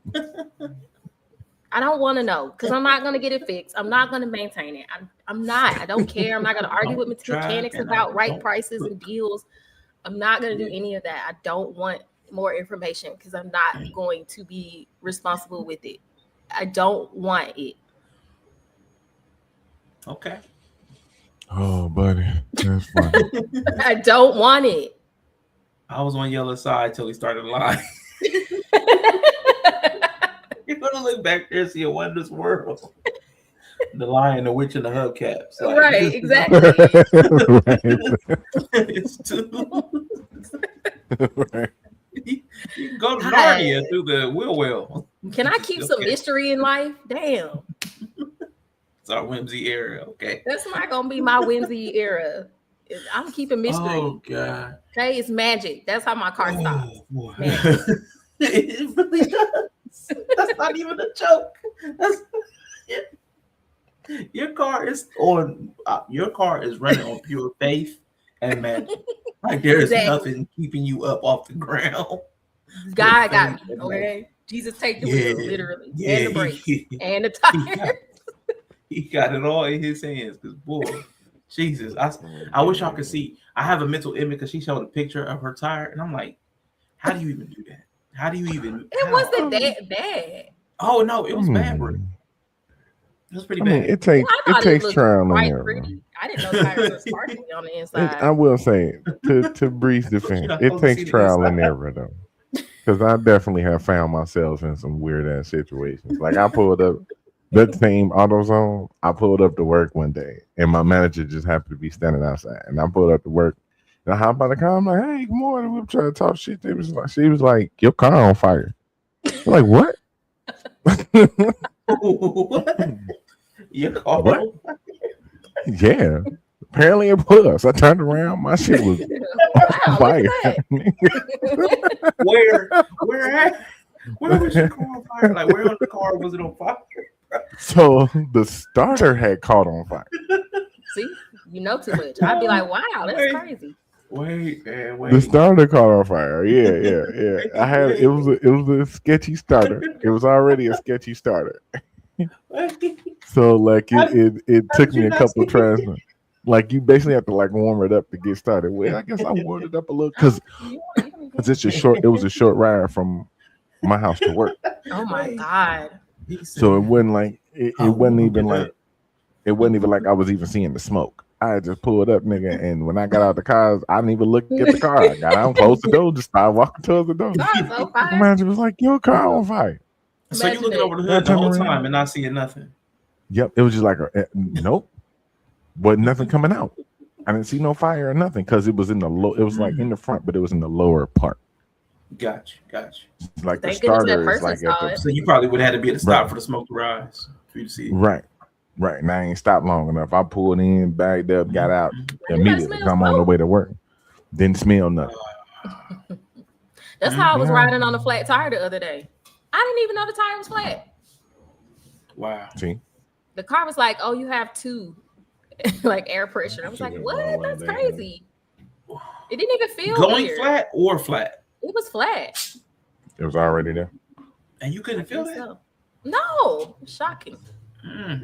I don't want to know because I'm not going to get it fixed. I'm not going to maintain it. I'm not. I don't care. I'm not going to argue with mechanics about right prices and deals. I'm not going to do any of that. I don't want more information because I'm not going to be responsible with it. I don't want it. Okay. Oh, buddy, that's funny. I don't want it. I was on Yella's side till he started lying. You're gonna look back there and see a wondrous world. The Lion, the Witch, and the Hubcaps. Like, Right, exactly. It's too. Right. You can go to Narnia through the wheel. Can I keep some mystery in life? Damn. It's our whimsy era. Okay. That's not gonna be my whimsy era. I'm keeping mystery. Oh God. Okay, it's magic. That's how my car stops. It really does. That's not even a joke. Your car is on. Your car is running on pure faith and magic. Like there is nothing keeping you up off the ground. God got me. Okay, Jesus take the wheel, literally, and the brakes and the tires. He got it all in his hands. Cause boy, Jesus, I wish y'all could see. I have a mental image because she showed a picture of her tire, and I'm like, how do you even do that? How do you even? It wasn't that bad. Oh no, it was bad, bro. It was pretty bad. Mean, it takes trial and error. I didn't know tires were sparkly on the inside. I will say, to Bree's defense, it takes trial and error though, because I definitely have found myself in some weird ass situations. Like I pulled up that same AutoZone. I pulled up to work one day, and my manager just happened to be standing outside, and I pulled up to work. And I hop out the car. I'm like, "Hey, good morning." We were trying to talk shit. She was like, "Your car on fire." I'm like, what? Your car? What? Yeah. Apparently it was. I turned around. My shit was on fire. Where was your car on fire? Like, where on the car was it on fire? So the starter had caught on fire. See, you know too much. I'd be like, wow, that's crazy. Wait. The starter caught on fire. Yeah. I had it was a sketchy starter. It was already a sketchy starter. So like it took me a couple of tries. Like you basically have to like warm it up to get started. Well, I guess I warmed it up a little because it's a short. It was a short ride from my house to work. Oh my God. So it wasn't like it wasn't even like I was even seeing the smoke. I just pulled up, nigga, and when I got out the car, I didn't even look at the car. I got out, closed the door, just started walking towards the door. The manager was like, "Your car on fire." So you looking over the hood the whole time and not seeing nothing? Yep, it was just like nope, wasn't nothing coming out. I didn't see no fire or nothing because it was in the low. It was like in the front, but it was in the lower part. Gotcha. Like the starter is like so you probably would have had to be at the stop for the smoke to rise for you to see it. Right. And I ain't stopped long enough. I pulled in, bagged up, got out immediately. I'm on the way to work. Didn't smell nothing. That's how I was riding on a flat tire the other day. I didn't even know the tire was flat. Wow. See? The car was like, "Oh, you have two," like air pressure. I was like, "What? That's crazy." It didn't even feel going weird. flat or flat. It was flat. It was already there. And you couldn't feel that? So. No, shocking. I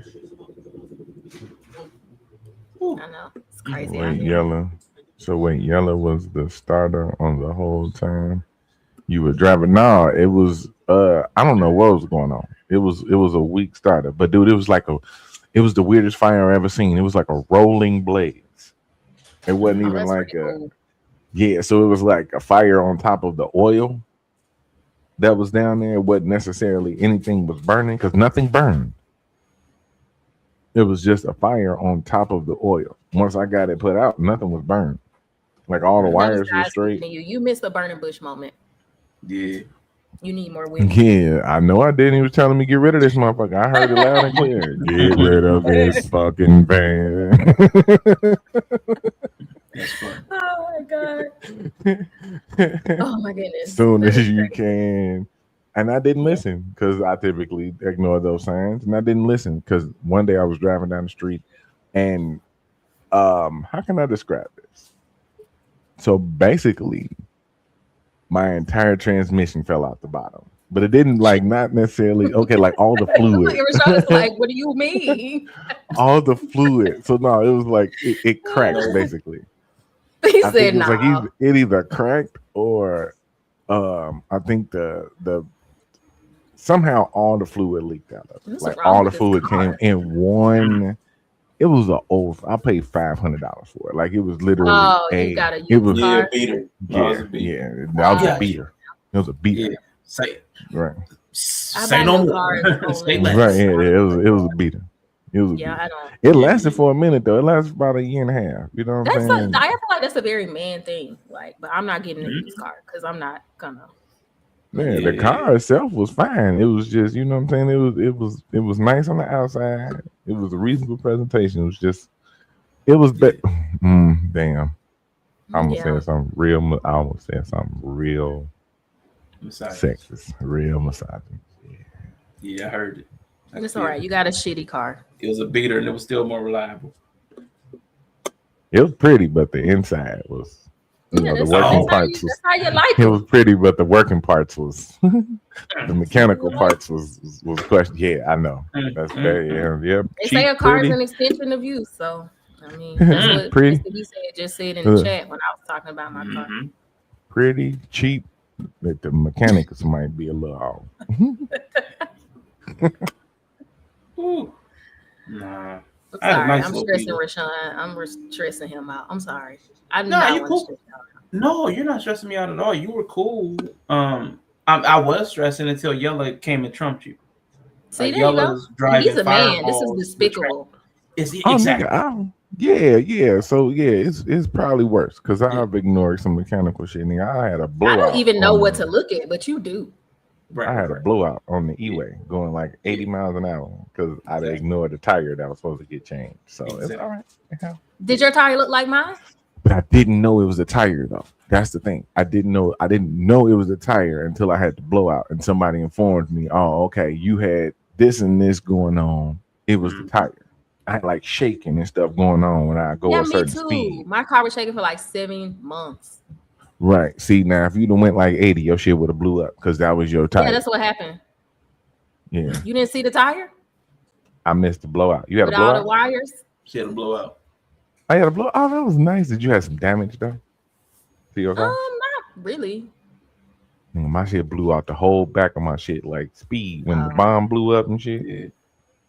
know it's crazy. Yella was the starter on the whole time you were driving. No, it was I don't know what was going on. It was a weak starter, but dude, it was the weirdest fire I've ever seen. It was like a rolling blaze. It wasn't even like cool. Yeah, so it was like a fire on top of the oil that was down there. It wasn't necessarily anything was burning because nothing burned. It was just a fire on top of the oil. Once I got it put out, nothing was burned. Like all the wires were straight. You missed the burning bush moment. Yeah. You need more women. Yeah, I know I did. He was telling me get rid of this motherfucker. I heard it loud and clear. Get rid of this fucking van. That's fun. Oh my God. Oh my goodness. Soon as you can. And I didn't listen because I typically ignore those signs. And I didn't listen because one day I was driving down the street and how can I describe this? So basically, my entire transmission fell out the bottom. But it didn't not necessarily, like all the fluid. Rashawn's like, what do you mean? All the fluid. So no, it was like it cracked basically. He said no. Like it either cracked or think the somehow all the fluid leaked out of it. What's Like wrong all the with this fluid car? came in one. It was a old. I paid $500 for it. Like it was literally Oh, you got a It used was car? beater. yeah. That was a beater. It was a beater. Yeah. Say Right. say no more. Say less. Right. Yeah. It was a beater. It was. Yeah, I don't. It lasted for a minute though. It lasted about a year and a half. You know what I'm saying? I feel like that's a very man thing. Like, but I'm not getting a used car because I'm not gonna. Yeah, the car itself was fine. It was just, you know what I'm saying? It was nice on the outside. It was a reasonable presentation. It was just, it was damn. I'm gonna say something real. I almost said something real sexist, real misogynist. Yeah, I heard it. It's all right. You got a shitty car. It was a beater, and it was still more reliable. It was pretty, but the inside was. You know, the working parts was. That's how you like it was pretty, but the working parts was. The mechanical parts was questioned. Yeah, I know. That's very yeah. They say a car is an extension of you, so I mean, that's what pretty. Mr. B said. Just said in the chat when I was talking about my car. Pretty cheap. But the mechanics might be a little off. Ooh. Nah. Sorry, I'm stressing Rashawn. I'm stressing him out. I'm sorry. I'm not cool. No, you're not stressing me out at all. You were cool. I was stressing until Yella came and trumped you. See, there you go. He's a man. This is despicable. Exactly. Yeah. So it's probably worse because I've ignored some mechanical shit. I had a blowout. I don't even know what to look at, but you do. I had a blowout on the E-way going like 80 miles an hour because I ignored the tire that was supposed to get changed. So it's all right. Yeah. Did your tire look like mine? But I didn't know it was a tire though. That's the thing. I didn't know it was a tire until I had the blowout and somebody informed me, oh, okay, you had this and this going on. It was the tire. I had like shaking and stuff going on when I go a certain speed. My car was shaking for like 7 months. Right. See, now if you'd have went like 80, your shit would have blew up because that was your tire. Yeah, that's what happened. Yeah. You didn't see the tire? I missed the blowout. You had a blowout? All the wires? She had a blowout. I had a blowout. Oh, that was nice. Did you have some damage though? To your car? Not really. My shit blew out the whole back of my shit, like speed when the bomb blew up and shit. Yeah.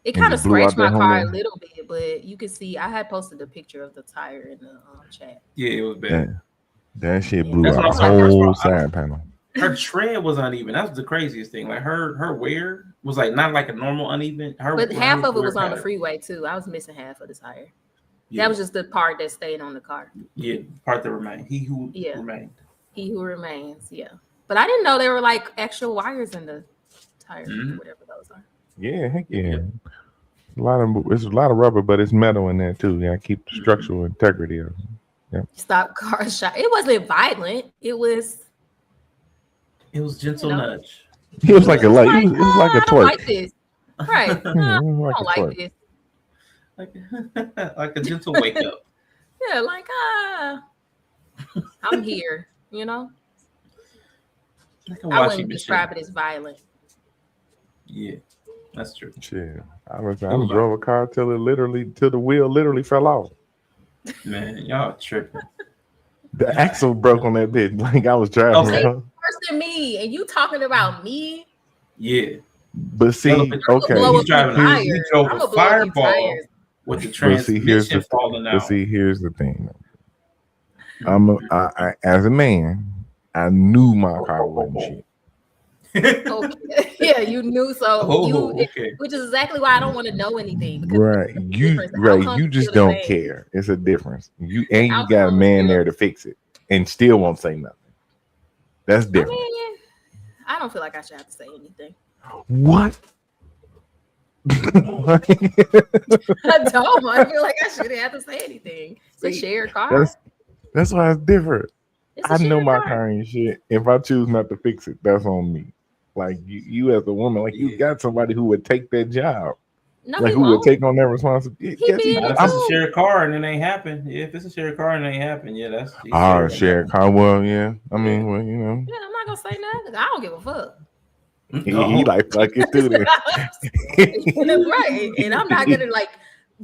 It kind of scratched my car a little bit, but you can see I had posted a picture of the tire in the chat. Yeah, it was bad. That shit blew out the whole side panel. Her tread was uneven. That was the craziest thing. Like her wear was like not like a normal uneven. But half of it was on the freeway too. I was missing half of the tire. Yeah. That was just the part that stayed on the car. Yeah, part that remained. He who remained. He who remains. Yeah, but I didn't know there were like actual wires in the tire, whatever those are. Yeah, heck yeah. It's a lot of rubber, but it's metal in there too. Yeah, keep the structural integrity of it. Yeah. Stop car shot. It wasn't violent. It was gentle nudge. It was like a light. It was like a twerk. I don't like this. Right. I don't like this. Like a gentle wake up. Yeah, like I'm here. You know. I wouldn't describe it as violent. Yeah, that's true. Shit, I drove a car till the wheel literally fell off. Man, y'all tripping. The axle broke on that bitch. Like I was driving. Okay. Worse than me, and you talking about me? Yeah, but see, okay, he's driving. He drove a Fireball with the transmission falling out. But see, here's the thing. I as a man, I knew my car wasn't shit. Okay. Yeah, you knew which is exactly why I don't want to know anything. Right, you just don't care. It's a difference. You got a man there to fix it, and still won't say nothing. That's different. I don't feel like I should have to say anything. What? I don't. I feel like I shouldn't have to say anything. It's a shared car. That's why it's different. I know my car ain't shit. If I choose not to fix it, that's on me. Like you as a woman, like you got somebody who would take that job. No, like who would take on that responsibility. If it's a shared car and it ain't happen. Yeah, if it's a shared car and it ain't happen, yeah, that's shared car. Well, yeah. I mean, well, you know. Yeah, I'm not gonna say nothing. I don't give a fuck. He like fuck it too then. Right. And I'm not gonna like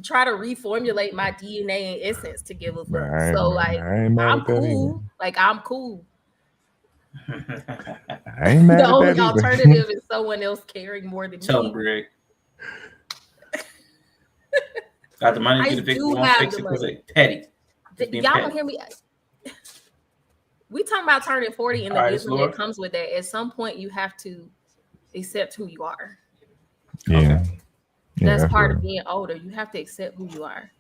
try to reformulate my DNA and essence to give a fuck. So like I'm cool. Like I'm cool. I I ain't mad The at only that either. alternative is someone else caring more than Tell me. them, Greg. Got the money to I get it fixed. do Won't have fix the it because money. they petty. Just being Y'all petty. don't hear me. We talking about turning 40 and the All right, wisdom Lord. that comes with that. At some point, you have to accept who you are. Yeah. Okay. Yeah, That's part real. of being older. You have to accept who you are.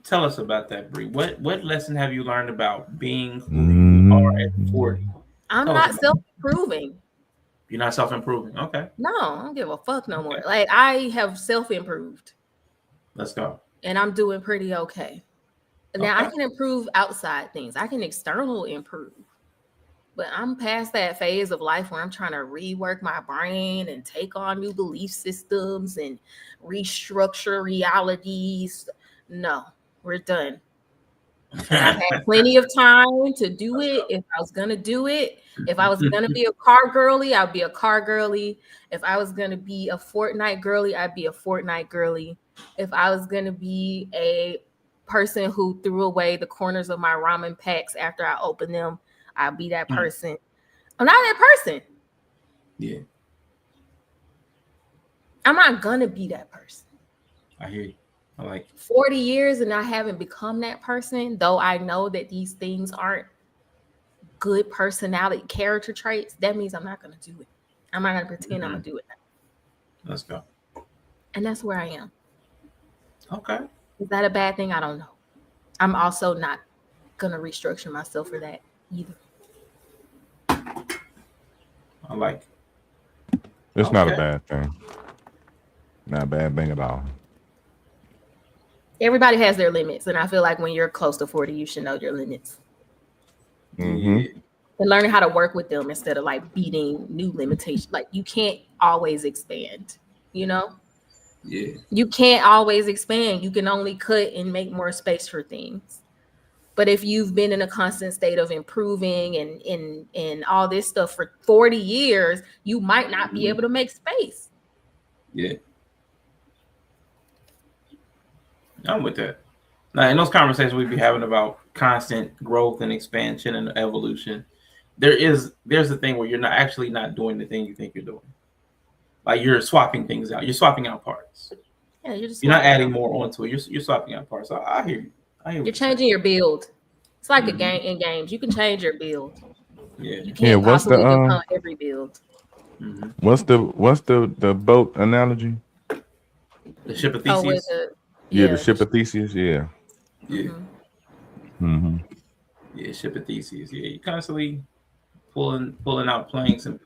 Tell us about that, Bree. What lesson have you learned about being who you are at 40? I'm Tell us not about it. self-improving. You're not self-improving. Okay. No, I don't give a fuck no more. Like, I have self-improved Let's go. and I'm doing pretty okay. Now I Okay. can improve outside things. I can external improve. But I'm past that phase of life where I'm trying to rework my brain and take on new belief systems and restructure realities. No, we're done. And I've had plenty of time to do it. If I was gonna do it, if I was gonna be a car girly, I'd be a car girly. If I was gonna be a Fortnite girly, I'd be a Fortnite girly. If I was gonna be a person who threw away the corners of my ramen packs after I opened them, I'll be that person. I'm not that person. Yeah. I'm not gonna be that person. I hear you. I like it. 40 years and I haven't become that person, though I know that these things aren't good personality character traits, that means I'm not gonna do it. I'm not gonna pretend I'm gonna do it. Let's go. And that's where I am. Okay. Is that a bad thing? I don't know. I'm also not gonna restructure myself for that either. I like it. It's not a bad thing. Not a bad thing at all. Everybody has their limits, and I feel like when you're close to 40, you should know your limits. Mm-hmm. And learning how to work with them instead of like beating new limitations. Like, you can't always expand, you know? Yeah. You can't always expand. You can only cut and make more space for things. But if you've been in a constant state of improving and all this stuff for 40 years, you might not be able to make space. Yeah. I'm with that. Now, in those conversations we be having about constant growth and expansion and evolution, there's a thing where you're not doing the thing you think you're doing. Like, you're swapping things out. You're swapping out parts. Yeah, you're not adding more onto it. You're swapping out parts. I hear you. You're changing your build. It's like a game in games. You can change your build. Yeah. You can't possibly become every build. What's the boat analogy? The ship of Theseus. The ship of Theseus. Yeah. Yeah. Mm-hmm. Yeah, ship of Theseus. Yeah, you constantly pulling out planks and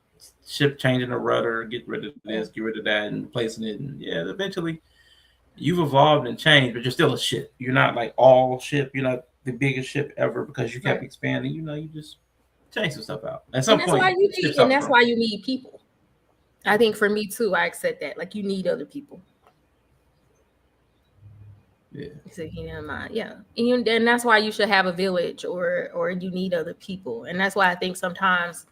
ship changing the rudder, get rid of this, get rid of that, and placing it. And yeah, eventually you've evolved and changed, but you're still a ship. You're not like all ship. You're not the biggest ship ever because you kept expanding. You know, you just change some stuff out. At some point, that's why you need people. I think for me too, I accept that. Like, you need other people. Yeah. So, and that's why you should have a village, or you need other people. And that's why I think sometimes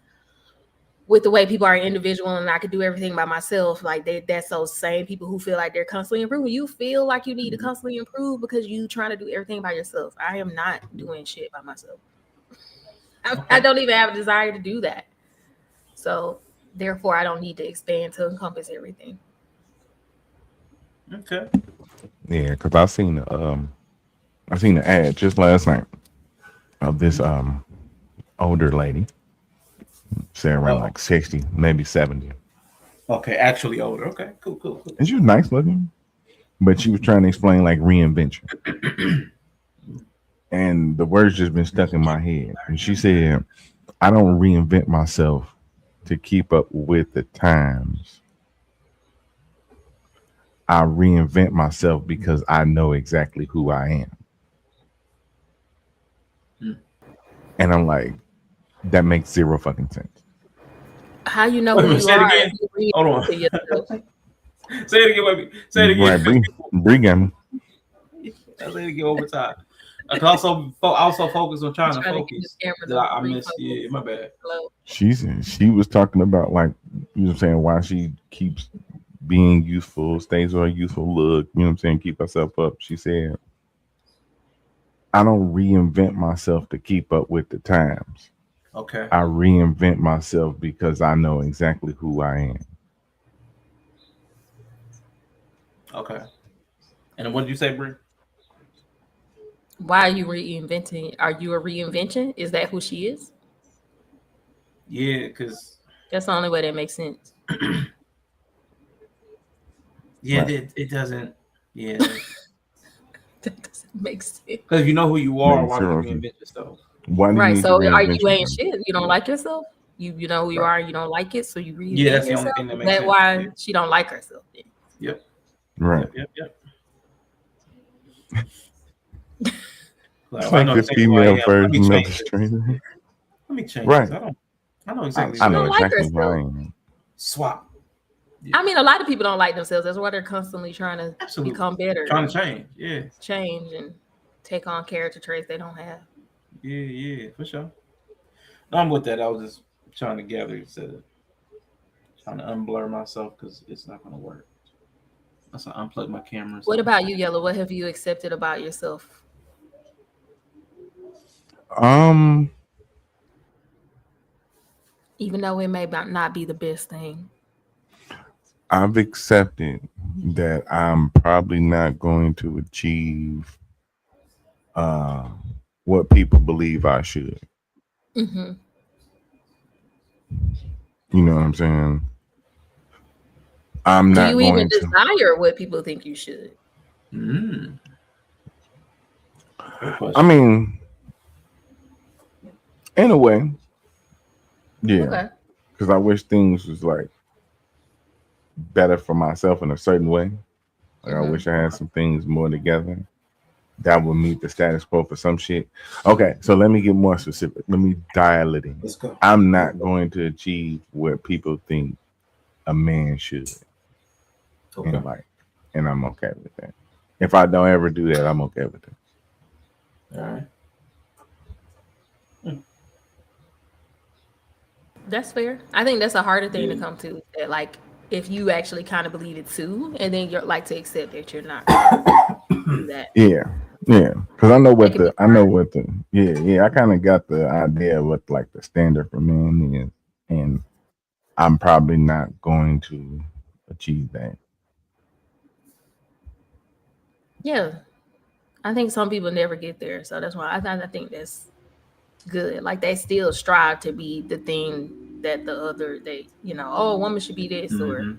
with the way people are individual and I could do everything by myself, like that's those same people who feel like they're constantly improving. You feel like you need to constantly improve because you trying to do everything by yourself. I am not doing shit by myself. I don't even have a desire to do that. So therefore I don't need to expand to encompass everything. Okay. Yeah, because I seen the ad just last night of this older lady, say around like 60, maybe 70. Okay, actually older. Okay, cool. And she was nice looking, but she was trying to explain like reinvention. And the words just been stuck in my head. And she said, I don't reinvent myself to keep up with the times. I reinvent myself because I know exactly who I am. And I'm like, that makes zero fucking sense. How you know who you say are? It again. Hold on. Say it again, baby. Say it again. Right, Bree got me. Say it again over time. I can also focus on trying to focus. I missed. Yeah, my bad. She was talking about, like, you know what I'm saying, why she keeps being youthful, stays with her youthful look, you know what I'm saying, keep herself up. She said, I don't reinvent myself to keep up with the times. Okay. I reinvent myself because I know exactly who I am. Okay. And what did you say, Brie? Why are you reinventing? Are you a reinvention? Is that who she is? Yeah, because That's the only way that makes sense. yeah, Right. it doesn't. Yeah, That doesn't make sense. because you know who you are. Makes Why would you zero sense. reinvent yourself? Why do you Right. need to So are reinvent you ain't yourself? shit? You don't like yourself? You know who you Right. are and you don't like it, so you Yeah, reinvent that's the only yourself? thing that Is makes that sense. why Yeah. she don't like herself then? Yep. Right. Yep. It's Like, I like know the exactly who I female am. Let me version of the change this. stranger. Let me change Right. this. I know exactly I who She I know don't am. like exactly who I herself. am. Swap. I mean, a lot of people don't like themselves. That's why they're constantly trying to Absolutely. become better, Trying to change. Yeah. change, and take on character traits they don't have. Yeah, for sure. No, I'm with that. I was just trying to gather instead of trying to unblur myself because it's not going to work. That's why I unplug my camera. What about you, Yella? What have you accepted about yourself? Even though it may not be the best thing. I've accepted that I'm probably not going to achieve what people believe I should. Mm-hmm. You know what I'm saying? I'm Do not you even going to. desire what people think you should? Good I question. mean, in a way, yeah. Okay. Because I wish things was like better for myself in a certain way. Like I wish I had some things more together that would meet the status quo for some shit. Okay, so let me get more specific. Let me dial it in. Let's go. I'm not going to achieve what people think a man should in life, and I'm okay with that. If I don't ever do that, I'm okay with it. All right. That's fair. I think that's a harder thing to come to. That like if you actually kind of believe it too, and then you're like to accept that you're not do that. Yeah, because I know what the I kind of got the idea of what like the standard for men is, and I'm probably not going to achieve that. Yeah, I think some people never get there, so that's why I think that's good. Like they still strive to be the thing that the other a woman should be this, or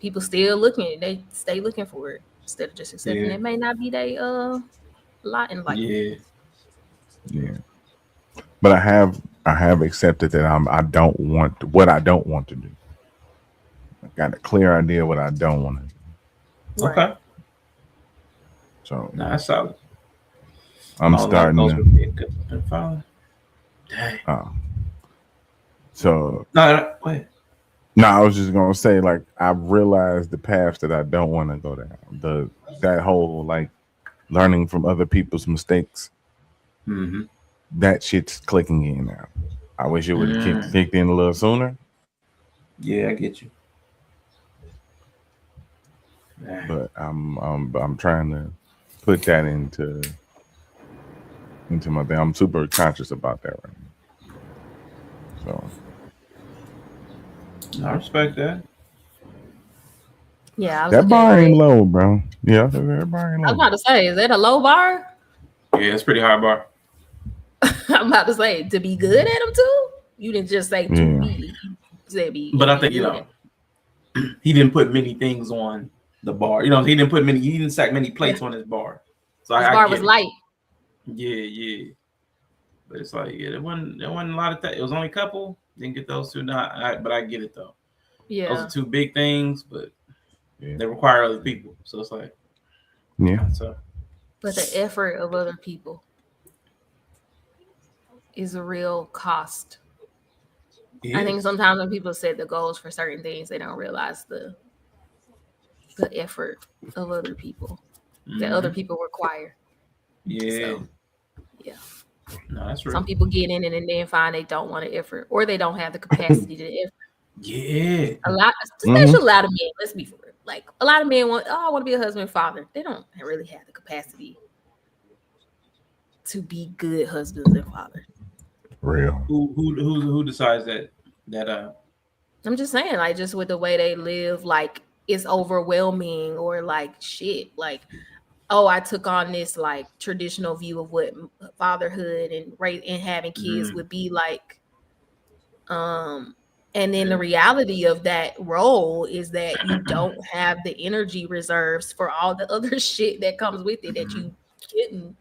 people still looking, they stay looking for it instead of just accepting it may not be they lot in life. Yeah. But I have accepted that I don't want what I don't want to do. I got a clear idea what I don't want to do. Right. Okay. So that's solid. I'm starting to. Dang. So no, go ahead. No, I was just gonna say like I've realized the paths that I don't want to go down. That whole like learning from other people's mistakes. Mm-hmm. That shit's clicking in now. I wish it would have kicked in a little sooner. Yeah, I get you. But I'm trying to put that into my thing. I'm super conscious about that right now. So I respect that. Yeah, that bar ain't low, bro. Yeah, that bar ain't low. I was about to say, is that a low bar? Yeah, it's pretty high bar. I'm about to say to be good at them too. You didn't just say to be. You said be. But I think he didn't put many things on the bar. He didn't stack many plates on his bar. So his bar was light. Yeah. But it's like there wasn't a lot of that. It was only a couple. Didn't get those two. But I get it though. Yeah, those are two big things, but they require other people. So it's like but the effort of other people is a real cost. I think sometimes when people set the goals for certain things, they don't realize the effort of other people that other people require. Yeah. Yeah. No, that's real. Some people get in it and then find they don't want to effort, or they don't have the capacity to effort. Yeah. Especially a lot of men. Let's be for real. Like a lot of men I want to be a husband and father. They don't really have the capacity to be good husbands and fathers. Real. Who decides that I'm just saying, like, just with the way they live, like, it's overwhelming, or like shit, like, oh, I took on this like traditional view of what fatherhood and having kids would be like. And then the reality of that role is that you don't have the energy reserves for all the other shit that comes with it that you couldn't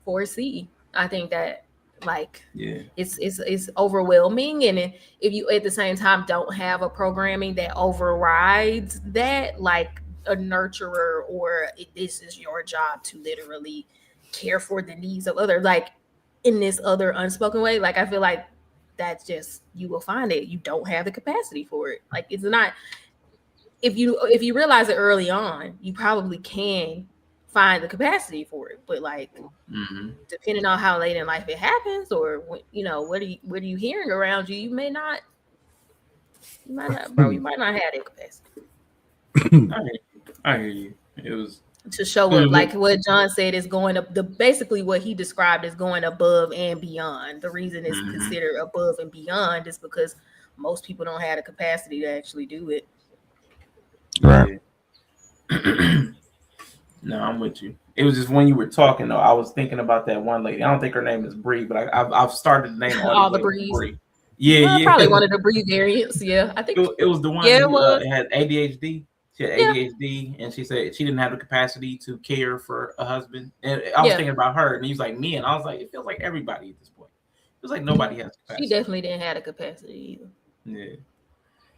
foresee. I think that like it's overwhelming, and if you at the same time don't have a programming that overrides that, like a nurturer, or this is your job to literally care for the needs of others, like in this other unspoken way, like I feel like that's just, you will find it, you don't have the capacity for it. Like, it's not, if you realize it early on, you probably can find the capacity for it, but like depending on how late in life it happens, or you know, what are you hearing around you, you might not, bro, you might not have that capacity. I hear you. It was to show up, like what John said, is going up, basically what he described as going above and beyond. The reason it's considered above and beyond is because most people don't have the capacity to actually do it. Right. No, I'm with you. It was just when you were talking though, I was thinking about that one lady. I don't think her name is Bree, but I've started the name all the Brees. Bree. Yeah, probably one of the Bree variants. Yeah, I think it was the one who had ADHD. She had ADHD, and she said she didn't have the capacity to care for a husband. And I was thinking about her, and he was like me, and I was like, it feels like everybody at this point. It was like nobody has capacity. She definitely didn't have the capacity either. Yeah.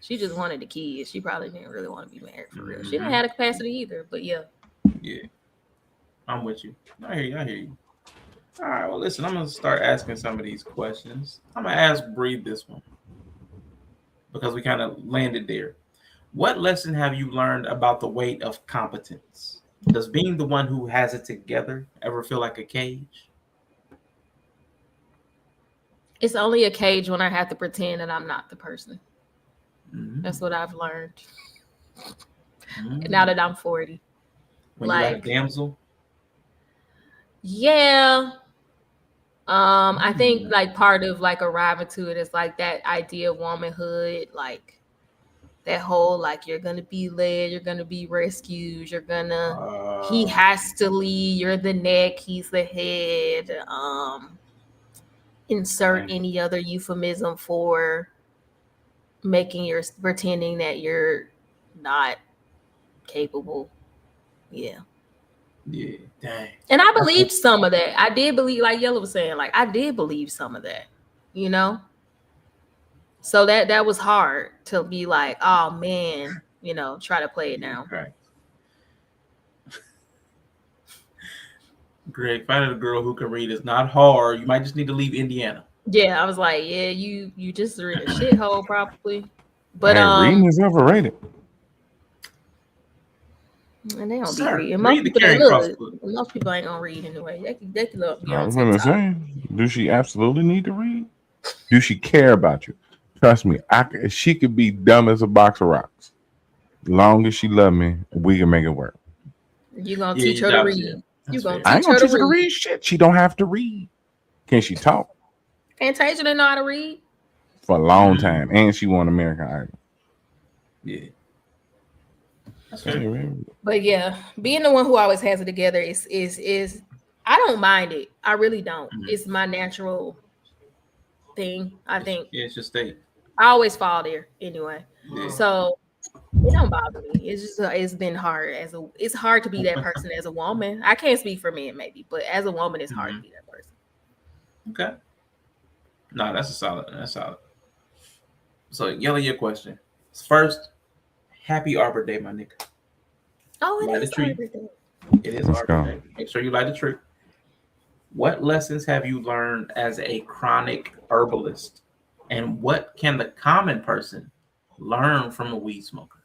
She just wanted the kids. She probably didn't really want to be married for real. She didn't have the capacity either, but yeah. Yeah. I'm with you. I hear you. All right, well, listen, I'm going to start asking some of these questions. I'm going to ask Bree this one because we kind of landed there. What lesson have you learned about the weight of competence? Does being the one who has it together ever feel like a cage? It's only a cage when I have to pretend that I'm not the person. That's what I've learned. Now that I'm 40. When you got a damsel? Yeah. I think like part of like arriving to it is like that idea of womanhood, like that whole like you're gonna be led, you're gonna be rescued, you're gonna he has to lead, you're the neck, he's the head. Insert any other euphemism for pretending that you're not capable. Yeah, dang. And I believed some of that. I did believe, like Yella was saying, like I did believe some of that, you know. So that was hard to be like, oh man, you know, try to play it down. Okay. Greg, finding a girl who can read is not hard. You might just need to leave Indiana. Yeah, I was like, yeah, you just read a shithole probably. But reading is overrated. And they don't be reading. Most people ain't gonna read anyway. They can look. I was gonna say, do she absolutely need to read? Do she care about you? Trust me, she could be dumb as a box of rocks. Long as she love me, we can make it work. You gonna teach her to read? I ain't gonna teach her to read shit. She don't have to read. Can she talk? Fantasia didn't know how to read for a long time, and she won American Idol. Yeah. But yeah, being the one who always has it together is I don't mind it. I really don't. It's my natural thing. I think. Yeah, it's just state. I always fall there anyway. Yeah. So it don't bother me. It's just it's been hard it's hard to be that person as a woman. I can't speak for men maybe, but as a woman it's hard to be that person. Okay. No, that's solid. So Yella, your question. First, happy Arbor Day, my nigga. Oh, it is Arbor Day. It is Arbor Day. Make sure you light the tree. What lessons have you learned as a chronic herbalist? And what can the common person learn from a weed smoker?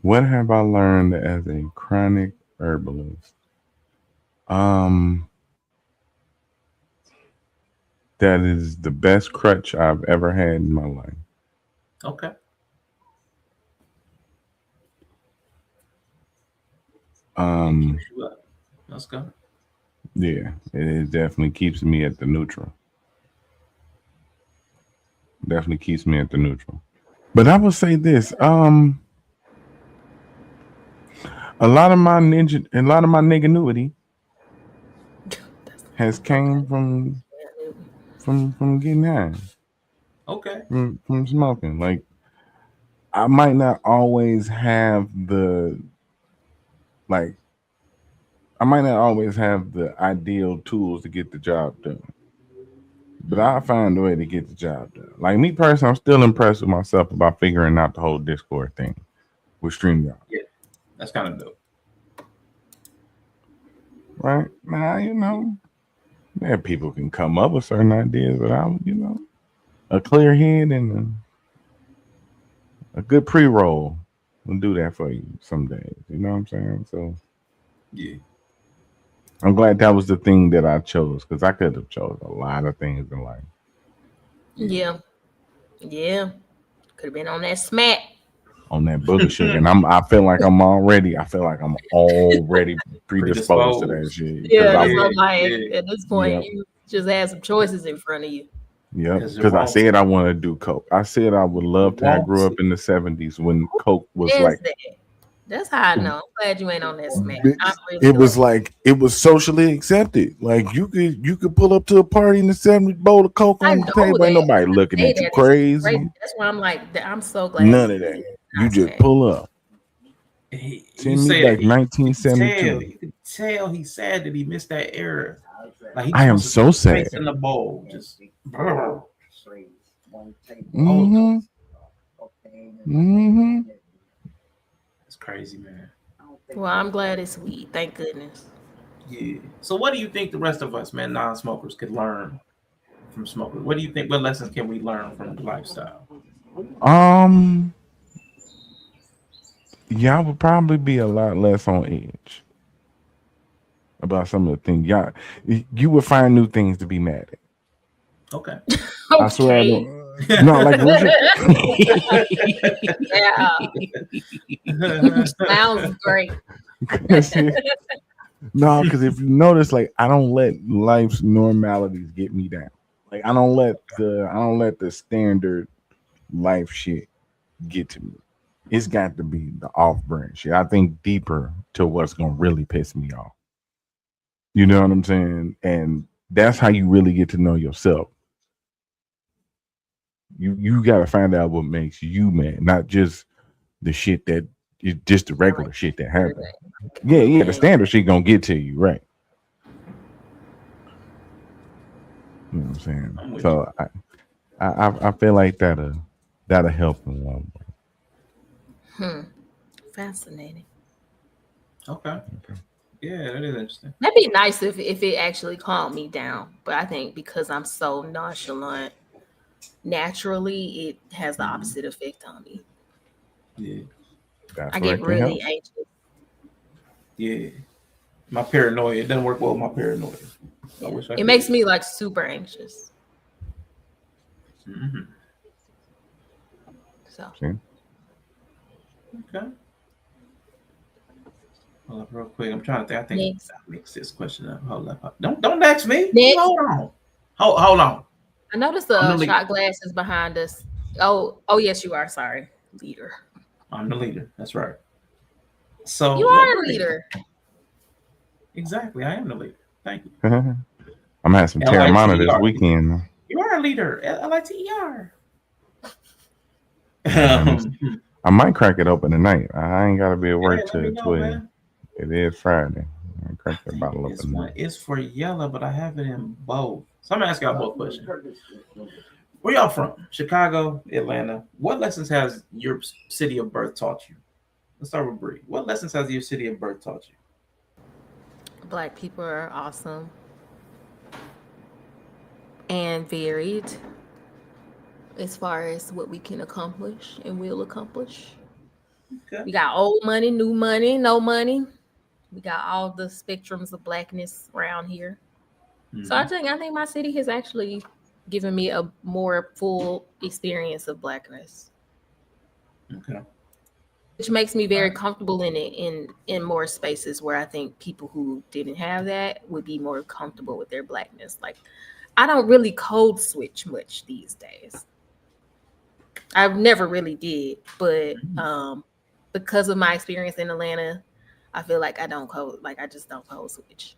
What have I learned as a chronic herbalist? That is the best crutch I've ever had in my life. Okay. Let's go. Yeah, it definitely keeps me at the neutral. Definitely keeps me at the neutral. But I will say this: a lot of my nigganuity has came from getting high, Okay. from smoking. Like I might not always have the like I might not always have the ideal tools to get the job done, but I find a way to get the job done. Like me personally, I'm still impressed with myself about figuring out the whole Discord thing with StreamYard. Yeah, that's kind of dope. Right now, yeah, people can come up with certain ideas, but a clear head and a good pre-roll will do that for you some days. You know what I'm saying? So yeah, I'm glad that was the thing that I chose because I could have chose a lot of things in life. Yeah. Could have been on that smack. On that booger sugar, and I feel like I'm already predisposed to that shit. Yeah, I'm like, at this point, Yep. you just had some choices in front of you. Yeah, because I said I want to do coke. I said I would love to. I grew up in the '70s when coke was like. That's how I know. I'm glad you ain't on that smack. It was like it was socially accepted. Like you could pull up to a party in the '70s, bowl of coke on the table, ain't nobody looking at you crazy. That's why I'm like, I'm so glad. None of that. You just pull up. Send me like 1972. You could tell he's sad that he missed that era. Like I am so sad. In the bowl, just. It's crazy, man. Well, I'm glad it's weed. Thank goodness. Yeah. So, what do you think the rest of us, man, non-smokers, could learn from smoking? What do you think? What lessons can we learn from the lifestyle? Y'all would probably be a lot less on edge about some of the things. Y'all, you would find new things to be mad at. Okay. I swear I don't. No, like yeah. Sounds great. No, because if you notice, like I don't let life's normalities get me down. Like I don't let the standard life shit get to me. It's got to be the off-brand shit. I think deeper to what's gonna really piss me off. You know what I'm saying? And that's how you really get to know yourself. You got to find out what makes you mad, not just the shit that is just the regular shit that happens. Yeah, the standard shit gonna get to you, right? You know what I'm saying? So I feel like that'll help in one way. Fascinating. Okay. Yeah, that is interesting. That'd be nice if it actually calmed me down. But I think because I'm so nonchalant, naturally it has the opposite effect on me. Yeah. I get really anxious. Yeah. My paranoia, it doesn't work well with my paranoia. I wish it makes me like super anxious. Mm-hmm. So. Okay. Hold up real quick. I'm trying to think. I think I mixed this question up. Hold up. Don't ask me. Next. Hold on. Hold on. I noticed the shot glasses behind us. Oh, yes, you are. Sorry, leader. I'm the leader. That's right. So you are a leader. Exactly, I am the leader. Thank you. I'm gonna have some Terramana this weekend. You are a leader. LITER. I might crack it open tonight. I ain't gotta be at work till 12. It is Friday. I crack that bottle open. This one is for Yella, but I have it in both. So I'm gonna ask y'all both questions. Where y'all from? Chicago, Atlanta. What lessons has your city of birth taught you? Let's start with Bree. What lessons has your city of birth taught you? Black people are awesome and varied as far as what we can accomplish and will accomplish. Okay. We got old money, new money, no money. We got all the spectrums of blackness around here. Mm-hmm. So I think my city has actually given me a more full experience of blackness. Okay. which makes me very comfortable in it in more spaces where I think people who didn't have that would be more comfortable with their blackness. Like, I don't really code switch much these days. I've never really did, but because of my experience in Atlanta, I feel like I just don't code switch.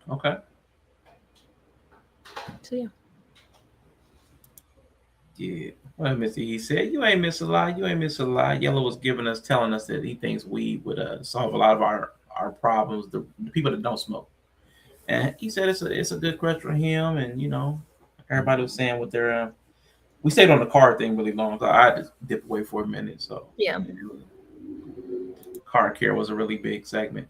Okay. So yeah. Yeah. Well, Mr. E said, you ain't miss a lot. You ain't miss a lot. Yella was telling us that he thinks weed would solve a lot of our problems, the people that don't smoke. And he said it's a good question for him. And, everybody was saying what their we stayed on the car thing really long. So I just dipped away for a minute. So yeah. Car care was a really big segment.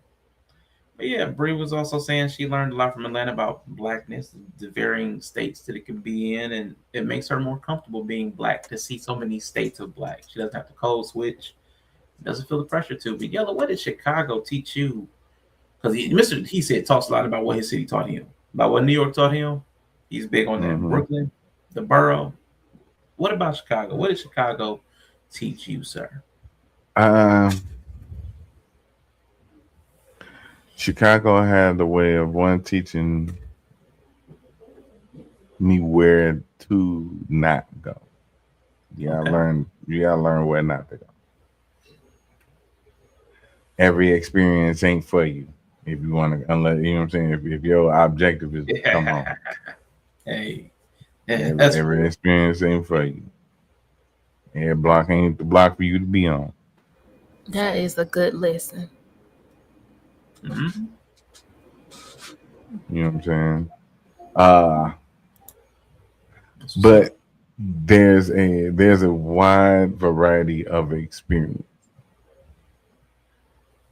But yeah, Bree was also saying she learned a lot from Atlanta about blackness, the varying states that it can be in, and it makes her more comfortable being black to see so many states of black. She doesn't have to code switch, doesn't feel the pressure to. But Yella, what did Chicago teach you? Because he said talks a lot about what his city taught him, about what New York taught him. He's big on that. Brooklyn, the borough. What about Chicago? What did Chicago teach you, sir? Chicago had the way of teaching me where to not go. You gotta learn where not to go. Every experience ain't for you if you want to, unless you know what I'm saying. If your objective is to come home, hey, every experience ain't for you. Every block ain't the block for you to be on. That is a good lesson. Mm-hmm. You know what I'm saying? But there's a wide variety of experience.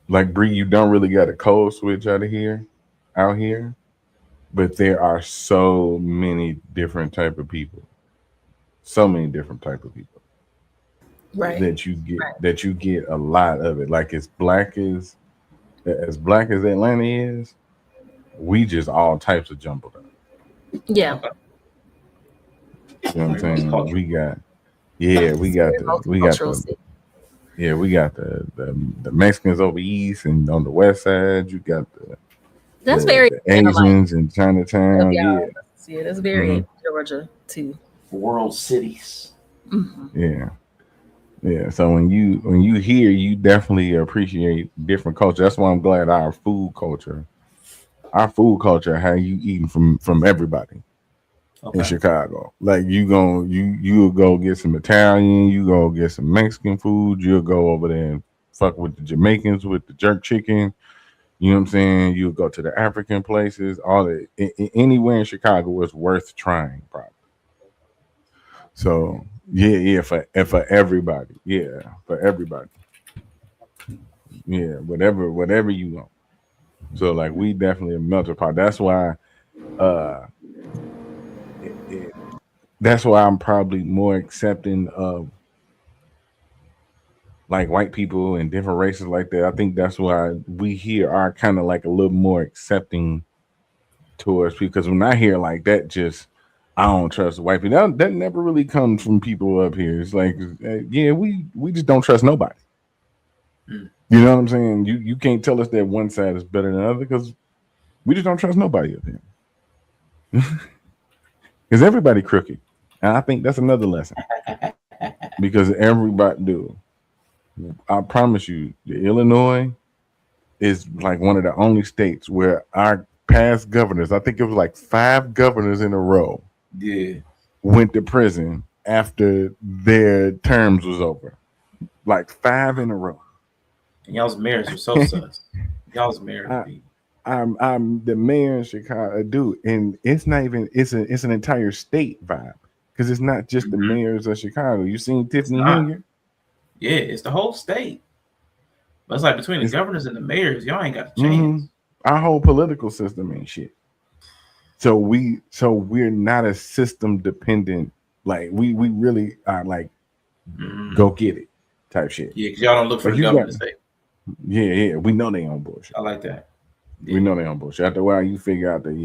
Like Bree, you don't really got a code switch out here, but there are so many different type of people, right? That you get a lot of it. Like as black as Atlanta is, we just all types of jumbled up. Yeah. Okay. You know what I'm saying? We got the Mexicans over east, and on the west side you got the Asians in Chinatown. Yeah, that's very in Georgia too. World cities. Mm-hmm. Yeah. So when you hear, you definitely appreciate different culture. That's why I'm glad our food culture, how you eating from everybody. In Chicago, like you'll go get some Italian, you go get some Mexican food, you'll go over there and fuck with the Jamaicans with the jerk chicken. You know what I'm saying? You'll go to the African places. All that anywhere in Chicago is worth trying, probably. So for everybody, for everybody, whatever you want. So like we definitely a melting pot. That's why. That's why I'm probably more accepting of like white people and different races like that. I think that's why we here are kind of like a little more accepting towards people. Because when I hear like that, just I don't trust white people. That never really comes from people up here. It's like, we just don't trust nobody. You know what I'm saying? You can't tell us that one side is better than the other because we just don't trust nobody up here. Because everybody crooked. And I think that's another lesson. Because everybody do. I promise you, Illinois is like one of the only states where our past governors, I think it was like 5 governors in a row, went to prison after their terms was over. Like 5 in a row. And y'all's mayors are so sus. Y'all's mayors. I'm the mayor in Chicago, dude, and it's not even it's an entire state vibe because it's not just the mayors of Chicago. You seen Tiffany Hilliard? Yeah, it's the whole state. But it's like between the governors and the mayors, y'all ain't got a chance. Our whole political system ain't shit. So we're not a system dependent. Like we really are like go get it type shit. Yeah, because y'all don't look for the government to say. Yeah, we know they on bullshit. I like that. Yeah. We know they on bullshit. After a while, you figure out that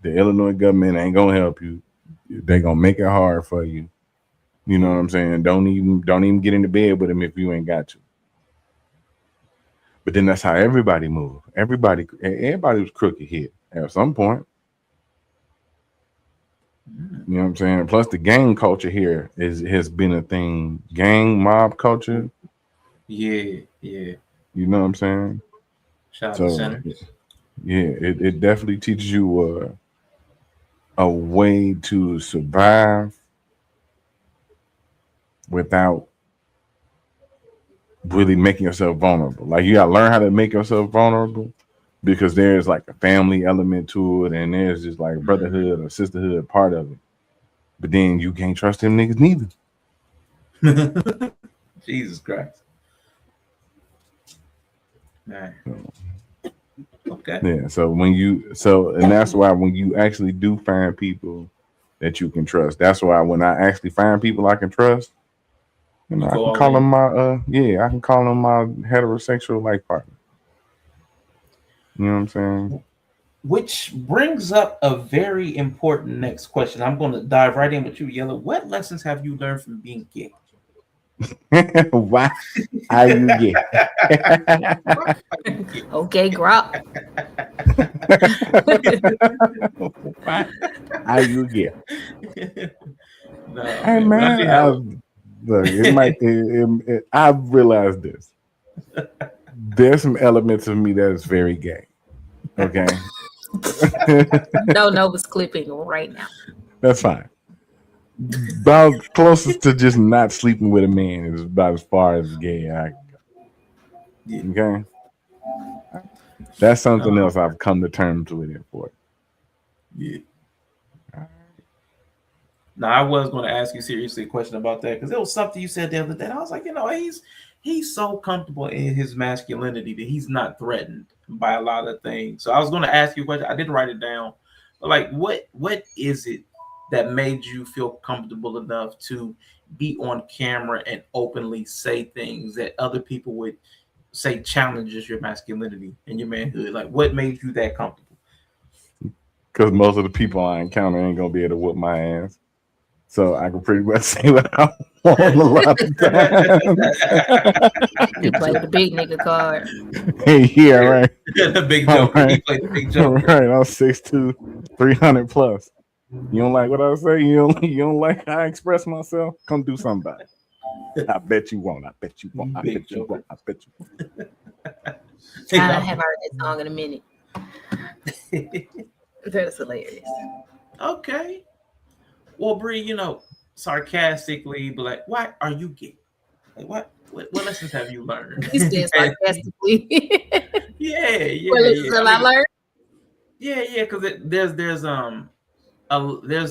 the Illinois government ain't gonna help you. They gonna make it hard for you. You know what I'm saying? Don't even get into bed with them if you ain't got to. But then that's how everybody moved. Everybody was crooked here at some point. You know what I'm saying? Plus the gang culture here has been a thing. Gang mob culture. Yeah. You know what I'm saying? Shout out to Centers. Yeah, it definitely teaches you a way to survive without really making yourself vulnerable. Like you gotta learn how to make yourself vulnerable because there's like a family element to it, and there's just like brotherhood or sisterhood part of it. But then you can't trust them niggas neither. Jesus Christ. Man. Okay. Yeah. So and that's why when you actually do find people that you can trust, that's why when I actually find people I can trust, I can call them my I can call them my heterosexual life partner. You know what I'm saying? Which brings up a very important next question. I'm going to dive right in with you, Yella. What lessons have you learned from being gay? Why are you gay? Okay, Grok. Why are you gay? No, hey man, I've realized this. There's some elements of me that is very gay. Okay. No, was clipping right now. That's fine. About closest to just not sleeping with a man is about as far as gay I can go. Okay. That's something else I've come to terms with it for. Yeah. Now I was going to ask you seriously a question about that because it was something you said the other day. And I was like, he's so comfortable in his masculinity that he's not threatened by a lot of things. So I was going to ask you a question. I didn't write it down, but like, what is it that made you feel comfortable enough to be on camera and openly say things that other people would say challenges your masculinity and your manhood? Like, what made you that comfortable? Because most of the people I encounter ain't gonna be able to whoop my ass. So I can pretty much say what I want a lot of times. You play the big nigga card. Yeah, right. The big joker. Right. He played the big joker. Right. I'm 6'2", 300 plus. You don't like what I say? You don't like how I express myself? Come do something about it. I bet you won't. I bet you won't. I bet you won't. I bet you won't. I haven't heard that song in a minute. That's hilarious. Okay. Well, Bree, sarcastically, but like, why are you gay? Like, what lessons have you learned? He said sarcastically. Yeah. What lessons have I learned? Yeah, because there's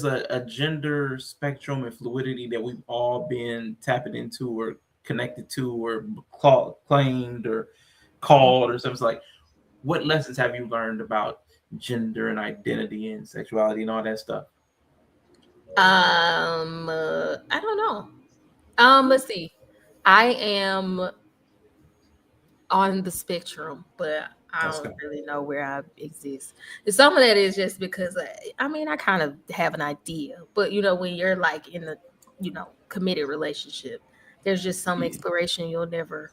a gender spectrum and fluidity that we've all been tapping into or connected to or claimed or called or something. It's like, what lessons have you learned about gender and identity and sexuality and all that stuff? I don't know. Let's see. I am on the spectrum, but I don't really know where I exist. And some of that is just because I kind of have an idea, but when you're like in a committed relationship, there's just some exploration you'll never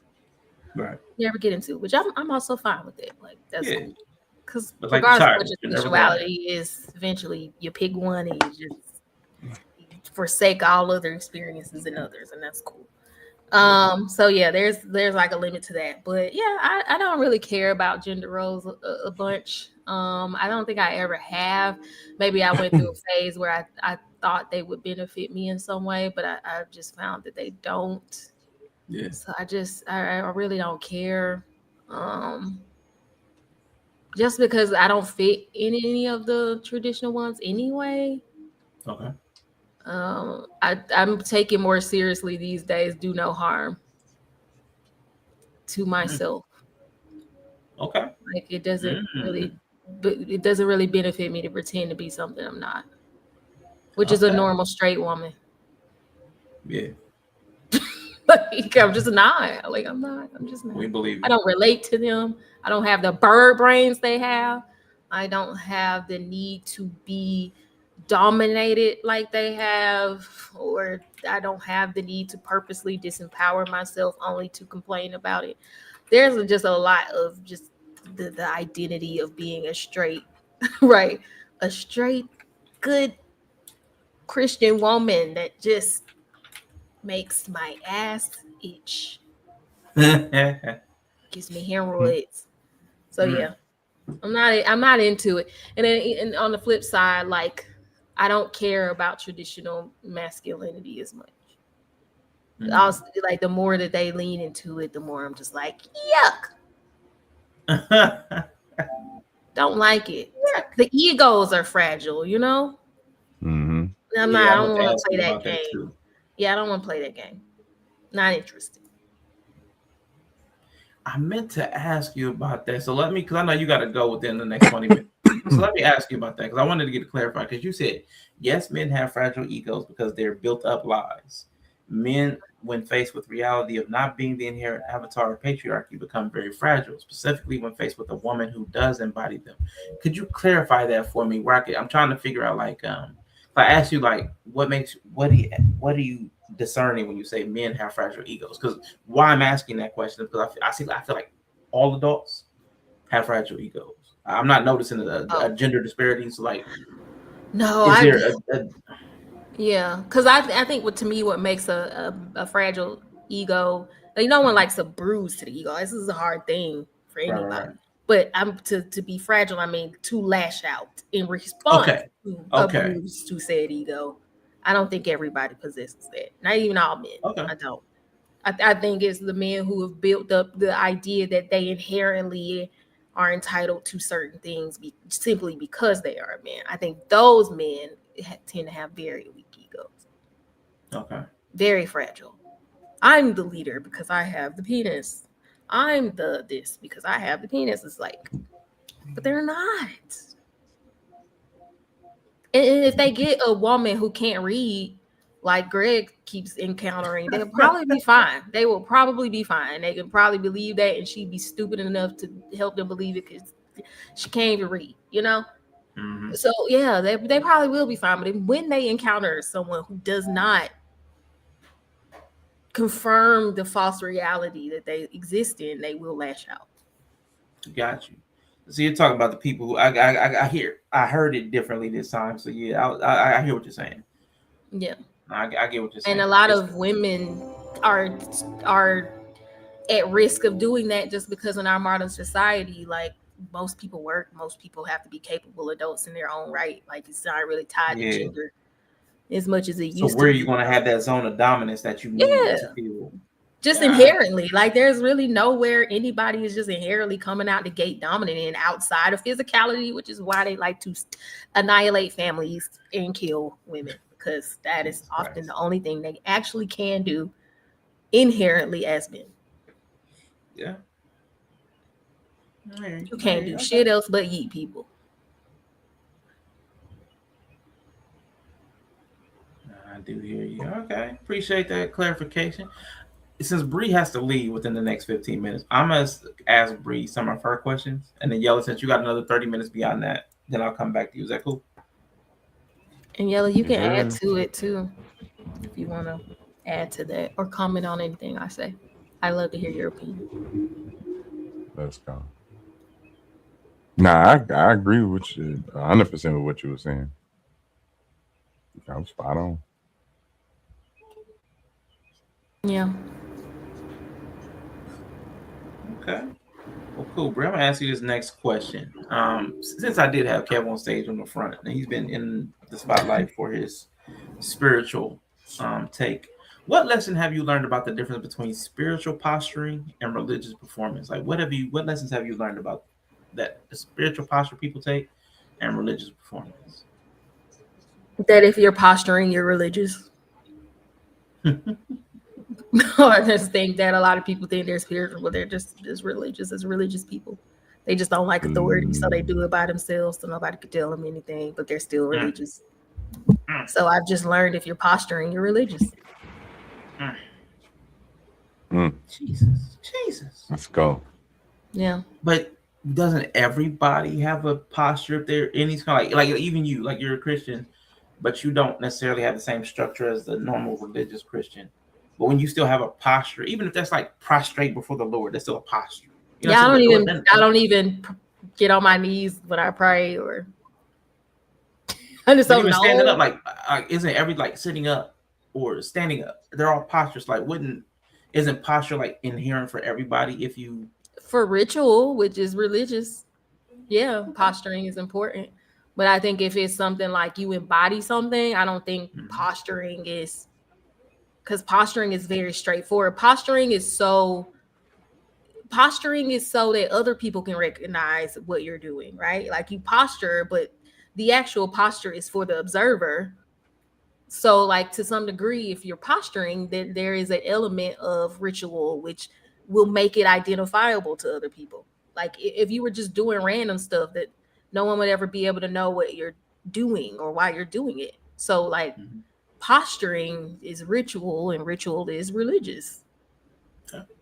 get into, which I'm also fine with it. Like that's cool. Because regardless of what your sexuality is, eventually you pick one and you just forsake all other experiences and others, and that's cool. So yeah, there's like a limit to that, but yeah, I don't really care about gender roles a bunch. I don't think I ever have. Maybe I went through a phase where I thought they would benefit me in some way, but I just found that they don't. Yeah. So I really don't care. Just because I don't fit in any of the traditional ones anyway. Okay. I'm taking more seriously these days. Do no harm to myself. Okay. Like it doesn't really benefit me to pretend to be something I'm not, which is a normal straight woman. Yeah. Like I'm just not. Like I'm not. I'm just not. We believe you. I don't relate to them. I don't have the bird brains they have. I don't have the need to be dominated like they have, or I don't have the need to purposely disempower myself only to complain about it. there's just a lot of just the identity of being a straight, right? A straight, good Christian woman that just makes my ass itch. Gives me hemorrhoids. So yeah, I'm not into it. And then and on the flip side, like I don't care about traditional masculinity as much. Also, like the more that they lean into it, the more I'm just like, yuck. Don't like it. The egos are fragile, you know? Mm-hmm. I don't want to play that game. Yeah, I don't want to play that game. Not interested. I meant to ask you about that. So because I know you got to go within the next 20 minutes. So let me ask you about that because I wanted to get it clarified because you said, yes, men have fragile egos because they're built up lies. Men, when faced with reality of not being the inherent avatar of patriarchy, become very fragile, specifically when faced with a woman who does embody them. Could you clarify that for me? I'm trying to figure out, like, if I ask you, like, what are you discerning when you say men have fragile egos? Because why I'm asking that question is because I feel like all adults have fragile egos. I'm not noticing a gender disparity. So, like, yeah, because I think to me what makes a fragile ego, like, no one likes a bruise to the ego. This is a hard thing for anybody. Right. But I'm to be fragile, I mean to lash out in response to a bruise to said ego. I don't think everybody possesses that. Not even all men. I don't. I think it's the men who have built up the idea that they inherently are entitled to certain things simply because they are a man. I think those men tend to have very weak egos. Okay. Very fragile. I'm the leader because I have the penis. I'm the this because I have the penis. It's like, but they're not. And if they get a woman who can't read, like Greg keeps encountering, they'll probably be fine. They will probably be fine. They can probably believe that, and she'd be stupid enough to help them believe it because she can't even read, you know? Mm-hmm. So, yeah, they probably will be fine. But when they encounter someone who does not confirm the false reality that they exist in, they will lash out. Got you. So you're talking about the people who I heard it differently this time. So yeah, I hear what you're saying. Yeah, I get what you're saying. And a lot of women are at risk of doing that just because in our modern society, like, most people work, most people have to be capable adults in their own right. Like, it's not really tied to gender as much as it used to. So where are you going to have that zone of dominance that you need to feel? Just inherently, like, there's really nowhere anybody is just inherently coming out the gate dominant in outside of physicality, which is why they like to annihilate families and kill women, because that is often the only thing they actually can do inherently as men. Yeah. You can't do shit else but eat people. I do hear you. Okay. Appreciate that clarification. Since Bree has to leave within the next 15 minutes, I'm going to ask Bree some of her questions. And then Yella, since you got another 30 minutes beyond that, then I'll come back to you. Is that cool? And Yella, you can add to it too if you want to add to that or comment on anything I say. I love to hear your opinion. Let's go. Nah, I agree with you 100% with what you were saying. I'm spot on. Yeah. Okay. Well, cool, bro. I'm gonna ask you this next question. Since I did have Kev on stage on the front, and he's been in the spotlight for his spiritual take. What lesson have you learned about the difference between spiritual posturing and religious performance? Like, what lessons have you learned about that the spiritual posture people take and religious performance? That if you're posturing, you're religious. I just think that a lot of people think they're spiritual, but they're just as religious as religious people. They just don't like authority, so they do it by themselves, so nobody could tell them anything, but they're still religious. So I've just learned if you're posturing, you're religious. Jesus. Let's go. Yeah. But doesn't everybody have a posture if they're any kind of like even you, like you're a Christian, but you don't necessarily have the same structure as the normal religious Christian? But when you still have a posture, even if that's like prostrate before the Lord, that's still a posture. You know Yeah, what I'm saying? I don't even get on my knees when I pray, or I just But don't even know. standing up, like isn't every like sitting up or standing up? They're all postures. Like, isn't posture like inherent for everybody? If you For ritual, which is religious, yeah, posturing is important. But I think if it's something like you embody something, I don't think posturing is, because posturing is very straightforward. Posturing is so that other people can recognize what you're doing, right? Like you posture, but the actual posture is for the observer. So, like, to some degree, if you're posturing, then there is an element of ritual which will make it identifiable to other people. Like, if you were just doing random stuff, that no one would ever be able to know what you're doing or why you're doing it. So, like, posturing is ritual, and ritual is religious.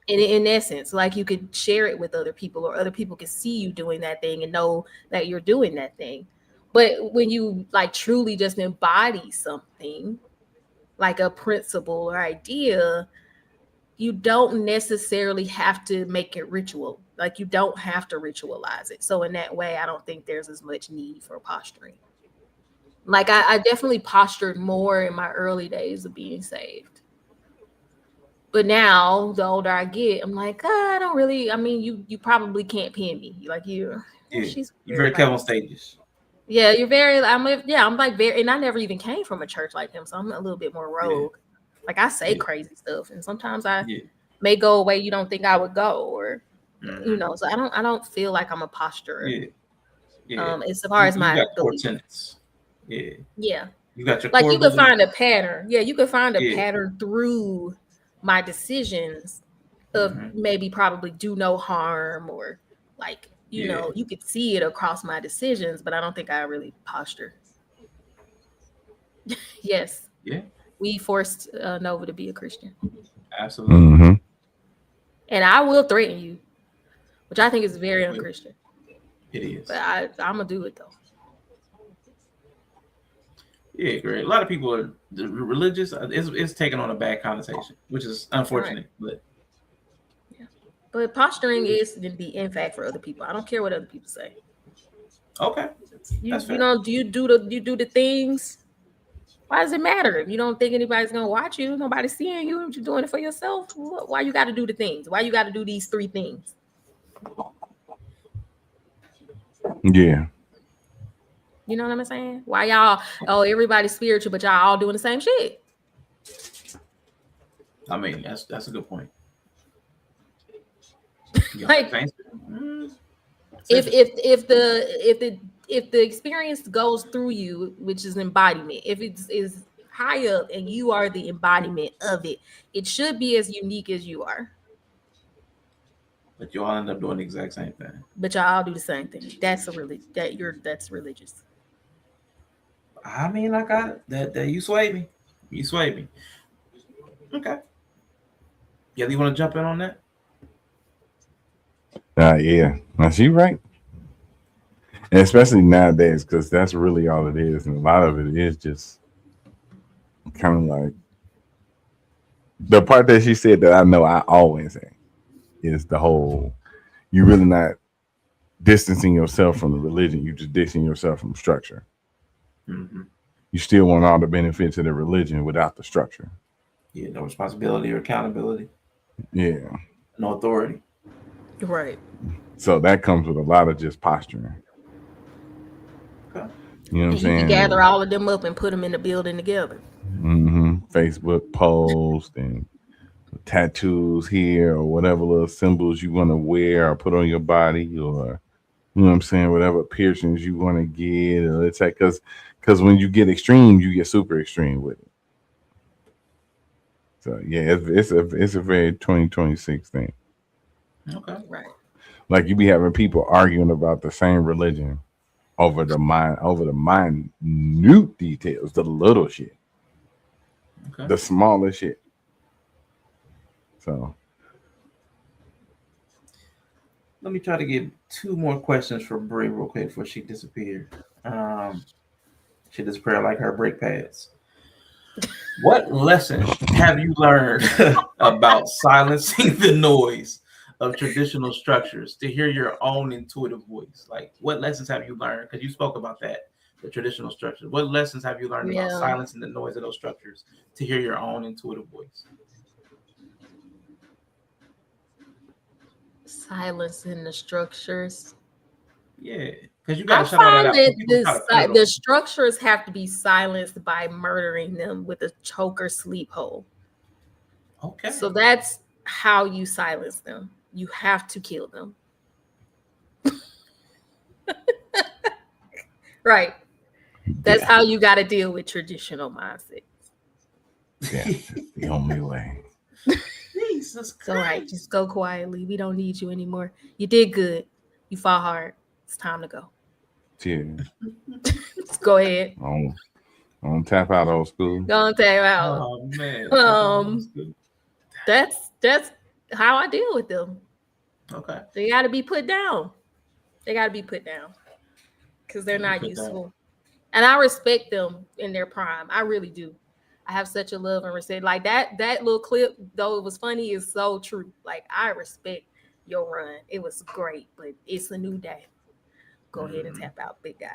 In essence, like, you could share it with other people, or other people can see you doing that thing and know that you're doing that thing. But when you like truly just embody something, like a principle or idea, you don't necessarily have to make it ritual. Like, you don't have to ritualize it. So in that way, I don't think there's as much need for posturing. Like, I definitely postured more in my early days of being saved. But now, the older I get, I'm like, I don't really. I mean, you probably can't pin me. Like, you're very Kevin stages. Yeah, you're very. I'm like very, and I never even came from a church like him, so I'm a little bit more rogue. Like, I say crazy stuff, and sometimes I may go away you don't think I would go, or So I don't feel like I'm a posturer. As far as my core tenets. Yeah. You got your like core you could beliefs. find a pattern. Yeah, you could find a pattern through my decisions of maybe probably do no harm, or like you could see it across my decisions, but I don't think I really posture. Yes. Yeah. We forced Nova to be a Christian. Absolutely. And I will threaten you, which I think is very unchristian. It is. But I'm gonna do it though. Yeah, great. A lot of people are religious. It's taking on a bad connotation, which is unfortunate. Right. But posturing is the impact for other people. I don't care what other people say. Okay. You know, do you do the things? Why does it matter? If you don't think anybody's gonna watch you, nobody's seeing you, and you're doing it for yourself, why you got to do the things? Why you got to do these 3 things? Yeah. You know what I'm saying? Why y'all? Oh, everybody's spiritual, but y'all all doing the same shit. I mean, that's a good point. Like, if the experience goes through you, which is embodiment, if it is high up and you are the embodiment of it, it should be as unique as you are. But you all end up doing the exact same thing. But y'all all do the same thing. That's that's religious. I mean, I got it. That you swayed me. You swayed me. Okay. Yeah, you want to jump in on that? Yeah. Now she right. And especially nowadays, because that's really all it is. And a lot of it is just kind of like the part that she said that I know I always say is the whole, you really not distancing yourself from the religion. You just distancing yourself from structure. Mm-hmm. You still want all the benefits of the religion without the structure. Yeah, no responsibility or accountability. Yeah. No authority. Right. So that comes with a lot of just posturing. Okay. You know what I'm saying? You can gather all of them up and put them in the building together. Facebook post and tattoos here or whatever little symbols you want to wear or put on your body, or you know what I'm saying, whatever piercings you want to get. Or it's like because when you get extreme, you get super extreme with it. So yeah, it's a very 2026 thing. Okay. Right. Like you be having people arguing about the same religion over the minute details, the little shit, the smallest shit. So let me try to get 2 more questions for Brie real quick before she disappeared. She disappeared like her brake pads. What lesson have you learned about silencing the noise of traditional structures to hear your own intuitive voice? Like, what lessons have you learned? Because you spoke about that, the traditional structures. What lessons have you learned about silencing the noise of those structures to hear your own intuitive voice? Silencing the structures. Yeah, because you got to I shut all that find out. that the structures have to be silenced by murdering them with a choke or sleep hold. Okay. So that's how you silence them. You have to kill them. Right. That's how you got to deal with traditional mindsets. Yeah, it's the only way. Jesus Christ. All right, just go quietly. We don't need you anymore. You did good. You fought hard. It's time to go. Cheers. Just go ahead. On tap out, old school. Go on tap out. Oh man. That's how I deal with them. Okay. They got to be put down. Because they're not useful. And I respect them in their prime. I really do. I have such a love and respect. Like that little clip, though it was funny, is so true. Like, I respect your run. It was great, but it's a new day. Go ahead and tap out, big guy.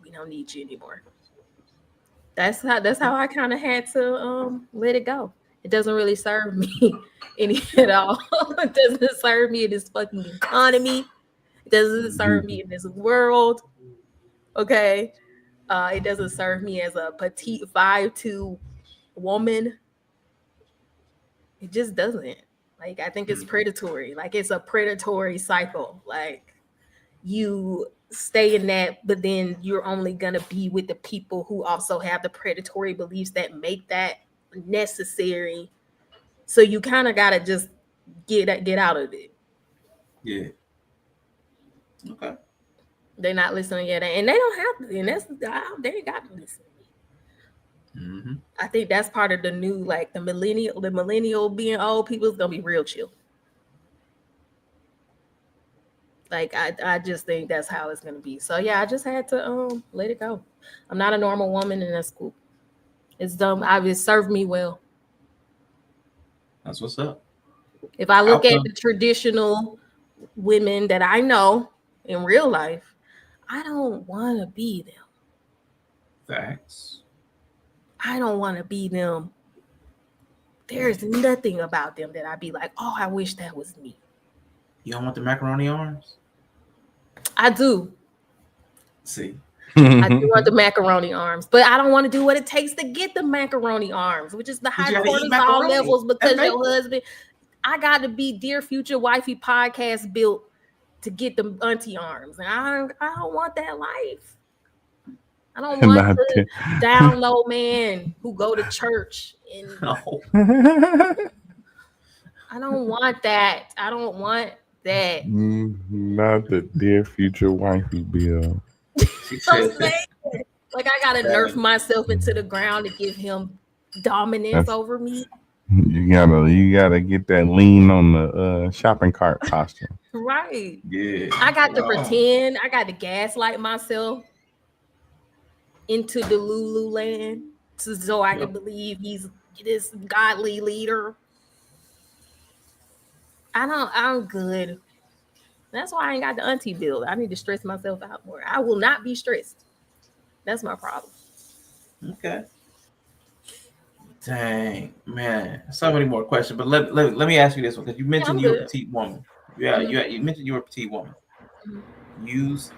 We don't need you anymore. That's how I kind of had to let it go. It doesn't really serve me any at all. It doesn't serve me in this fucking economy. It doesn't serve me in this world. Okay. It doesn't serve me as a petite 5'2" woman. It just doesn't. Like, I think it's predatory. Like, it's a predatory cycle. Like, you stay in that, but then you're only gonna be with the people who also have the predatory beliefs that make that necessary. So you kind of gotta just get out of it. Yeah. Okay. They're not listening yet, and they don't have to. And they ain't got to listen. Mm-hmm. I think that's part of the new, like the millennial being old people is gonna be real chill. Like I just think that's how it's gonna be. So yeah, I just had to let it go. I'm not a normal woman, and that's cool. It's dumb. It served me well. That's what's up. If I look at the traditional women that I know in real life, I don't want to be them. Facts. I don't want to be them. There's nothing about them that I'd be like, oh, I wish that was me. You don't want the macaroni arms? I do. See. I do want the macaroni arms, but I don't want to do what it takes to get the macaroni arms, which is the high cortisol levels because your husband. I got to be Dear Future Wifey podcast built to get the auntie arms, and I don't want that life. I don't want the down low man who go to church and I don't want that. I don't want that. Not the Dear Future Wifey bill. I'm saying, like, I gotta nerf myself into the ground to give him dominance over me. You gotta get that lean on the shopping cart posture. Right. Yeah. I got to pretend. I got to gaslight myself into the Lululand so I can believe he's this godly leader. I'm good. That's why I ain't got the auntie build. I need to stress myself out more. I will not be stressed. That's my problem. Okay. Dang, man. So many more questions, but let me ask you this one, because you mentioned you're a petite woman. Yeah, you mentioned you were a petite woman.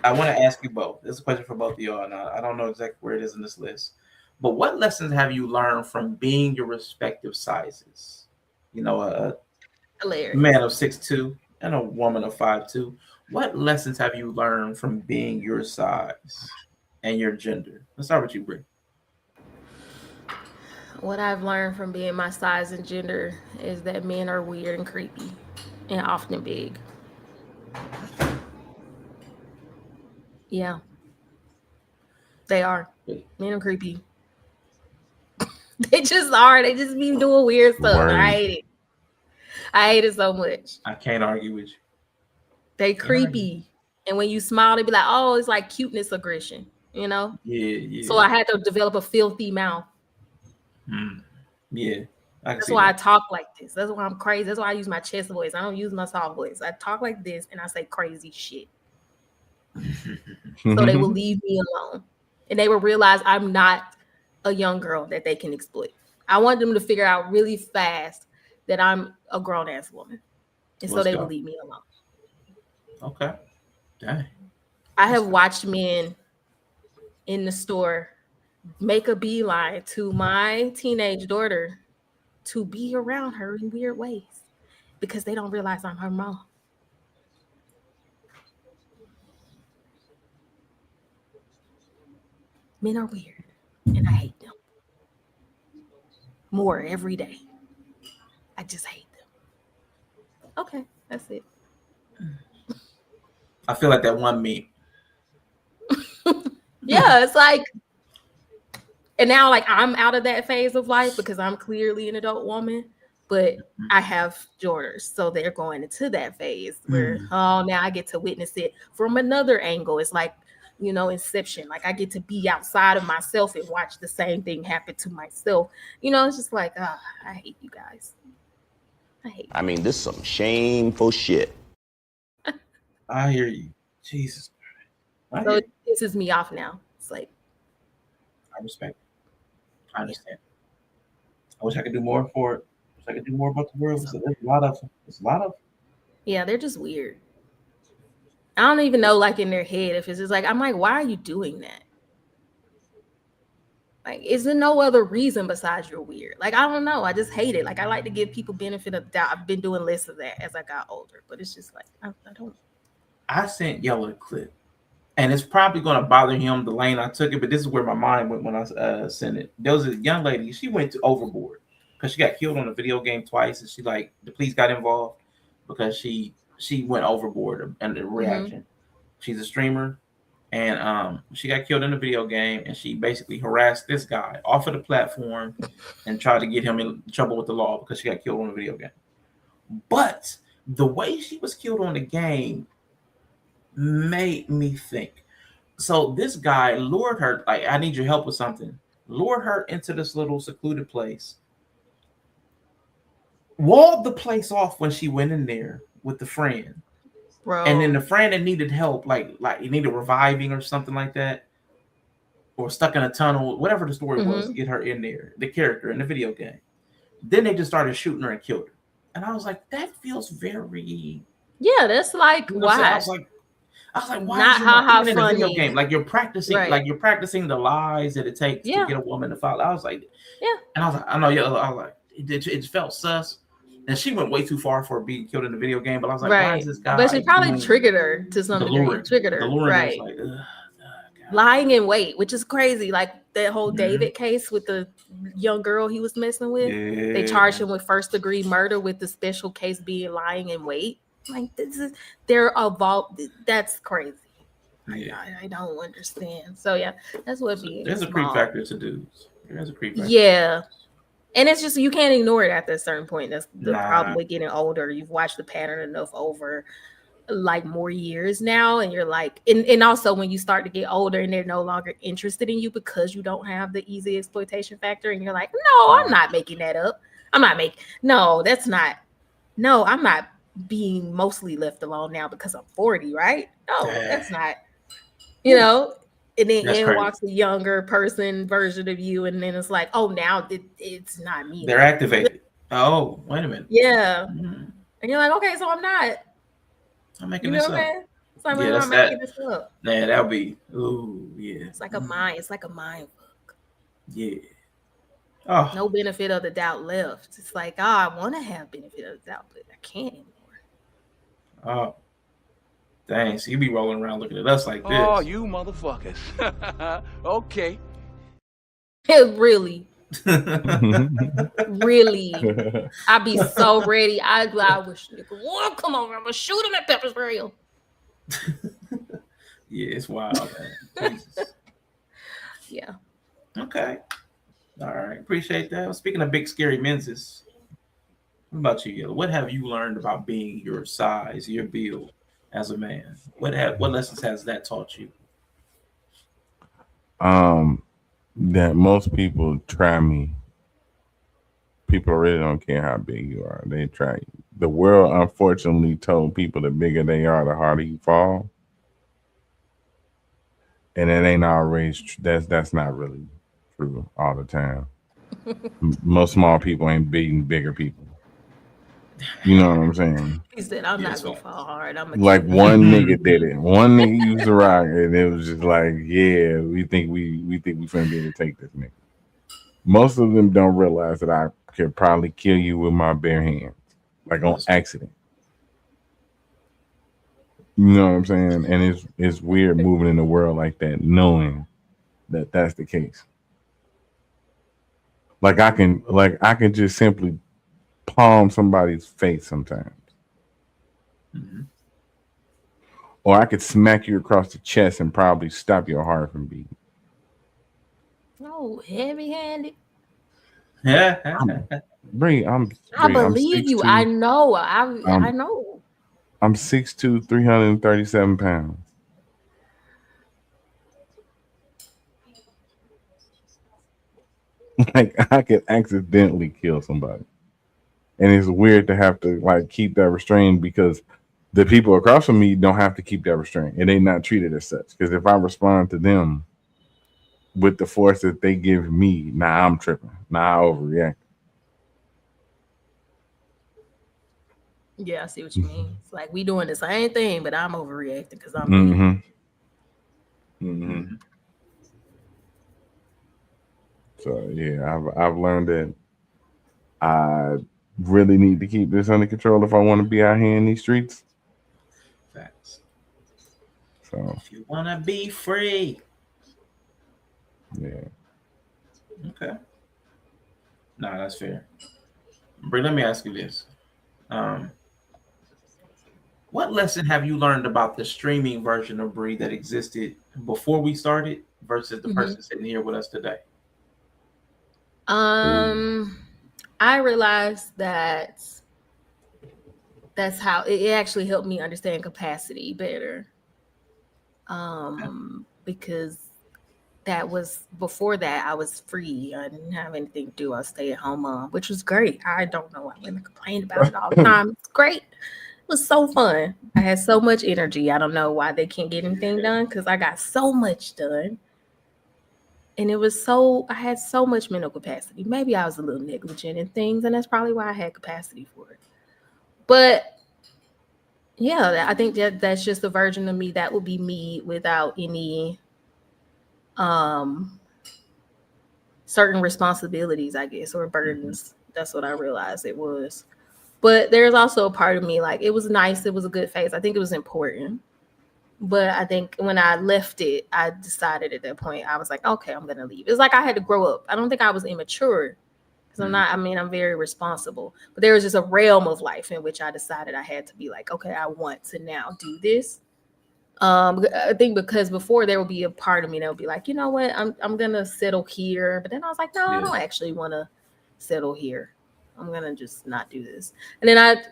I want to ask you both. This is a question for both of y'all. Now, I don't know exactly where it is in this list, but what lessons have you learned from being your respective sizes? You know, a man of 6'2" and a woman of 5'2". What lessons have you learned from being your size and your gender? Let's start with you, Brie. What I've learned from being my size and gender is that men are weird and creepy and often big. Yeah. They are. Men are creepy. They just are. They just be doing weird stuff. Word. I hate it. I hate it so much. I can't argue with you. They creepy. And when you smile, they be like, oh, it's like cuteness aggression, you know? Yeah. So I had to develop a filthy mouth. Yeah. That's why I talk like this. That's why I'm crazy. That's why I use my chest voice. I don't use my soft voice. I talk like this and I say crazy shit. So they will leave me alone. And they will realize I'm not a young girl that they can exploit. I want them to figure out really fast that I'm a grown-ass woman. And so they will leave me alone. Okay. Dang. I have watched men in the store make a beeline to my teenage daughter to be around her in weird ways because they don't realize I'm her mom. Men are weird, and I hate them more every day. I just hate them. Okay, that's it. I feel like that one meme. Yeah, it's like, and now like I'm out of that phase of life because I'm clearly an adult woman, but I have daughters, so they're going into that phase where now I get to witness it from another angle. It's like, you know, Inception. Like I get to be outside of myself and watch the same thing happen to myself. You know, it's just like, I hate you guys. I hate you. I mean, this is some shameful shit. I hear you. Jesus. So it pisses me off now. It's like, I respect it. I understand. I wish I could do more for it. I wish I could do more about the world. So there's a lot of them. There's a lot of them. Yeah, they're just weird. I don't even know, like in their head, if it's just like, I'm like, why are you doing that? Like, is there no other reason besides you're weird? Like, I don't know. I just hate it. Like, I like to give people benefit of the doubt. I've been doing less of that as I got older, but it's just like, I don't. I sent Yella a clip, and it's probably going to bother him the lane I took it, but this is where my mind went when I sent it. There was a young lady. She went to overboard because she got killed on a video game twice, and she like the police got involved because she went overboard and the reaction. She's a streamer, and she got killed in a video game, and she basically harassed this guy off of the platform and tried to get him in trouble with the law because she got killed on a video game. But the way she was killed on the game made me think. So this guy lured her, like, I need your help with something. Lured her into this little secluded place. Walled the place off when she went in there with the friend. Bro. And then the friend that needed help, like he needed reviving or something like that, or stuck in a tunnel, whatever the story was, to get her in there, the character in the video game. Then they just started shooting her and killed her. And I was like, that feels very... Yeah, that's like, you know why? I was like, why not is you how even in a video funny. game? Like you're practicing, like you're practicing the lies that it takes to get a woman to follow. I was like, and I was like, I know, I was like, it felt sus. And she went way too far for being killed in the video game. But I was like, why is this guy? But she probably triggered her to some degree. Triggered her, right? Like, lying in wait, which is crazy. Like that whole David case with the young girl he was messing with. Yeah. They charged him with first-degree murder with the special case being lying in wait. Like they're evolved. That's crazy. Yeah. I don't understand. So yeah, that's what being. There's a creep factor to dudes. There's a creep factor. Yeah. And it's just, you can't ignore it after a certain point. That's the problem with getting older. You've watched the pattern enough over like more years now. And you're like, and also when you start to get older and they're no longer interested in you because you don't have the easy exploitation factor. And you're like, no, I'm not making that up. I'm not being mostly left alone now because I'm 40, right? No, that's not, you know. And then in walks a younger person version of you, and then it's like, oh, now it's not me. They're activated. Oh, wait a minute. Yeah. And you're like, okay, so I'm making this up. So I'm not making this up. Man, that'll be, ooh, yeah. It's like a mind. It's like a mind book. Yeah. Oh. No benefit of the doubt left. It's like, I want to have benefit of the doubt, but I can't anymore. Oh. Dang, so you be rolling around looking at us like this. Oh, you motherfuckers. Okay. Really. Really. I be so ready. I wish nigga would come over. I'm gonna shoot him at pepper spray. Yeah, it's wild, man. Jesus. Yeah. Okay. All right. Appreciate that. Well, speaking of big scary menses, what about you, Yella? What have you learned about being your size, your build as a man? What lessons has that taught you? That most people try me people really don't care how big you are. They try. The world unfortunately told people the bigger they are, the harder you fall. And it ain't always that's not really true all the time. Most small people ain't beating bigger people. You know what I'm saying? He said, "I'm not gonna fall hard. I'm gonna Like keep one nigga did it. One nigga used a rock, and it was just like, yeah, we think we finna be able to take this nigga. Most of them don't realize that I could probably kill you with my bare hands, like on accident. You know what I'm saying? And it's weird moving in the world like that, knowing that that's the case. Like I can just simply palm somebody's face sometimes, or I could smack you across the chest and probably stop your heart from beating. No, heavy-handed. Bree, I I'm believe you. I 6'2". know. I know. I'm 6'2", 337 pounds. Like I could accidentally kill somebody. And it's weird to have to like keep that restraint because the people across from me don't have to keep that restraint and they not treated as such. Because if I respond to them with the force that they give me, now I'm tripping. Now I overreact. Yeah, I see what you mean. It's like we doing the same thing, but I'm overreacting because I'm So yeah, I've learned that I really need to keep this under control if I want to be out here in these streets. Facts. So if you wanna be free. Yeah. Okay. No, that's fair. Brie, let me ask you this. What lesson have you learned about the streaming version of Brie that existed before we started versus the person sitting here with us today? I realized that that's how it actually helped me understand capacity better. Because that was before that I was free. I didn't have anything to do. I was stay-at-home mom, which was great. I don't know why women complain about it all the time. It's great. It was so fun. I had so much energy. I don't know why they can't get anything done because I got so much done. And I had so much mental capacity. Maybe I was a little negligent in things, and that's probably why I had capacity for it. But yeah, I think that's just a version of me. That would be me without any certain responsibilities, I guess, or burdens. That's what I realized it was. But there's also a part of me, like, it was nice. It was a good phase. I think it was important. But I think when I left it, I decided at that point, I was like, okay, I'm going to leave. It's like I had to grow up. I don't think I was immature because I'm very responsible. But there was just a realm of life in which I decided I had to be like, okay, I want to now do this. I think because before there would be a part of me that would be like, you know what, I'm going to settle here. But then I was like, no, I don't actually want to settle here. I'm going to just not do this. And then I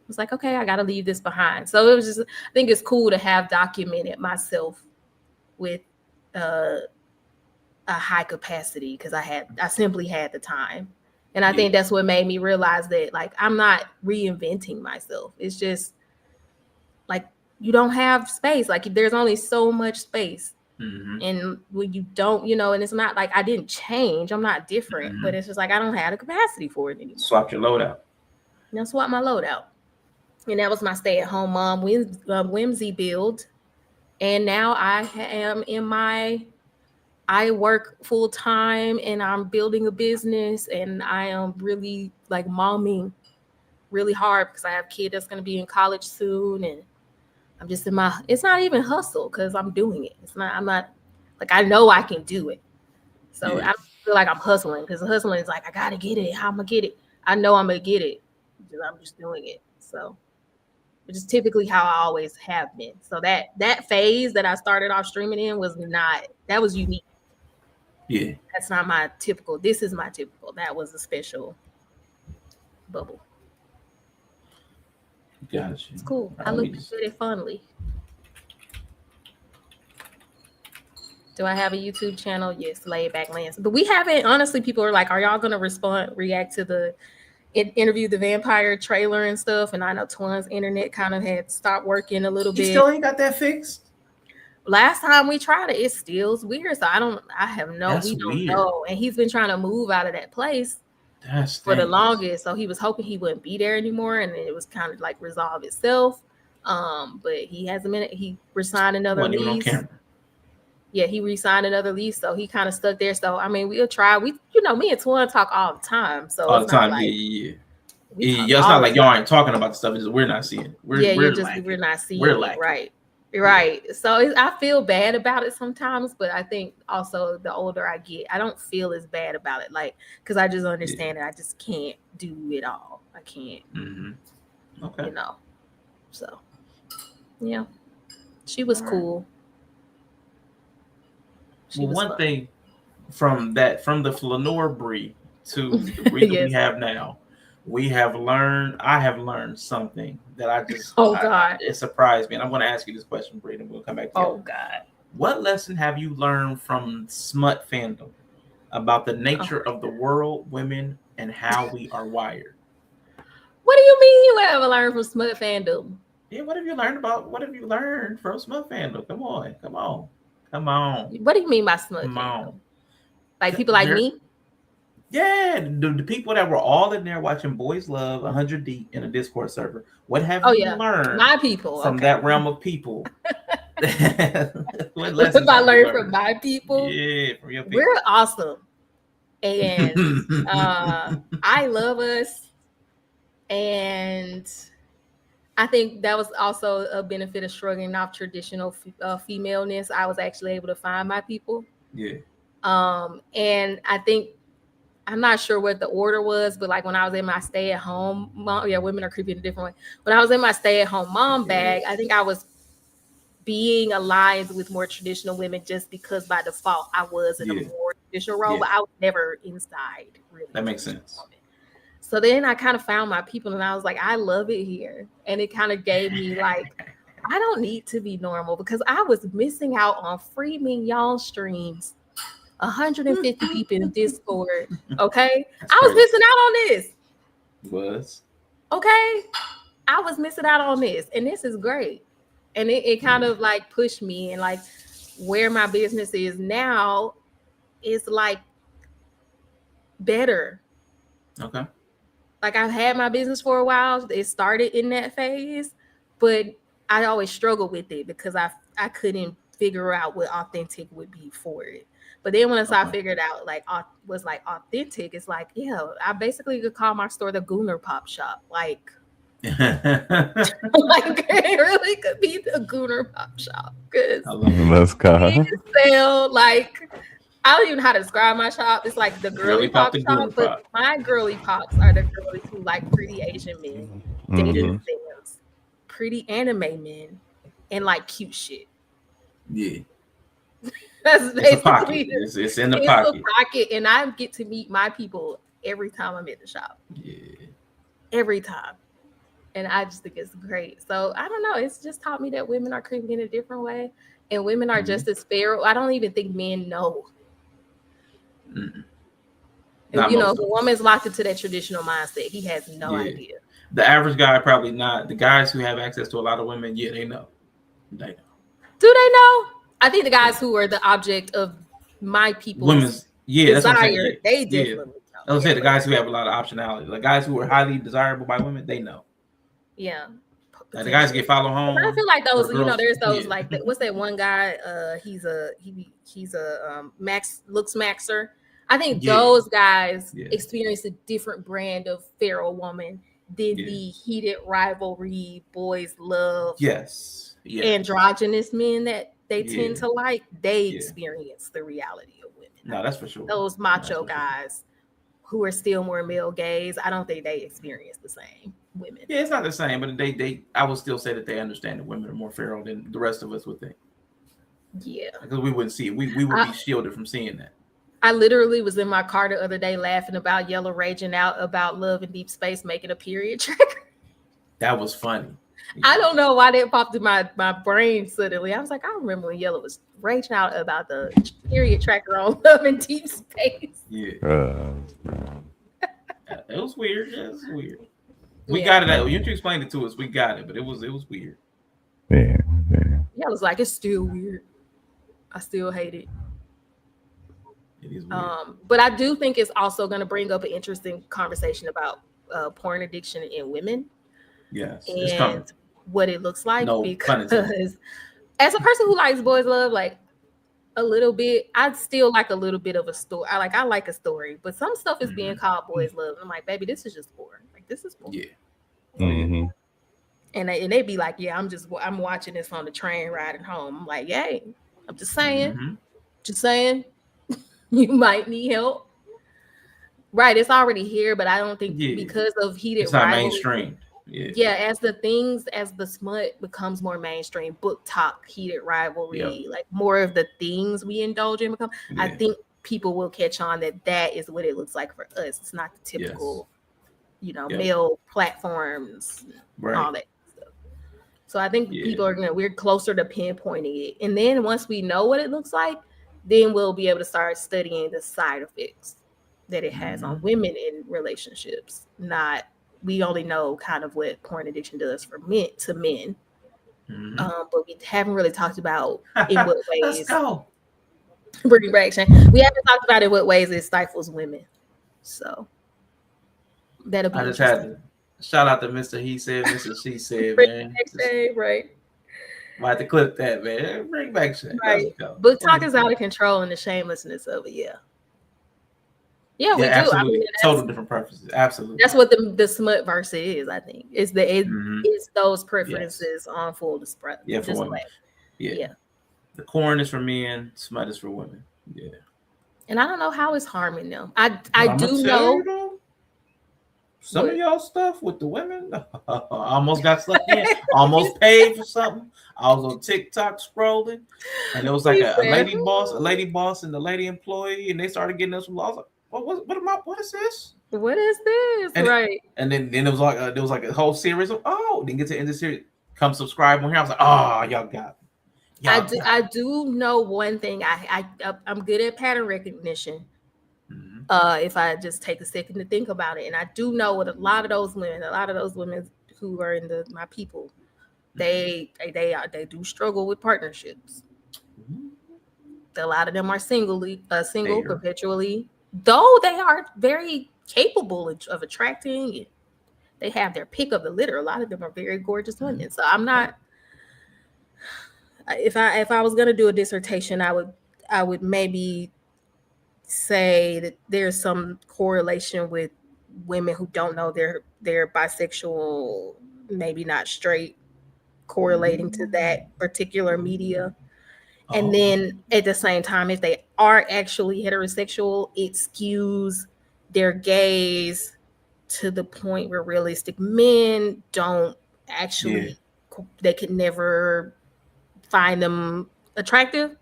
was like, okay, I got to leave this behind. So it was just, I think it's cool to have documented myself with a high capacity because I simply had the time. And I think that's what made me realize that, like, I'm not reinventing myself. It's just like, you don't have space. Like, there's only so much space. And when you don't, and it's not like I didn't change. I'm not different, but it's just like I don't have the capacity for it anymore. Swap your load out. Swap my load out. And that was my stay-at-home mom whimsy build. And now I am I work full time and I'm building a business and I am really like momming really hard because I have a kid that's going to be in college soon. And I'm just it's not even hustle because I'm doing it. I'm not like, I know I can do it. So I don't feel like I'm hustling because hustling is like, I got to get it. How am I going to get it? I know I'm going to get it because I'm just doing it. So, which is typically how I always have been. So that phase that I started off streaming in was unique. Yeah. That's not my typical. This is my typical. That was a special bubble. Gotcha. It's cool. I look at it fondly. Do I have a YouTube channel? Yes, Laid Back Lance. But we haven't, honestly, people are like, are y'all going to react to the Interview the Vampire trailer and stuff? And I know Twan's internet kind of had stopped working a little bit. You still ain't got that fixed? Last time we tried it, it still's weird. So we That's don't weird. know. And he's been trying to move out of that place for the longest. So he was hoping he wouldn't be there anymore. And then it was kind of like resolve itself. But he hasn't been, he resigned another lease. On camera. Yeah, he re-signed another lease, so he kind of stuck there. So I mean, we'll try. Me and Twan talk all the time. So all the time, like, yeah. It's not like y'all aren't talking about the stuff. It's just we're not seeing it. We're not seeing it. Right. So I feel bad about it sometimes, but I think also the older I get, I don't feel as bad about it. Like, because I just understand it. I just can't do it all. I can't. Mm-hmm. Okay. So yeah, she was cool. One thing from the Flaneur Bree to the Bree that we have now, I have learned something that I just it surprised me. And I'm going to ask you this question, Bree, and we'll come back to you. Oh God. What lesson have you learned from smut fandom about the nature of the world, women, and how we are wired? What do you mean you ever learned from smut fandom? Yeah, what have you learned from smut fandom? Come on. What do you mean by smut fandom? Like people like me? Yeah, the people that were all in there watching Boys Love 100 deep in a Discord server. What have you learned? My people from that realm of people. What have I learned from my people? Yeah, from your people. We're awesome, and I love us, and I think that was also a benefit of shrugging off traditional femaleness. I was actually able to find my people. Yeah. And I think, I'm not sure what the order was, but like when I was in my stay-at-home mom, women are creepy in a different way. When I was in my stay-at-home mom bag, I think I was being aligned with more traditional women just because by default I was in a more traditional role, but I was never inside. Really, that makes sense. So then I kind of found my people, and I was like, I love it here, and it kind of gave me like, I don't need to be normal because I was missing out on free mignon streams. 150 people in Discord. Okay. I was missing out on this. Okay. I was missing out on this. And this is great. And it kind of like pushed me, and like where my business is now is like better. Okay. Like I've had my business for a while. It started in that phase, but I always struggled with it because I couldn't figure out what authentic would be for it. But then once I figured out was authentic, it's like, I basically could call my store the Gooner Pop Shop. Like, like it really could be the Gooner Pop Shop. Let's go. Sell, like, I don't even know how to describe my shop. It's like the girly pop shop, but my girly pops are the girlies who like pretty Asian men, dating things, pretty anime men, and like cute shit. Yeah. That's basically it's in the pocket. And I get to meet my people every time I'm at the shop. Yeah. Every time. And I just think it's great. So I don't know. It's just taught me that women are creepy in a different way. And women are just as fair. I don't even think men know. And, if a woman's locked into that traditional mindset, he has no idea. The average guy probably not. The guys who have access to a lot of women, they know. They know. Do they know? I think the guys who are the object of my people's desire, they definitely know. I was saying the guys who have a lot of optionality, like guys who are highly desirable by women, they know. Yeah. Like the guys get follow home. But I feel like those, there's those like what's that one guy? He's a looks maxer. I think those guys experience a different brand of feral woman than the heated rivalry, boys love. Yes. Androgynous men that they tend to like, they experience the reality of women. No, that's for sure. Those macho guys who are still more male gaze, I don't think they experience the same women. Yeah, it's not the same, but I would still say that they understand that women are more feral than the rest of us would think. Yeah. Because we wouldn't see it. We would be shielded from seeing that. I literally was in my car the other day laughing about Yella raging out about Love in Deep Space making a period tracker. That was funny. I don't know why that popped in my brain suddenly. I was like, I remember when Yella was raging out about the period tracker on Love in Deep Space. Yeah. It was weird. Yeah, it was weird. We got it. You explained it to us. We got it, but it was weird. Yeah. Yeah, I was like, it's still weird. I still hate it. It is weird. But I do think it's also going to bring up an interesting conversation about porn addiction in women. Yes, and what it looks like. No, because as a person who likes boys love, like a little bit, I still like a little bit of a story. I like a story, but some stuff is being called boys love. I'm like, baby, this is just porn. Like this is porn. Yeah. Mm-hmm. And they be like, yeah, I'm watching this on the train riding home. I'm like, yay. I'm just saying, you might need help. Right, it's already here, but I don't think because of heated it's not rivalry, mainstream. Yeah, as the smut becomes more mainstream, book talk, heated rivalry, like more of the things we indulge in become. I think people will catch on that is what it looks like for us. It's not the typical, male platforms, all that stuff. So I think people we're closer to pinpointing it, and then once we know what it looks like, then we'll be able to start studying the side effects that it has on women in relationships. We only know kind of what porn addiction does for men, but we haven't really talked about in what ways. Let's go. Bring back Shane. We haven't talked about in what ways it stifles women. So that'll be. I just had to shout out to Mr. He Said, Mr. She Said, man. Shane, right. Might have to clip that, man. Bring back Shane. Right. Book talk is out of control and the shamelessness of it. Yeah. Yeah, we do. Absolutely. I mean, total different preferences. Absolutely. That's what the smut verse is, I think. It's those preferences on full display. Yeah, for women. Yeah. The corn is for men, smut is for women. Yeah. And I don't know how it's harming them. I do know. Some of y'all stuff with the women, I almost got stuck in, almost paid for something. I was on TikTok scrolling, and there was like a lady boss, and the lady employee, and they started getting us some laws. Like, what is this? What is this? And right. And then it was like there was like a whole series of didn't get to the end of the series. Come subscribe on here. I was like, y'all got me. I do know one thing. I'm good at pattern recognition. If I just take a second to think about it, and I do know what a lot of those women who are in my people, they do struggle with partnerships. A lot of them are single perpetually, though they are very capable of attracting. They have their pick of the litter. A lot of them are very gorgeous women. So I'm not. If I was gonna do a dissertation, I would maybe say that there's some correlation with women who don't know they're bisexual, maybe not straight, correlating to that particular media. And then at the same time, if they are actually heterosexual, it skews their gaze to the point where realistic men don't actually, they could never find them attractive.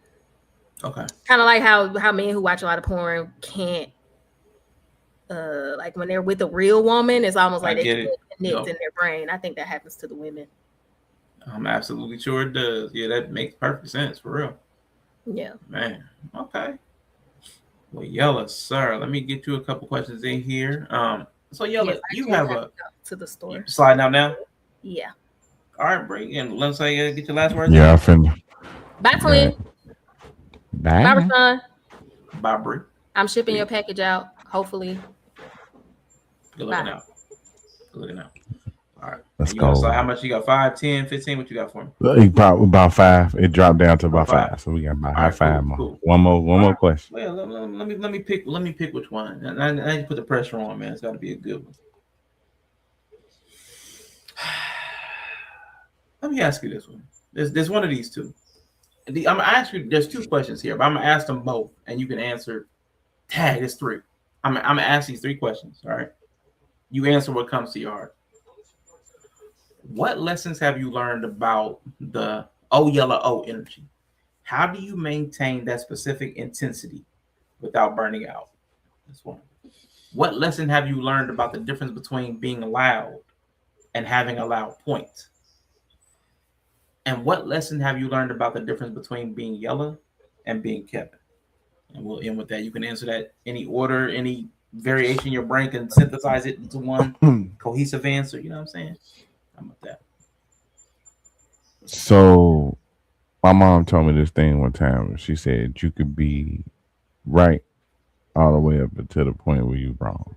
Okay. Kind of like how men who watch a lot of porn can't, like when they're with a real woman, it's almost like they can't connect in their brain. I think that happens to the women. I'm absolutely sure it does. Yeah, that makes perfect sense for real. Yeah. Man. Okay. Well, Yella, sir, let me get you a couple questions in here. So Yella, you have to the store. Sliding out now? Yeah. All right, break and let's say get your last words. Yeah, I finna. Bye, twin. Bye. Bye, son. Bye, Bree. I'm shipping your package out, hopefully. Good looking out. Good looking out. All right. Let's go. So how much you got? 5, 10, 15? What you got for me? About 5. It dropped down to about 5. So we got about 5 more. Cool. One more question. Well, let me pick which one. And I need to put the pressure on, man. It's got to be a good one. Let me ask you this one. There's one of these two. I'm gonna ask you. There's 2 questions here, but I'm gonna ask them both, and you can answer. Tag, it's 3. I'm gonna ask these 3 questions. All right. You answer what comes to your heart. What lessons have you learned about the Yella energy? How do you maintain that specific intensity without burning out? That's one. What lesson have you learned about the difference between being loud and having a loud point? And what lesson have you learned about the difference between being Yella and being Kevin? And we'll end with that. You can answer that any order, any variation your brain can synthesize it into one cohesive answer. You know what I'm saying? How about that? So my mom told me this thing one time. She said you could be right all the way up to the point where you're wrong.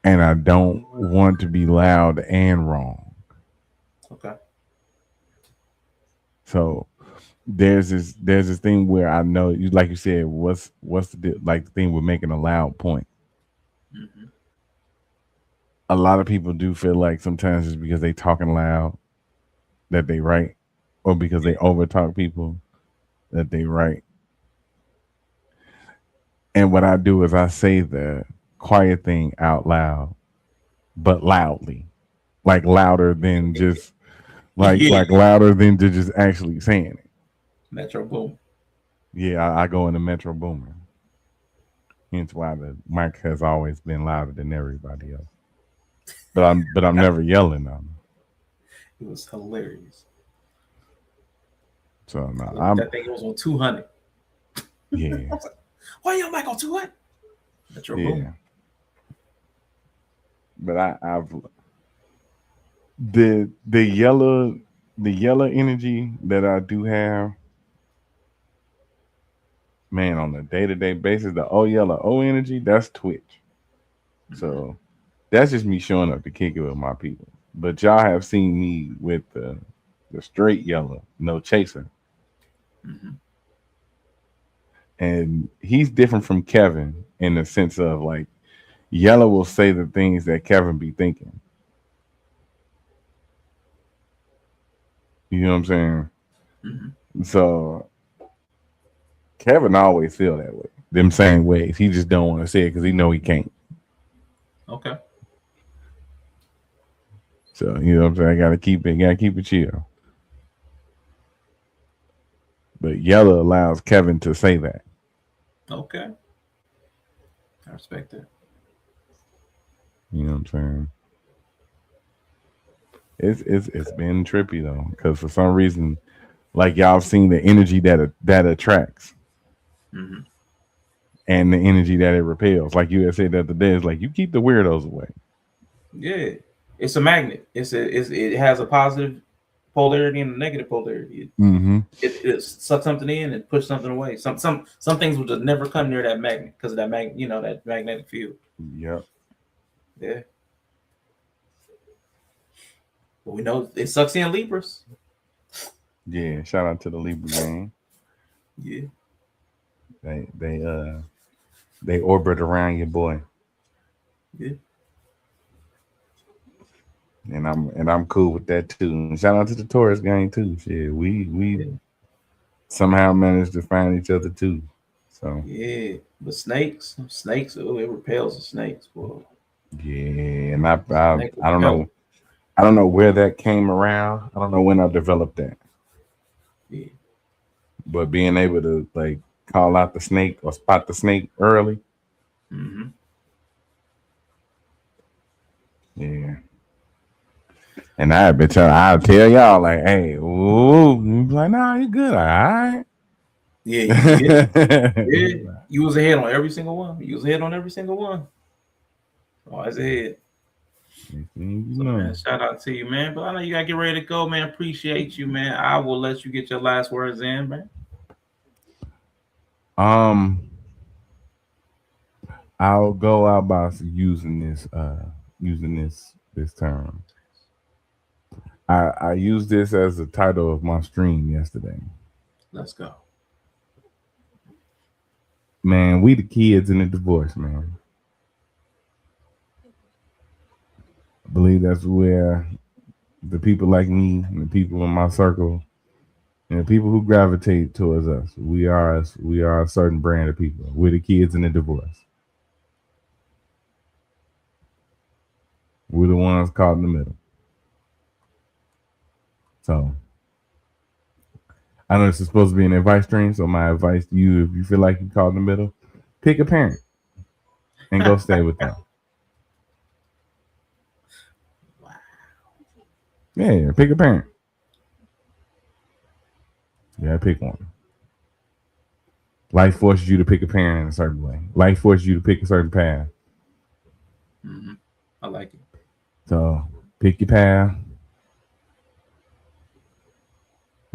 And I don't want to be loud and wrong. Okay. So there's this thing where I know you, like you said, what's the thing with making a loud point. Mm-hmm. A lot of people do feel like sometimes it's because they talking loud that they right, or because they overtalk people that they right. And what I do is I say the quiet thing out loud, but loudly, like louder than just like louder than just actually saying it. Metro Boom. Yeah, I go into Metro Boomer. Hence why the mic has always been louder than everybody else. But I'm never yelling on them. It was hilarious. So no, that thing was on 200. Yeah. I was like, why your mic on 200? Metro Boom. But I've the Yella energy that I do have, man, on a day-to-day basis, the Yella energy, that's Twitch. So that's just me showing up to kick it with my people. But y'all have seen me with the straight Yella, no chaser. Mm-hmm. And he's different from Kevin in the sense of like Yella will say the things that Kevin be thinking. You know what I'm saying? Mm-hmm. So Kevin always feel that way. Them same ways. He just don't want to say it because he know he can't. Okay. So you know what I'm saying? I gotta keep it chill. But Yella allows Kevin to say that. Okay. I respect that. You know what I'm saying? It's been trippy though, because for some reason, like y'all seen the energy that attracts, mm-hmm. and the energy that it repels. Like you had said the other day, it's like you keep the weirdos away. Yeah, it's a magnet. It has a positive polarity and a negative polarity. It sucks something in and push something away. Some things will just never come near that magnet because of that that magnetic field. Yep. Yeah. But we know it sucks in Libras. Yeah, shout out to the Libra gang. Yeah. They orbit around your boy. Yeah. And I'm cool with that too. And shout out to the Taurus gang too. Shit, we somehow managed to find each other too. So yeah, but snakes, oh, it repels the snakes, boy. Yeah, and I don't know. I don't know where that came around. I don't know when I developed that. Yeah. But being able to like call out the snake or spot the snake early. Mm-hmm. Yeah. And I'll tell y'all like, hey, ooh, you be like, nah, you good, all right. Yeah, yeah. You was ahead on every single one. Always ahead. So, man, shout out to you, man. But I know you gotta get ready to go, man. Appreciate you, man. I will let you get your last words in, man. I'll go out by using this term. I used this as the title of my stream yesterday. Let's go. Man, we the kids in the divorce, man. I believe that's where the people like me and the people in my circle and the people who gravitate towards us, we are a certain brand of people. We're the kids in the divorce. We're the ones caught in the middle. So I know this is supposed to be an advice stream, so my advice to you, if you feel like you're caught in the middle, pick a parent and go stay with them. Wow. Yeah, pick a parent. Yeah, pick one. Life forces you to pick a parent in a certain way. Life forces you to pick a certain path. Mm-hmm. I like it. So pick your path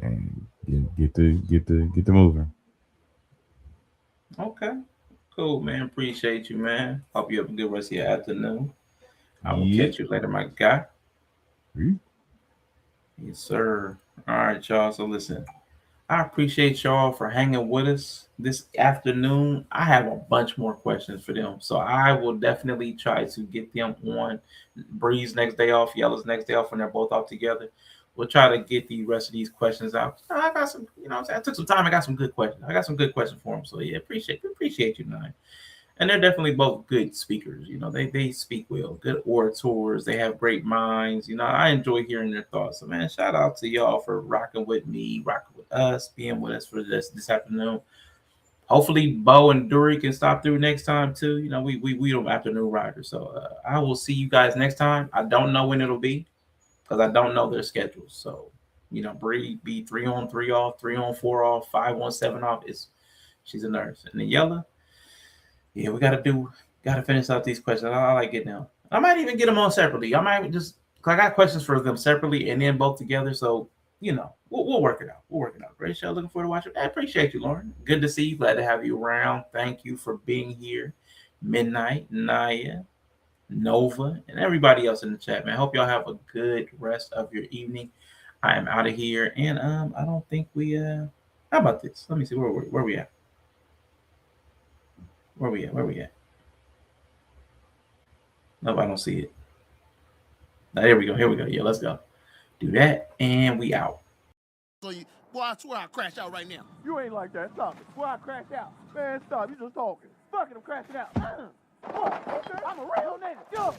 and get the moving. Okay. Cool, man. Appreciate you, man. Hope you have a good rest of your afternoon. I will Yeah. catch you later, my guy. Yes, sir. All right, y'all. So listen, I appreciate y'all for hanging with us this afternoon. I have a bunch more questions for them, so I will definitely try to get them on Breeze next day off, Yella's next day off when they're both off together. We'll try to get the rest of these questions out. I got some, you know what I'm saying? I took some time. I got some good questions. I got some good questions for them. So yeah, appreciate you, Nine. And they're definitely both good speakers. You know, they speak well, good orators. They have great minds. You know, I enjoy hearing their thoughts. So man, shout out to y'all for rocking with me, rocking with us, being with us for this afternoon. Hopefully, Bo and Dury can stop through next time too. You know, we don't afternoon riders. So I will see you guys next time. I don't know when it'll be because I don't know their schedules. So you know, Bree be 3 on 3 off, 3 on 4 off, 5 on 7 off. She's a nurse, and then Yella. Yeah, we gotta finish out these questions. I like getting them. I might even get them on separately. I might just, cause I got questions for them separately and then both together. So you know, we'll work it out. We'll work it out. Great show. Looking forward to watching. I appreciate you, Lauren. Good to see you. Glad to have you around. Thank you for being here. Midnight, Naya, Nova, and everybody else in the chat, man. Hope y'all have a good rest of your evening. I am out of here, and I don't think we how about this? Let me see where we at. Where we at? Nope, I don't see it. Now, here we go. Yeah, let's go. Do that, and we out. So boy, I swear I'll crash out right now. You ain't like that. Stop it. Boy, I'll crash out. Man, stop. You just talking. Fuck it, I'm crashing out. Boy, okay. I'm a real nigga. Yo.